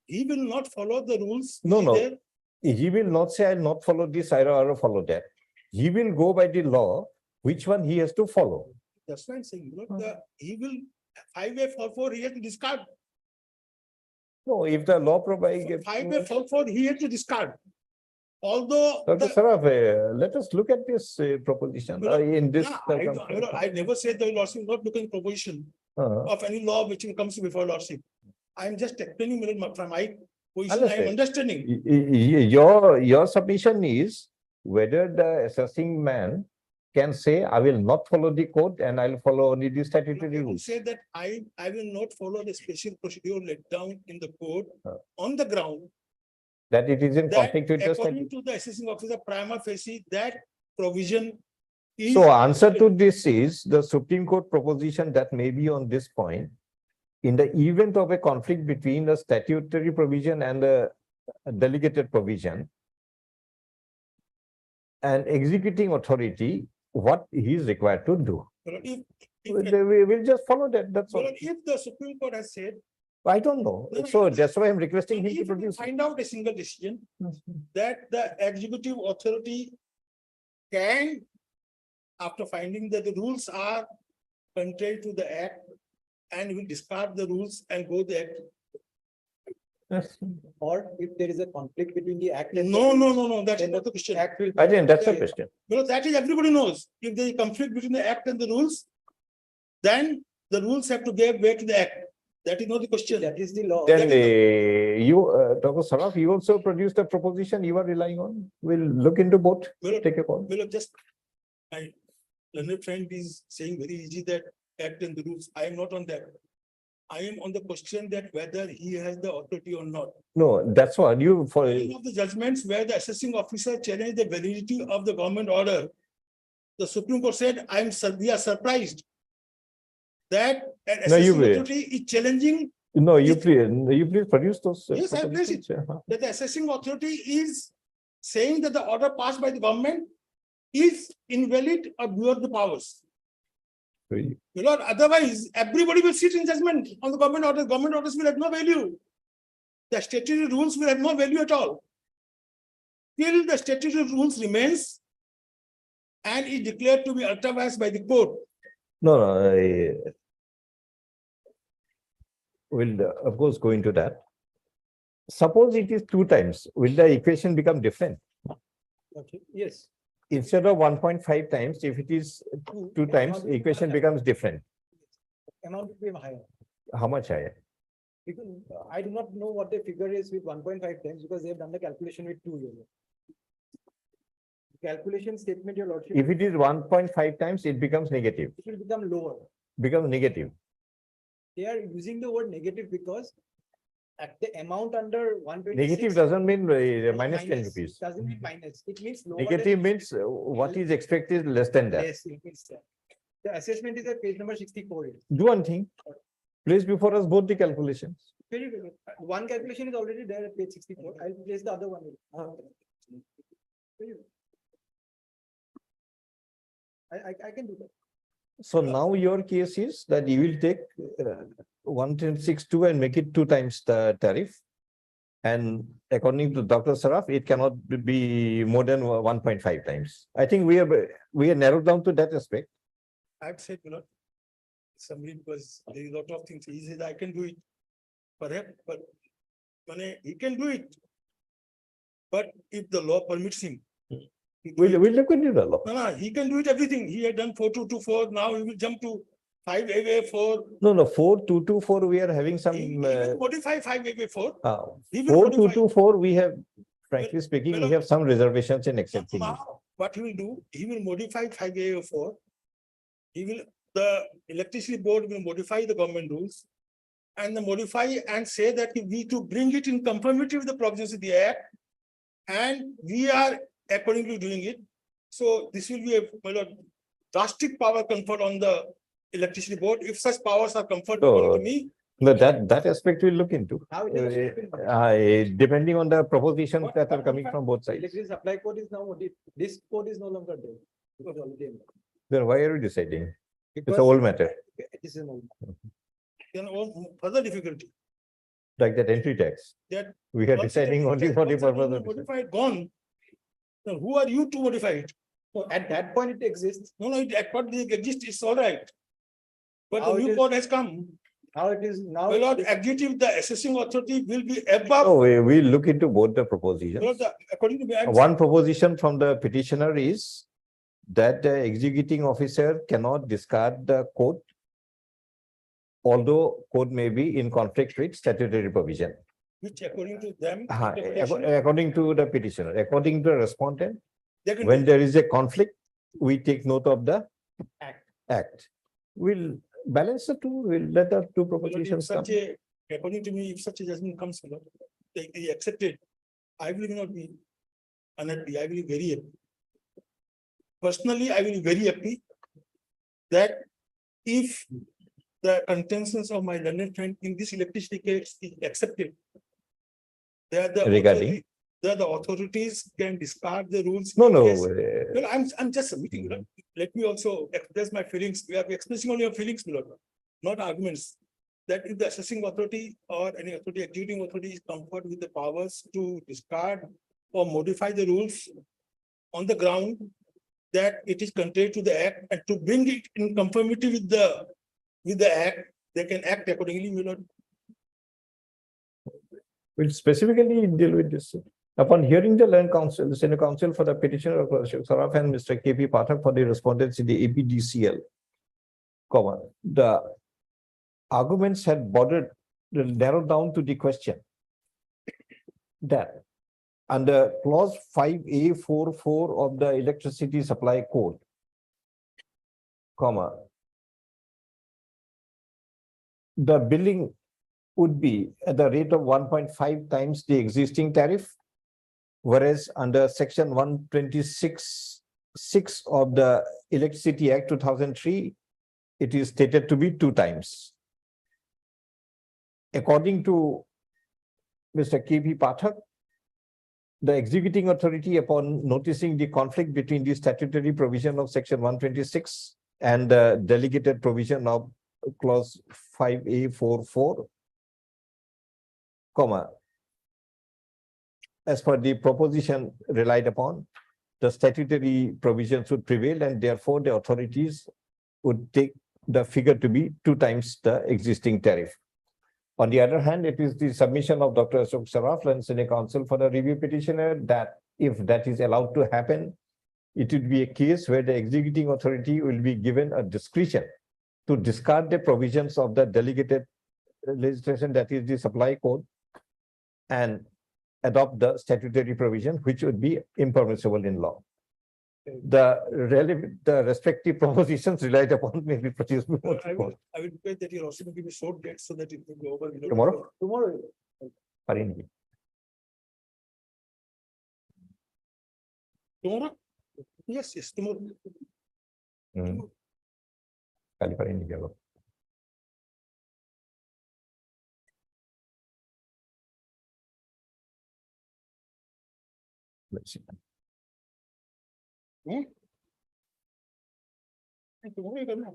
He will not follow the rules. No. There. He will not say, I'll not follow this, I'll follow that. He will go by the law, which one he has to follow. That's what I'm saying. He will 5A44, he has to discard. No, if the law provides. 5A44, he has to discard. Although. Dr. Saraf, let us look at this proposition in this. I never said the lordship will not look at proposition of any law which comes before lordship. I am just explaining from my position. I am understanding. Your submission is whether the assessing man can say, I will not follow the code and I'll follow only the statutory rules. Say that I will not follow the special procedure laid down in the code on the ground. That it is in conflict with the According statute. to the assessing officer prima facie, that provision is. So answer to this is the Supreme Court proposition that may be on this point. In the event of a conflict between the statutory provision and the delegated provision, an executing authority, what he is required to do. We will just follow that, that's all. If the Supreme Court has said. I don't know. So that's why I'm requesting him to produce. Find out a single decision that the executive authority can, after finding that the rules are contrary to the act, and will discard the rules and go the act. Or if there is a conflict between the act and. No, that's not the question. I think that's the question. Because that is everybody knows. If there is conflict between the act and the rules, then the rules have to give way to the act. That is not the question. That is the law. Then Dr. Saraf, you also produced a proposition you are relying on. We'll look into both. Take a call. Just my learned friend is saying very easy that act and the rules. I am not on that. I am on the question that whether he has the authority or not. No, that's what you for. One of the judgments where the assessing officer challenged the validity of the government order, the Supreme Court said, we are surprised that an assessing authority is challenging. No, you please produce those. Yes, I place it. That the assessing authority is saying that the order passed by the government is invalid or beyond the powers. Because otherwise, everybody will sit in judgment on the government orders. Government orders will have no value. The statutory rules will have no value at all. Till the statutory rules remains and is declared to be ultra vires by the court. No, we'll of course go into that. Suppose it is 2 times, will the equation become different? Okay, yes. Instead of 1.5 times, if it is 2 times, equation becomes different. Amount will be higher. How much higher? Because I do not know what the figure is with 1.5 times because they have done the calculation with 2 units. Calculation statement, your lordship. If it is 1.5 times, it becomes negative. It will become lower. Becomes negative. They are using the word negative because at the amount under 126. Negative doesn't mean minus 10 rupees. Doesn't mean minus. It means lower. Negative means what is expected less than that. Yes, it means that. The assessment is at page number 64. Do one thing. Place before us both the calculations. Very good. One calculation is already there at page 64. I'll place the other one. I can do that. So now your case is that you will take 1.62 and make it 2 times the tariff. And according to Dr. Saraf, it cannot be more than 1.5 times. I think we have narrowed down to that aspect. I'd say, somebody, because there is a lot of things, he said, I can do it. Perhaps, but he can do it. But if the law permits him. We'll look into the law. No, he can do it everything. He had done 4224, now he will jump to 5AA4. No, 4224, we are having some, He will modify 5AA4. He will four modify. two two four, we have, frankly speaking, we have some reservations in accepting it. Now, what he will do, he will modify 5AA4. The electricity board will modify the government rules. And modify and say that we to bring it in conformity with the provisions of the act. And we are accordingly doing it. So this will be a drastic power conferred on the electricity board. If such powers are conferred So, to me, But that aspect we'll look into, How it is. depending on the propositions that are coming from both sides. Electricity supply code is now, this code is no longer there. Because already- Then why are we deciding? It's Because- an old matter, This is an old. then further difficulty. like that entry tax. That We are once it deciding is- only for the once it is purpose of. Modified, gone. Then who are you to modify it? So at that point it exists. No, at what it exists, it's all right. But How the it new is- code has come. How it is now. My lord, executive, the assessing authority will be above. Oh, we look into both the propositions. My lord, according to me, I'm One proposition from the petitioner is that the executing officer cannot discard the code, although code may be in conflict with statutory provision. which according to them. According to the petitioner, according to the respondent, they can when do- there is a conflict, we take note of the act. We'll balance the two, we'll let the two My lord, if propositions come. such a, according to me, if such a judgment comes, my lord, they accepted, I will not be unhappy, I will be very happy. Personally, I will be very happy that if the contentions of my learned friend in this electricity case is accepted, Regarding? the authorities can discard the rules. No, in no, case- Well, I'm just submitting, you know. Let me also express my feelings. We are expressing only our feelings, my lord, not arguments. That if the assessing authority or any authority, executing authority is comforted with the powers to discard or modify the rules on the ground that it is contrary to the act and to bring it in conformity with the act, they can act accordingly, my lord. We'll specifically deal with this. Upon hearing the learned counsel, the senior counsel for the petitioner of Ashok Saraf and Mr. KP Pathak for the respondents in the APDCL, the arguments had narrowed down to the question that under clause 5A44 of the electricity supply code, the billing would be at the rate of 1.5 times the existing tariff, whereas under section 126(6) of the Electricity Act 2003, it is stated to be 2 times. According to Mr. KP Pathak, the executing authority, upon noticing the conflict between the statutory provision of section 126 and the delegated provision of clause 5A44, as per the proposition relied upon, the statutory provisions would prevail, and therefore the authorities would take the figure to be 2 times the existing tariff. On the other hand, it is the submission of Dr. Ashok Saraf and Senior Counsel for the review petitioner that if that is allowed to happen, it would be a case where the executing authority will be given a discretion to discard the provisions of the delegated legislation, that is the supply code, and adopt the statutory provision, which would be impermissible in law. The respective propositions relied upon may be produced before the court. I will request that you also give a short date so that it will go over. Tomorrow? Tomorrow. Parini. Tomorrow? Yes, tomorrow. Kali Parini kya ho? Let's see. Tomorrow you can-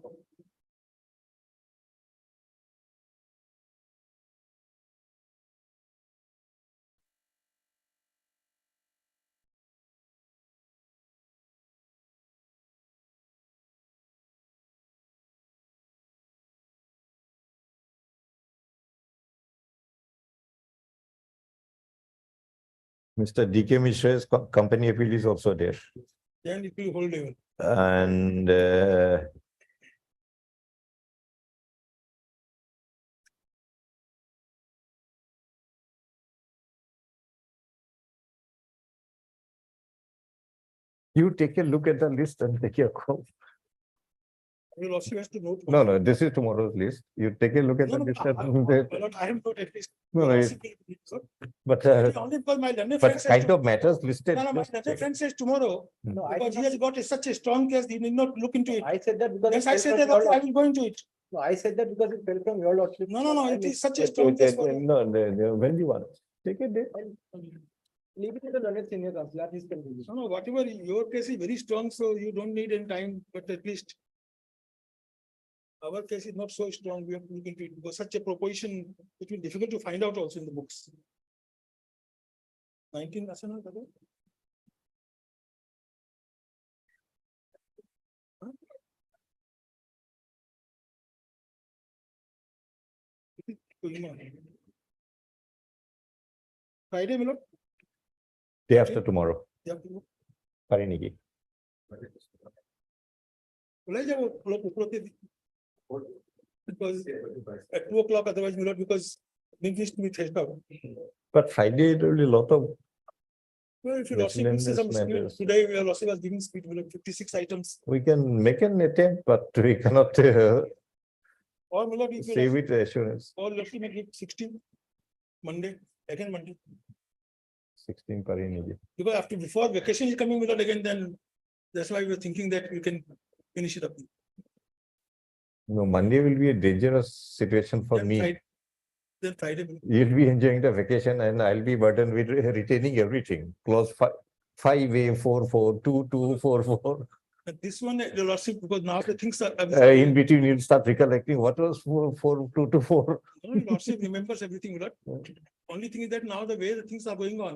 Mr. D.K. Mishra's company appeal is also there. Then it will hold even. And you take a look at the list and take your call. Will also has to note. No, this is tomorrow's list. You take a look at No, the no, list. I am not at least. No, will no, also it- be- But Only because my learned friend but says kind to- of matters listed. No, no, my just learned check. friend says tomorrow, No, I because did he has got such a strong case, he need not look into it. I said that because. Yes, it I fell said from that, your okay, I lordship. will go into it. No, I said that because it fell from your lordship. No, I it mean, is such a strong case for you. No, when you want, take a day. leave it to the learned senior counsel at his convenience. No, whatever, your case is very strong, so you don't need any time, but at least our case is not so strong, we have to look into it, because such a proposition, it will be difficult to find out also in the books. 19 Asana, Kada? Huh? It is Kohima. Friday, my lord? Day after tomorrow, Yeah, you- Pariniki. Will I যাব উপরতে because at 2 o'clock, otherwise my lord, because it needs to be threshed out. But Friday, there will be a lot of Well, if you lost it, miscellaneous some speed, matters. today we are lost, was giving speed, we have 56 items. We can make an attempt, but we cannot Or my lord, if you say lost, with assurance. or let me make it 16, Monday, again Monday. 16 Pariniki. Because after, before vacation is coming, my lord, again, then that's why we were thinking that we can finish it up. No, Monday will be a dangerous situation for Then me. Then Friday, my lord. You'll be enjoying the vacation and I'll be burdened with retaining everything. Clause 5A, 4-4, 2-2, 4-4. And this one, the lordship, because now the things are. In between, you'll start recollecting what was 4, 2-4. No, lordship remembers everything, my lord. Only thing is that now the way the things are going on,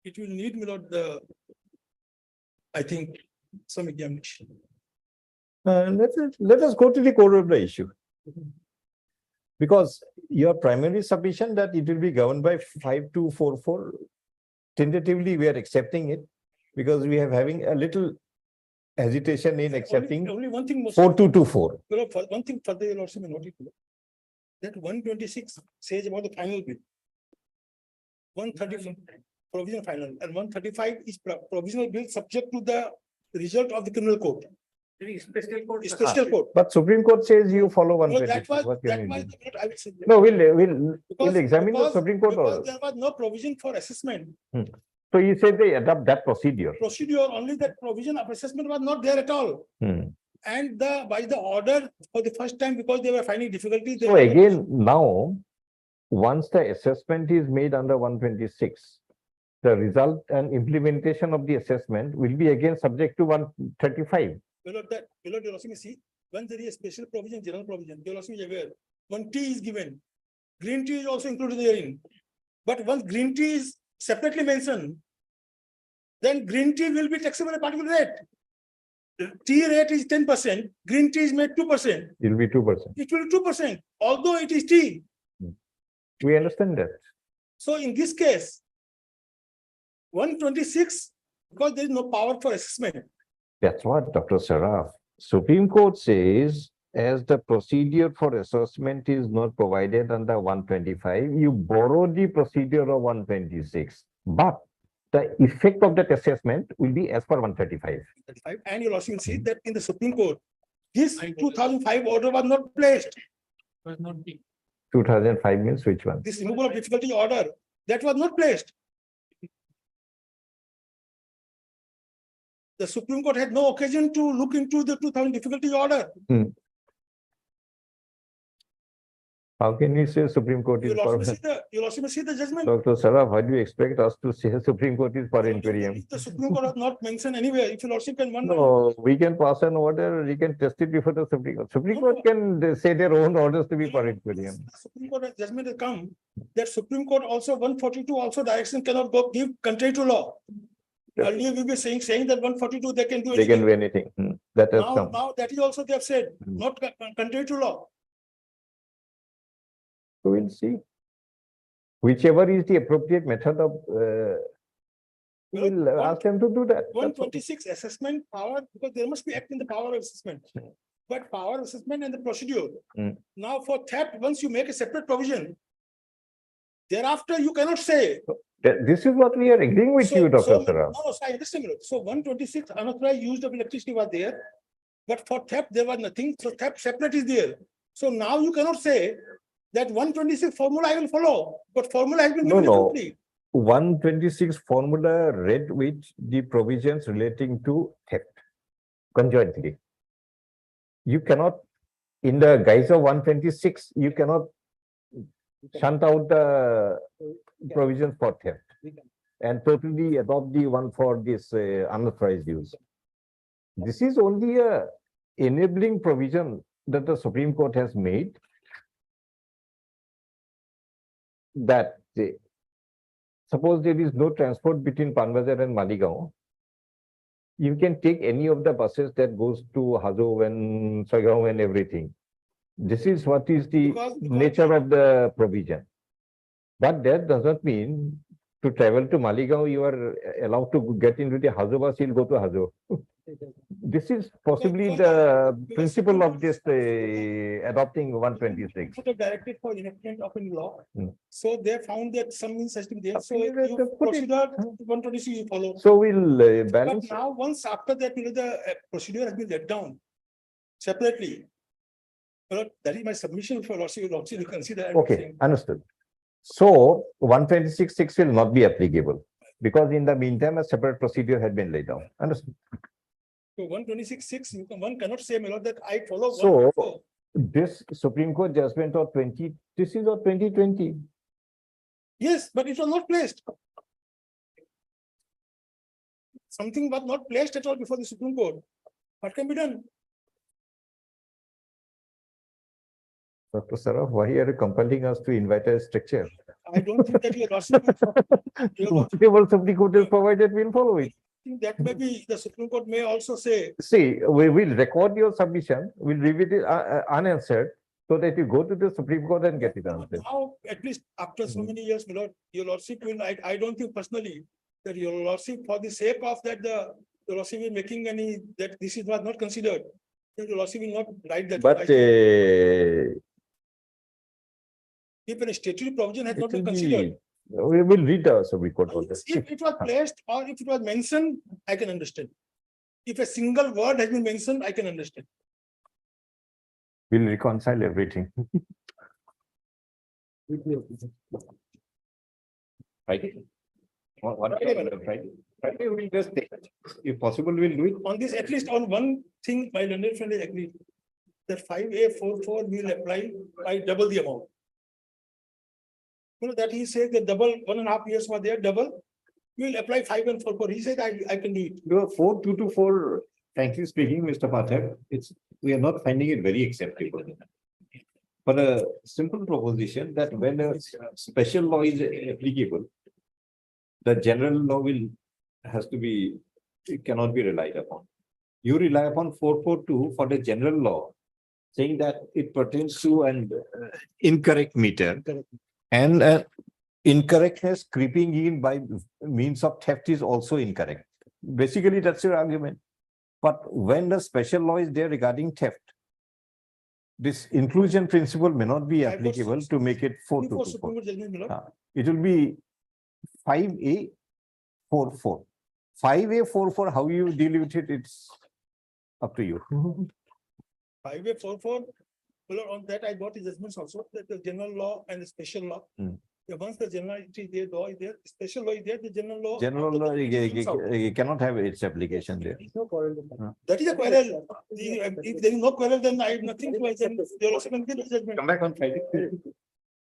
it will need, my lord, I think, some examination. Let us go to the core of the issue. Because your primary submission that it will be governed by 5244, tentatively we are accepting it because we are having a little hesitation in accepting Only one thing. 4224. Well, one thing further, your lordship may note it, that 126 says about the final bill. 135 provisional final, and 135 is provisional bill subject to the result of the criminal court. Special court. Special court. But Supreme Court says you follow No, 126. What can that you was, do? I would say. No, we'll examine the Supreme Court Because order. there was no provision for assessment. So you say they adopt that procedure. Procedure, only that provision of assessment was not there at all. And by the order for the first time, because they were finding difficulty. So again, now, once the assessment is made under 126, the result and implementation of the assessment will be again subject to 135. Below that, you'll also see, when there is a special provision, general provision, you'll also be aware, when tea is given, green tea is also included therein. But once green tea is separately mentioned, then green tea will be taxable at a particular rate. The tea rate is 10%, green tea is made 2%, It will be 2%. it will be 2%, although it is tea. We understand that. So in this case, 126, because there is no power for assessment. That's what Dr. Saraf. Supreme Court says, as the procedure for assessment is not provided under 125, you borrow the procedure of 126. But the effect of that assessment will be as per 135. And you'll also see that in the Supreme Court, this 2005 order was not placed. 2005 means which one? This removal of difficulty order, that was not placed. The Supreme Court had no occasion to look into the 2000 difficulty order. How can you say Supreme Court is You'll also see the judgment. Dr. Saraf, why do you expect us to say Supreme Court is per inferium? The Supreme Court has not mentioned anywhere. If you also can wonder. No, we can pass an order, we can test it before the Supreme Court. Supreme Court can say their own orders to be per inferium. Supreme Court judgment has come that Supreme Court also 142 also direction cannot go give contrary to law. Earlier we were saying that 142 they can do They can anything. do anything. That has come. Now that is also they have said, not contrary to law. So we'll see. Whichever is the appropriate method of We'll ask them to do that. One twenty-six assessment power, because there must be act in the power of assessment. But power assessment and the procedure. Hmm. Now for theft, once you make a separate provision. Thereafter, you cannot say. This is what we are agreeing with you, Dr. Saraf. No, I understand. So 126 unauthorized use of electricity was there. But for theft, there was nothing. So theft separate is there. So now you cannot say that 126 formula I will follow, but formula has been No, given no. differently. 126 formula read with the provisions relating to theft conjointly. You cannot, in the guise of 126, you cannot shunt out the provisions for theft and totally adopt the one for this unauthorized use. This is only a enabling provision that the Supreme Court has made, that suppose there is no transport between Panbazar and Maligaon, you can take any of the buses that goes to Hazo and Sagaon and everything. This is what is the nature of the provision. But that does not mean to travel to Maligaon, you are allowed to get into the Hazo bus, you'll go to Hazo. This is possibly the principle of this adopting 126. Put a directive for enactment of a law. Hmm. So they found that some means has been there. So Okay, let's you put it. procedure 126 you follow. So we'll But balance. now, once after that, the procedure has been let down separately. Well, that is my submission for Lordship to consider. Okay, understood. So 126.6 will not be applicable because in the meantime, a separate procedure had been laid down. Understood. So 126.6, one cannot say, my lord, that I follow. So 124. this Supreme Court judgment of 20, this is of 2020. Yes, but it was not placed. Something was not placed at all before the Supreme Court. What can be done? Dr. Saraf, why are you compelling us to invite a structure? I don't think that your lordship, Whatever Supreme Court has provided, we'll follow it. that may be, the Supreme Court may also say, See, we will record your submission, we'll leave it unanswered so that you go to the Supreme Court and get it answered. now, at least after so many years, my lord, your lordship will, I don't think personally that your lordship, for the sake of that, the lordship is making any, that this is was not considered. That your lordship will not write that. But If a statutory provision has it not will been be, considered, we will read the Supreme Court order. if it was placed or if it was mentioned, I can understand. If a single word has been mentioned, I can understand. We'll reconcile everything. Friday? Friday we'll just take it. If possible, we'll do it. On this, at least on one thing, my learned friend is agreed. That 5A44 will apply by double the amount. You know, that he said that double, 1.5 years were there, double. We will apply 5 and 4. He said, I can do it. Your 4224, frankly speaking, Mr. Pathak, we are not finding it very acceptable. For a simple proposition that when a special law is applicable, the general law has to be, it cannot be relied upon. You rely upon 442 for the general law, saying that it pertains to an incorrect meter. And incorrectness creeping in by means of theft is also incorrect. Basically, that's your argument. But when the special law is there regarding theft, this inclusion principle may not be applicable to make it 422. It will be 5A44. 5A44, how you deal with it, it's up to you. 5A44, well, on that I got the judgments also, that the general law and the special law. Hmm. Once the general law is there, special law is there, the general law. General law, you cannot have its application there. That is a quarrel. If there is no quarrel, then I have nothing to, then there also can be a judgment. Come back on Friday.